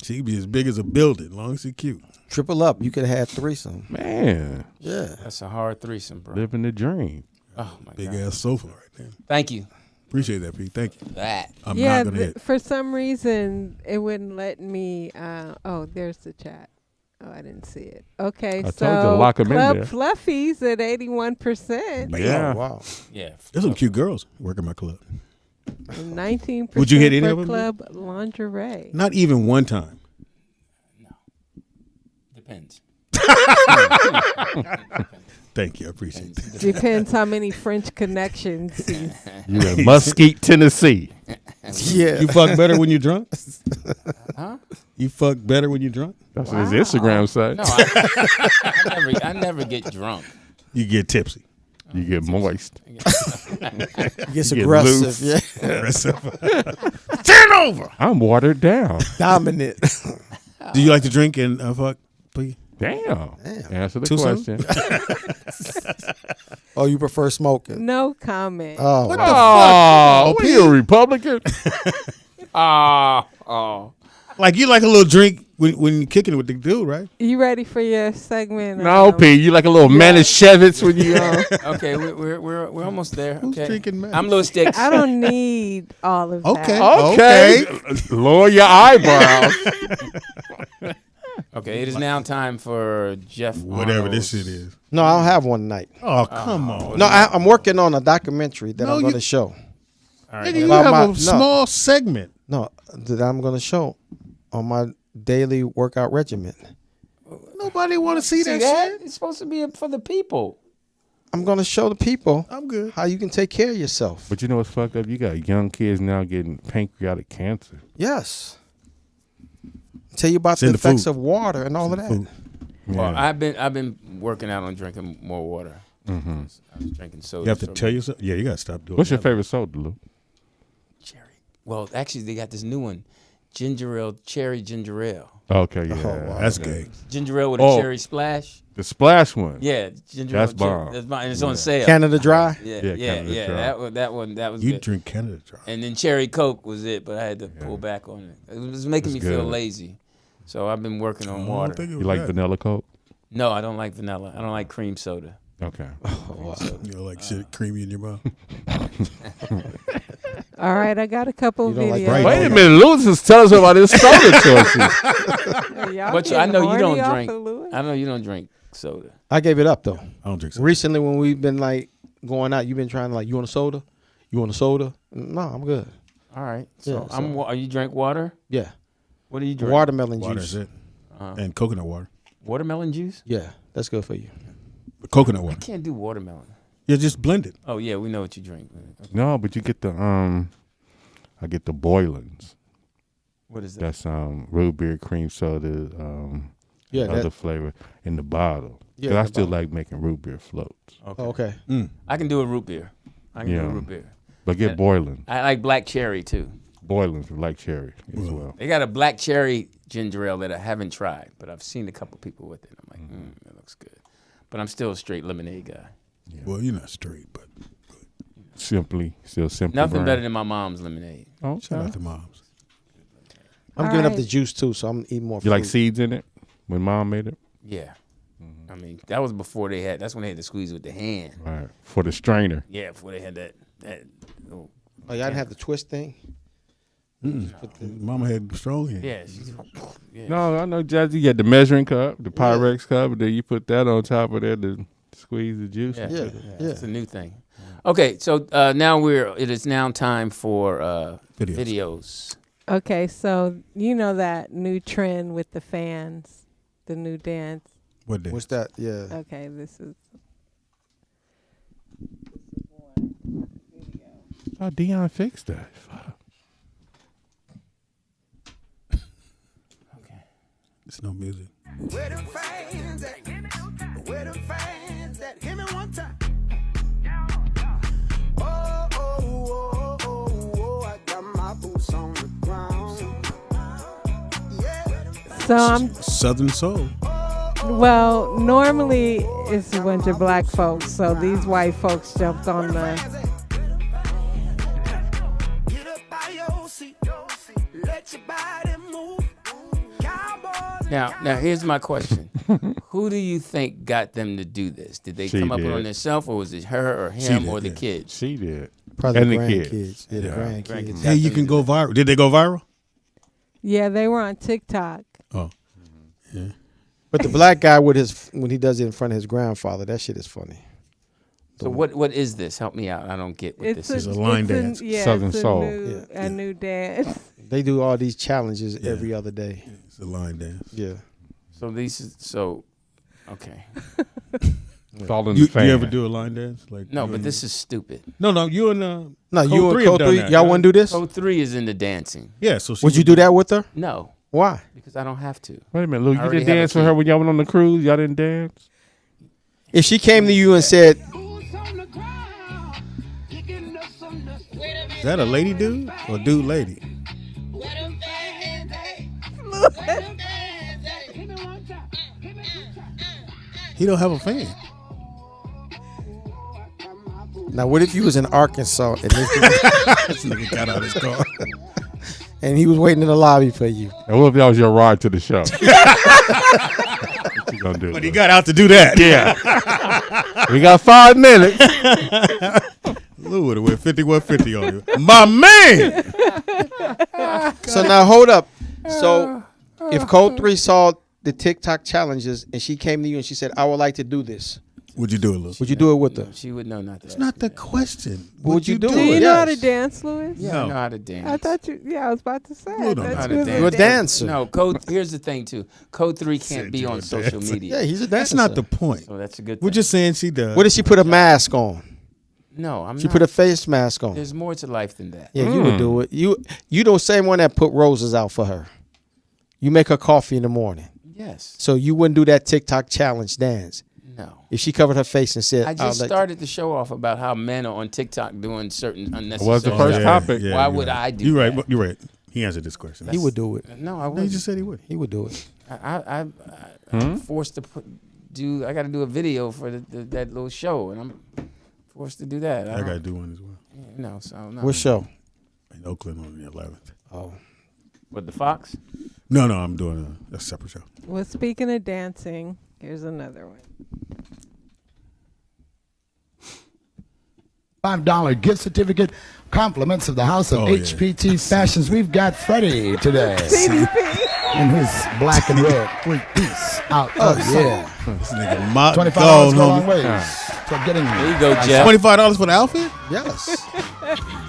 She could be as big as a building, long as she cute. Triple up. You could have had threesome. Man. Yeah. That's a hard threesome, bro. Living the dream. Oh my Big God. ass sofa right there. Thank you. Appreciate that, Pete. Thank you. That. I'm yeah, not gonna hit. for some reason it wouldn't let me. Oh, there's the chat. Oh, I didn't see it. Okay, I so told you to lock 'em in Club there. Fluffies at 81%. Yeah. Oh, wow. Yeah. There's some cute girls working my club. And 19% Would you hit any for of them? Club Lingerie. Not even one time. Depends. Thank you. I appreciate that. Depends how many French connections. You in Mesquite, Tennessee. Yeah. You fuck better when you're drunk? Huh? You fuck better when you're drunk? That's what his Instagram said. No, I never get drunk. You get tipsy. You get moist. He gets You get aggressive. loose. Yeah. Turn over. I'm watered down. Dominant. Do you like to drink and fuck, please? Damn. Answer the Too soon? question. Oh, you prefer smoking? No comment. Oh, What wow. the Oh, fuck? what are you, a Republican? Oh. Like you like a little drink when you're kicking it with the dude, right? You ready for your segment? No, P. You like a little Manischewitz when you Okay, we're almost there. Who's Okay. drinking man? I'm Louis Sticks. I don't need all of Okay. that. Okay. Lower your eyebrows. Okay, it is now time for Jeff. Whatever Arnold's- this shit is. No, I don't have one tonight. Oh, come on. No, I'm working on a documentary that No, I'm going you- to show. All right. Nigga, you About have my- a no. small segment. No, that I'm going to show on my daily workout regimen. Nobody want to see that shit. It's supposed to be for the people. I'm going to show the people I'm good. how you can take care of yourself. But you know what's fucked up? You got young kids now getting pancreatic cancer. Yes. Tell you about It's the in the effects food. of water and all of that. Food. Well, Yeah. I've been working out on drinking more water. Mm-hmm. I was drinking soda. You have to from tell yourself. Yeah, you got to stop doing What's your that. favorite soda, Lou? cherry. Well, actually, they got this new one, ginger ale, cherry ginger ale. Okay, yeah. wow. That's gay. Ginger ale with Oh. a cherry splash. The splash one. Yeah, ginger That's ale. bomb. That's bomb. And it's on sale. Canada Dry? Yeah, Yeah, yeah, Canada yeah. Dry. That was You good. drink Canada Dry. And then cherry Coke was it, but I had to pull back on it. It was making me It's feel good. lazy. So I've been working I on don't water. think it You was like that. vanilla Coke? No, I don't like vanilla. I don't like cream soda. Okay. You know, like shit creamy in your mouth. All right, I got a couple You don't like videos. bright Wait a minute. Louis is telling us about his soda choices. Y'all But I getting know you don't horny off drink. of Louis? I know you don't drink soda. I gave it up, though. I don't drink soda. Recently, when we've been, like, going out, you've been trying to, like, you want a soda? You want a soda? No, I'm good. All right. So Yeah, so- are you drink water? Yeah. What do you drink? Watermelon Water juice. is it. Uh-huh. And coconut water. Watermelon juice? Yeah, that's good for you. But coconut water. Can't do watermelon. Yeah, just blend it. Oh yeah, we know what you drink. Okay. No, but you get the I get the Boylans. What is that? That's root beer, cream soda, Yeah, other that, flavor in the bottle. Yeah, 'Cause in I the still bottle. like making root beer floats. Okay. oh, okay. I can do a root beer. I can do Yeah. a root beer. But get Yeah. Boylan. I like black cherry too. Boylans with like cherry as well. They got a black cherry ginger ale that I haven't tried, but I've seen a couple people with it. I'm like, that looks good. But I'm still a straight lemonade guy. Well, you're not straight, but Simply Nothing brand. better than my mom's lemonade. Oh, shout out to moms. I'm All giving up right. the juice, too, so I'm eating more You like fruit. seeds in it when mom made it? Yeah. I mean, that was before they had. That's when they had to squeeze with the hand. Right. For the strainer. Yeah, before they had that. Oh, Oh, y'all didn't have the twist thing? Mama had strong hands. yeah. She's, yeah. No, I know, Jazzy. You had the measuring cup, the Pyrex cup, and then you put that on top of there to squeeze the juice. Yeah, Yeah, yeah. It's a new thing. Okay, so now it is now time for videos. Okay, so you know that new trend with the fans, the new dance. What day? What's that? Yeah. Okay, this is Oh, Dion fixed that. Fuck. It's no music. Where them fans at? Where them fans at? Hit me one time. Oh, oh, oh, oh, oh, I got my boots on the ground. Yeah. so I'm Southern Soul. well. Normally it's a bunch of black folks, so these white folks jumped on the. Get up by your seat. Let your body move. Now here's my question: who do you think got them to do this? Did they come up with it on themselves, or was it her or him or the kids? She did. Probably And the the grandkids. kids. Yeah, the grandkids. Hey, you can go viral. Did they go viral? Yeah, they were on TikTok. Oh, yeah. But the black guy when he does it in front of his grandfather, that shit is funny. So what is this? Help me out. I don't get what this is. It's a line dance. Southern it's soul. A new dance. They do all these challenges every other day. It's a line dance. Yeah. So okay. All in You the fan. ever do a line dance? Like No, but this is stupid. No, you and No, you and Code 3, y'all want to do this? Code 3 is into dancing. Yeah, so Would you do that with her? No, Why? because I don't have to. Wait a minute, Lou. I You already didn't have a dance with kid. her when y'all went on the cruise? Y'all didn't dance? If she came to you and said, Is that a lady dude or dude lady? He don't have a fan. now what if you was in Arkansas and This nigga got out his car. and he was waiting in the lobby for you? And what if that was your ride to the show? What you gonna do? But he got out to do that. Yeah. We got 5 minutes. Lou would have went 5150 on you. My man! So now hold up. So if Code 3 saw the TikTok challenges and she came to you and she said, I would like to do this, Would you do it, Lou? would you do it with her? She would know not to. That's not the question. Would you do Do you it? know how to Yes. dance, Louis? Yeah, I know how to dance. I thought you. Yeah, I was about to say. Lou don't know That's how to good. dance. You're a dancer. No, Code. Here's the thing too. Code 3 can't Said be you're on a social dancer. media. Yeah, he's a That's dancer. not the point. So that's a good We're thing. just saying she does. What if she put a mask on? No, I'm She not. put a face mask on. There's more to life than that. Yeah, you would do it. You the same one that put roses out for her. You make her coffee in the morning. Yes. So you wouldn't do that TikTok challenge dance No. if she covered her face and said, I "I'll just let-" started the show off about how men are on TikTok doing certain unnecessary. What's the first topic? Yeah, Why you're would right. I do You're right. that? You're right. He answered this question. He would do it. No, I No, wouldn't. he just said he would. He would do it. I'm forced to I got to do a video for that little show, and I'm forced to do that. I got to do one as well. No, so no. What show? In Oakland on the 11th. Oh, With the Fox? No, I'm doing a separate show. Well, speaking of dancing, here's another one. $5 gift certificate, compliments of the House of HPT Fashions. We've got Freddie today in his black and red piece out of yeah. This nigga mock $25 gold, go a long homie. ways to getting There you go, Jeff. $25 for the outfit? Yes.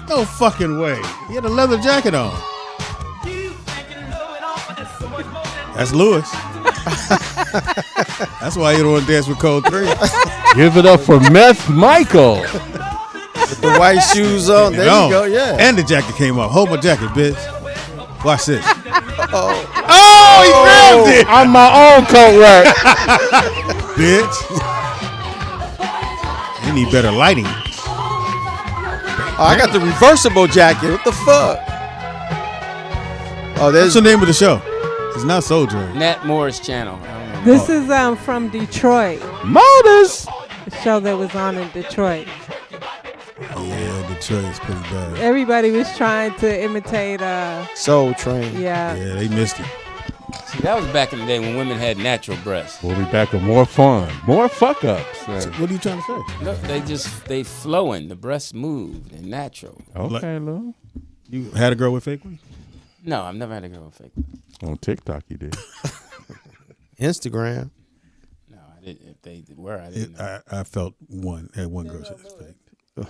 No fucking way. He had a leather jacket on. That's Lewis. That's why you don't want to dance with Code 3. Give it up for Meth Michael. With the white shoes on. There you go. Yeah. And the jacket came off. Hold my jacket, bitch. Watch this. Oh, he grabbed it. I'm my own coat rack. Bitch. You need better lighting. I got the reversible jacket. What the fuck? Oh, What's the name of the show? It's not Soul Train. Nat Morris channel. I don't know. This is from Detroit. Motors. The show that was on in Detroit. Yeah, Detroit is pretty bad. Everybody was trying to imitate. Soul Train. Yeah. Yeah, they missed it. See, that was back in the day when women had natural breasts. We'll be back with more fun, more fuck ups. What are you trying to say? No, they flowing. The breasts moved and natural. Okay, Lou. You had a girl with fake ones? No, I've never had a girl with fake. On TikTok, you did. Instagram. No, I didn't. If they were, I didn't know. I felt had one girl said it's fake.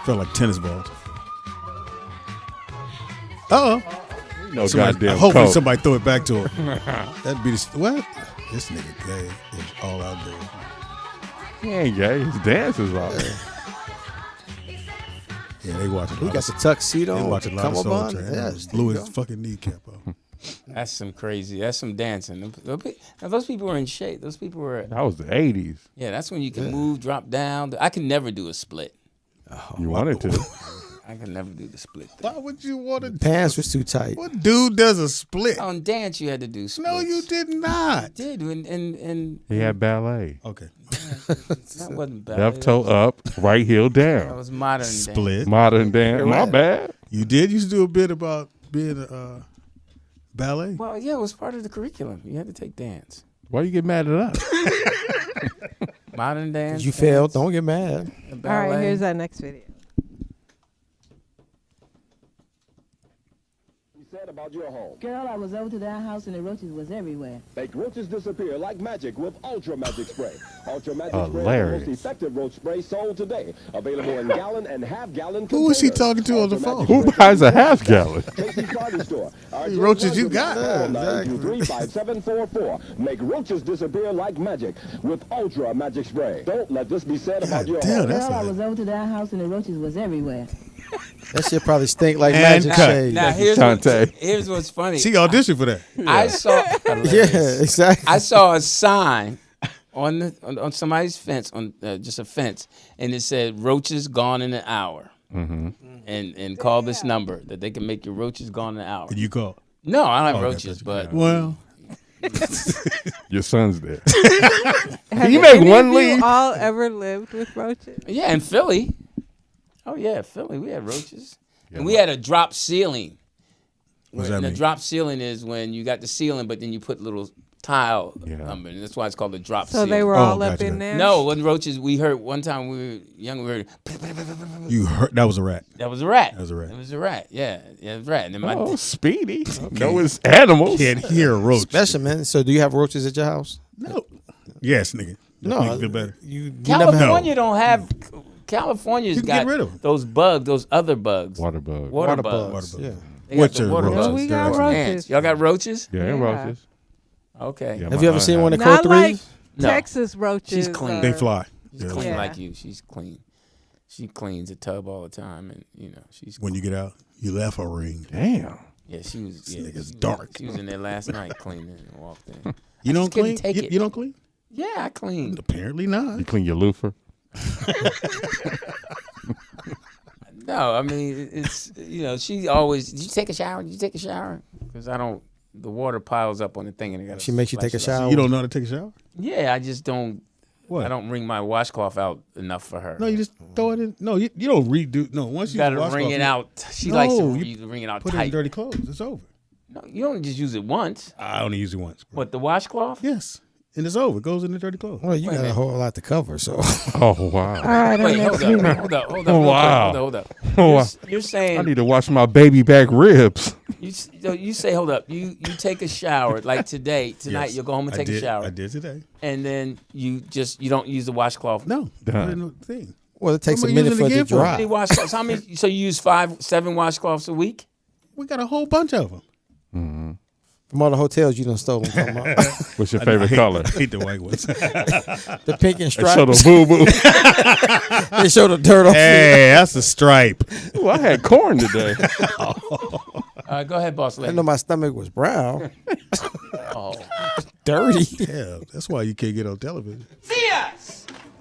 Felt like tennis balls. Uh-oh. No Somebody, goddamn hopefully coat. somebody throw it back to her. That'd be the what? This nigga gay is all out there. He ain't gay. His dance is out there. Yeah, they watching. He got the tuxedo. They watching a lot of Soul cummerbund. Train. Yes, there Blew you his go. fucking kneecap off. That's some crazy. That's some dancing. Now, those people were in shape. Those people were. That was the 80s. Yeah, that's when you can move, drop down. I can never do a split. You wanted to. I can never do the split. Why would you want to? Pants was too tight. What dude does a split? On dance, you had to do splits. No, you did not. I did, and He had ballet. Okay. that wasn't bad. Left toe up, right heel That down. was modern Split. Modern dance. My bad. You did used to do a bit about being ballet. Well, yeah, it was part of the curriculum. You had to take dance. Why you get mad at us? Modern dance. You failed. Don't get mad. All right, here's our next video. Said about your home. Girl, I was over to that house and the roaches was everywhere. Make roaches disappear like magic with Ultra Magic Spray. Ultra Magic Spray is the Hilarious. most effective roach spray sold today. Available in gallon and half-gallon containers. Who is he talking to on the phone? Who buys a half gallon? Casey's Party Store. How many roaches you got? 923-5744. Make roaches disappear like magic with Ultra Magic Spray. Don't let this be said about your home. Girl, I was over to that house and the roaches was everywhere. That shit probably stink like And magic cut. shade. Now here's what's funny. She auditioned for that. I saw. Yeah, exactly. I saw a sign on somebody's fence, on just a fence, and it said "roaches gone in an hour," and call this number that they can make your roaches gone in an hour. Did you call? No, I don't have Oh, okay, roaches, but well, Your son's dead. Have you make any one of you leave? all ever lived with roaches? yeah, in Philly. Oh yeah, Philly. We had roaches, and we had a drop ceiling. What does that And the mean? drop ceiling is when you got the ceiling, but then you put little tile number, and that's why it's called the drop So ceiling. they were all up in there? No, it wasn't roaches. We heard one time we were young. We heard you heard that was a rat. that was a rat. That was a rat. It was a rat. Yeah, it was a rat. And then my Oh, Speedy. No, it's animals. Can't hear a roach. Specimen. So do you have roaches at your house? No. Yes, nigga. No, Make it feel better. You California don't have. California's You can got get rid of 'em. those bugs, those other bugs. Water bugs. Water bugs. bugs. Yeah. They got What's the your water roaches? bugs. We got They're- roaches. Ants. Y'all got roaches? Yeah, and roaches. Okay. Yeah, Have you ever my seen aunt one had that Not code like threes? No. Texas roaches. She's clean. They fly. She's Yeah. clean Yeah. like you. She's clean. She cleans a tub all the time, and she's. When you get out, you left a ring. Damn. Yeah, she was. This Yeah, nigga's she was- dark. She was in there last night cleaning and walked in. You don't just couldn't clean? take it. You don't clean? Yeah, I clean. Apparently not. You clean your loofah? No, I mean it's she always. Did you take a shower? Did you take a shower? Because I don't. The water piles up on the thing, and I got. She makes you take a shower. You don't know how to take a shower? Yeah, I just don't. What? I don't wring my washcloth out enough for her. No, you just throw it in. No, you don't redo. No, once You you gotta wash wring off, it you- out. She No, likes to you wring it out Put it in tight. dirty clothes. It's over. No, you only just use it once. I only use it once. Bro. What, the washcloth? Yes, and it's over. It goes in the dirty clothes. Well, you got a whole lot to cover, so. Oh, wow. All right, Wait, our next hold video. up, hold up, real quick. Wow. Hold up. Oh, wow. You're saying I need to wash my baby back ribs. you say hold up. You take a shower like tonight. Yes, You'll go home and take a shower. I did today. And then you don't use the washcloth. No, Done. put it in the thing. Well, it takes I'm a gonna minute use it for it to again for How dry. many washcloths? How many? So you use 7 washcloths a week? We got a whole bunch of them. From all the hotels you done stole them from. What's your favorite color? I hate the white ones. The pink and They show the stripes. boo boo. They show the dirt on Hey, that's a stripe. Ooh, I had corn today. Go ahead, boss I lady. know my stomach was brown. Oh. Dirty. Yeah, that's why you can't get on television.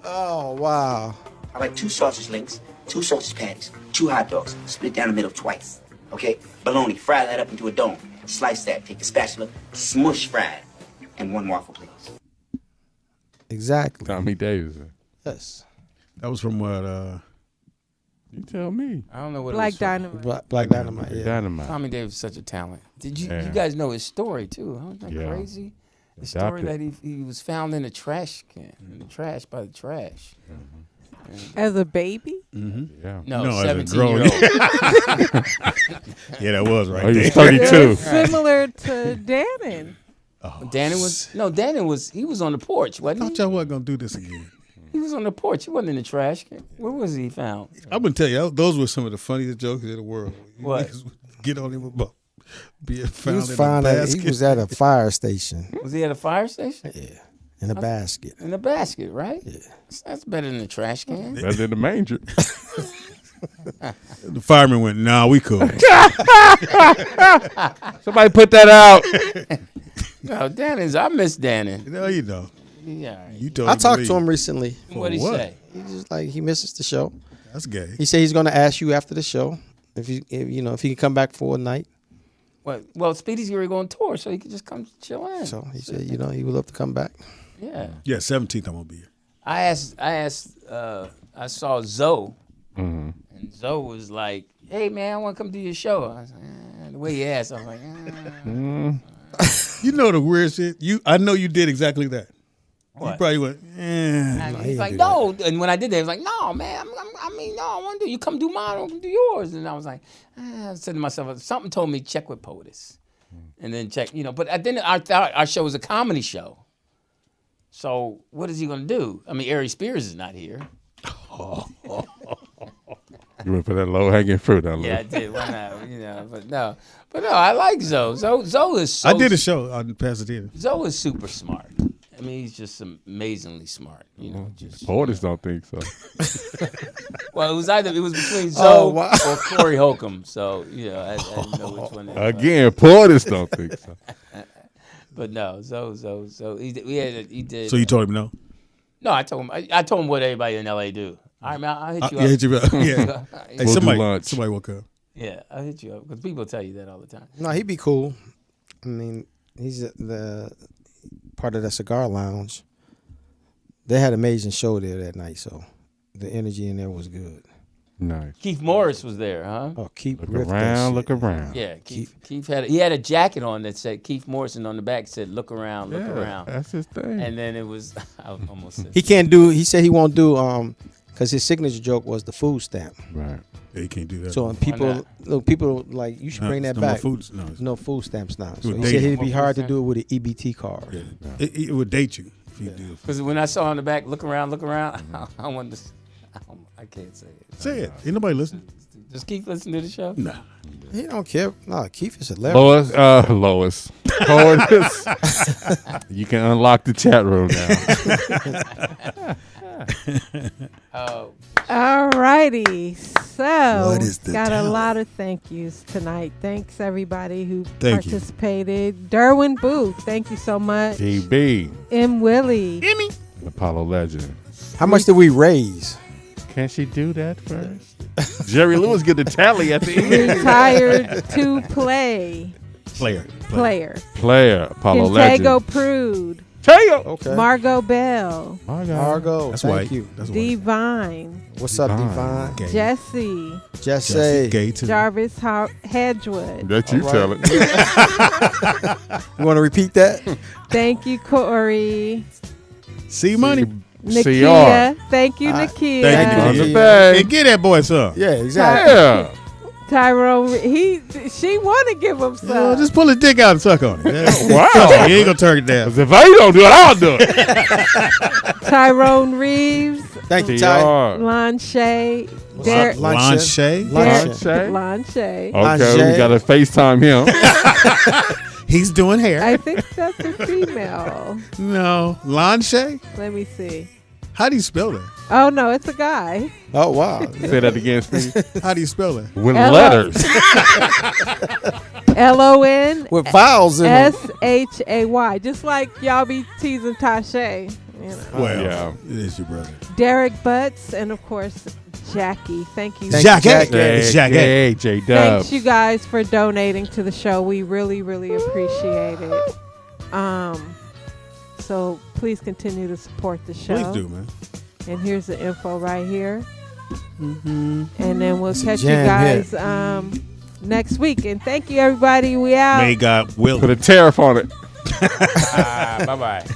Oh, wow. I like 2 sausage links, 2 sausage patties, 2 hot dogs, split down the middle twice. Okay? Bologna, fry that up into a dome. Slice that, take the spatula, smush fry it. And 1 waffle, please. Exactly. Tommy Davidson. Yes. That was from what? You tell me. I don't know what Black it was from. Dynamite. Black Dynamite, yeah. Dynamite. Tommy Davis is such a talent. Did you Yeah. you guys know his story too? Huh? Isn't that Yeah. crazy? The story Adopted. that he was found in a trash can, in the trash by the trash. As a baby? Yeah. No, No, as a 17-year-old. Yeah, that was right Oh, he there. was 32. Similar to Dannon. Dannon was he was on the porch, I wasn't thought he? y'all wasn't gonna do this again. He was on the porch. He wasn't in the trash can. Where was he found? I'm gonna tell you, those were some of the funniest jokes in the world. You What? niggas would get on him about being He found was in found a at, basket. he was at a fire station. Was he at a fire station? Yeah. In a basket. In a basket, right? Yeah. That's better than the trash can. Better than the manger. The fireman went, "Nah, we cool." Somebody put that out. No, Dannon's. I miss Dannon. No, you know. Yeah. You told I him talked leave. to him recently. What'd he what? say? He just like he misses the show. That's gay. He said he's gonna ask you after the show if he can come back for a night. Well, Speedy's already going tour, so he could just come chill in. So he said he would love to come back. Yeah. Yeah, 17th I'm gonna be here. I saw Zoe, Mm-hmm. and Zoe was like, "Hey man, I want to come do your show." I was like, way he asked, I'm like, You know the weird shit. I know you did exactly that. What? You probably went. He's like, no. And when I did that, he was like, no, man. I mean, no. I want to do. You come do mine, I'll do yours. And I was like, I said to myself, something told me check with Poetess, and then check. But then I thought our show was a comedy show. So what is he going to do? I mean, Ari Spears is not here. You went for that low hanging fruit, Yeah, I did. Why not? But no, I like Zoe. Zoe is. I did a show on Pasadena. Zoe is super smart. I mean, he's just amazingly smart. Poetess don't think so. Well, it was between Zoe or Corey Holcomb. So I didn't know which one. Again, Poetess don't think so. But no, Zoe. He did. So you told him no? No, I told him. I told him what everybody in LA do. All right, man, I'll hit you up. Yeah, hit you up. Yeah. Hey, somebody woke up. Yeah, I'll hit you up because people tell you that all the time. No, he'd be cool. I mean, he's the part of the cigar lounge. They had an amazing show there that night, so the energy in there was good. Nice. Keith Morris was there, huh? Oh, Keith, look around. Yeah, Keith had a jacket on that said Keith Morrison on the back said "Look around, look around." That's his thing. And then it was I almost said he can't do. He said he won't do because his signature joke was the food stamp. Right. Yeah, you can't do that. So people like you should bring that back. No food stamps now. So he said it'd be hard to do it with an EBT card. Yeah. It would date you if you do. Because when I saw on the back, look around, I wanted to. I can't say it. Say it. Ain't nobody listening. Does Keith listen to the show? Nah. He don't care. No, Keith is hilarious. Lois. Poetess. You can unlock the chat room now. All righty. So What is the got talent? a lot of thank yous tonight. Thanks everybody who Thank you. participated. Derwin Booth, thank you so much. DB. M. Willie. Apollo Legend. How much did we raise? Can she do that first? Jerry Lewis get the tally at the end. Retired to play. Player. Apollo Legend. Tego Prude. Tego. Okay. Margot Bell. Margot. That's Thank white. you. That's white. Divine. What's up, Divine? Gay. Jesse. Jesse. Gay too. Jarvis Hedgewood. That you tell it. You want to repeat that? Thank you, Corey. See money. Nakia. Thank you, Nakia. Thank you. On the bag. Hey, get that boy some. Yeah, exactly. Yeah. Tyrone, she want to give him some. Yeah, just pull his dick out and suck on it. Wow. He ain't gonna turn it down. If I don't do it, I'll do it. Tyrone Reeves. Thank you, Ty. Lon Shay. Lon Shay. Lon Shay. Okay, we got to FaceTime him. He's doing hair. I think that's a female. No. Lon Shay? Let me see. How do you spell that? Oh, no, it's a guy. Oh, wow. Say that again, Speedy. How do you spell that? With letters. Lon. With vowels in them. Shay. Just like y'all be teasing Tashay. Well, yeah. It is your brother. Derek Butts and, of course, Jackie. Thank you. Jackie. Hey, J-Dub. Thanks, you guys, for donating to the show. We really, really appreciate it. So please continue to support the show. Please do, man. And here's the info right here. Mm-hmm. And then we'll It's a catch you jam guys next week. And thank you, everybody. We out. May God will. Put a tariff on it. Bye-bye.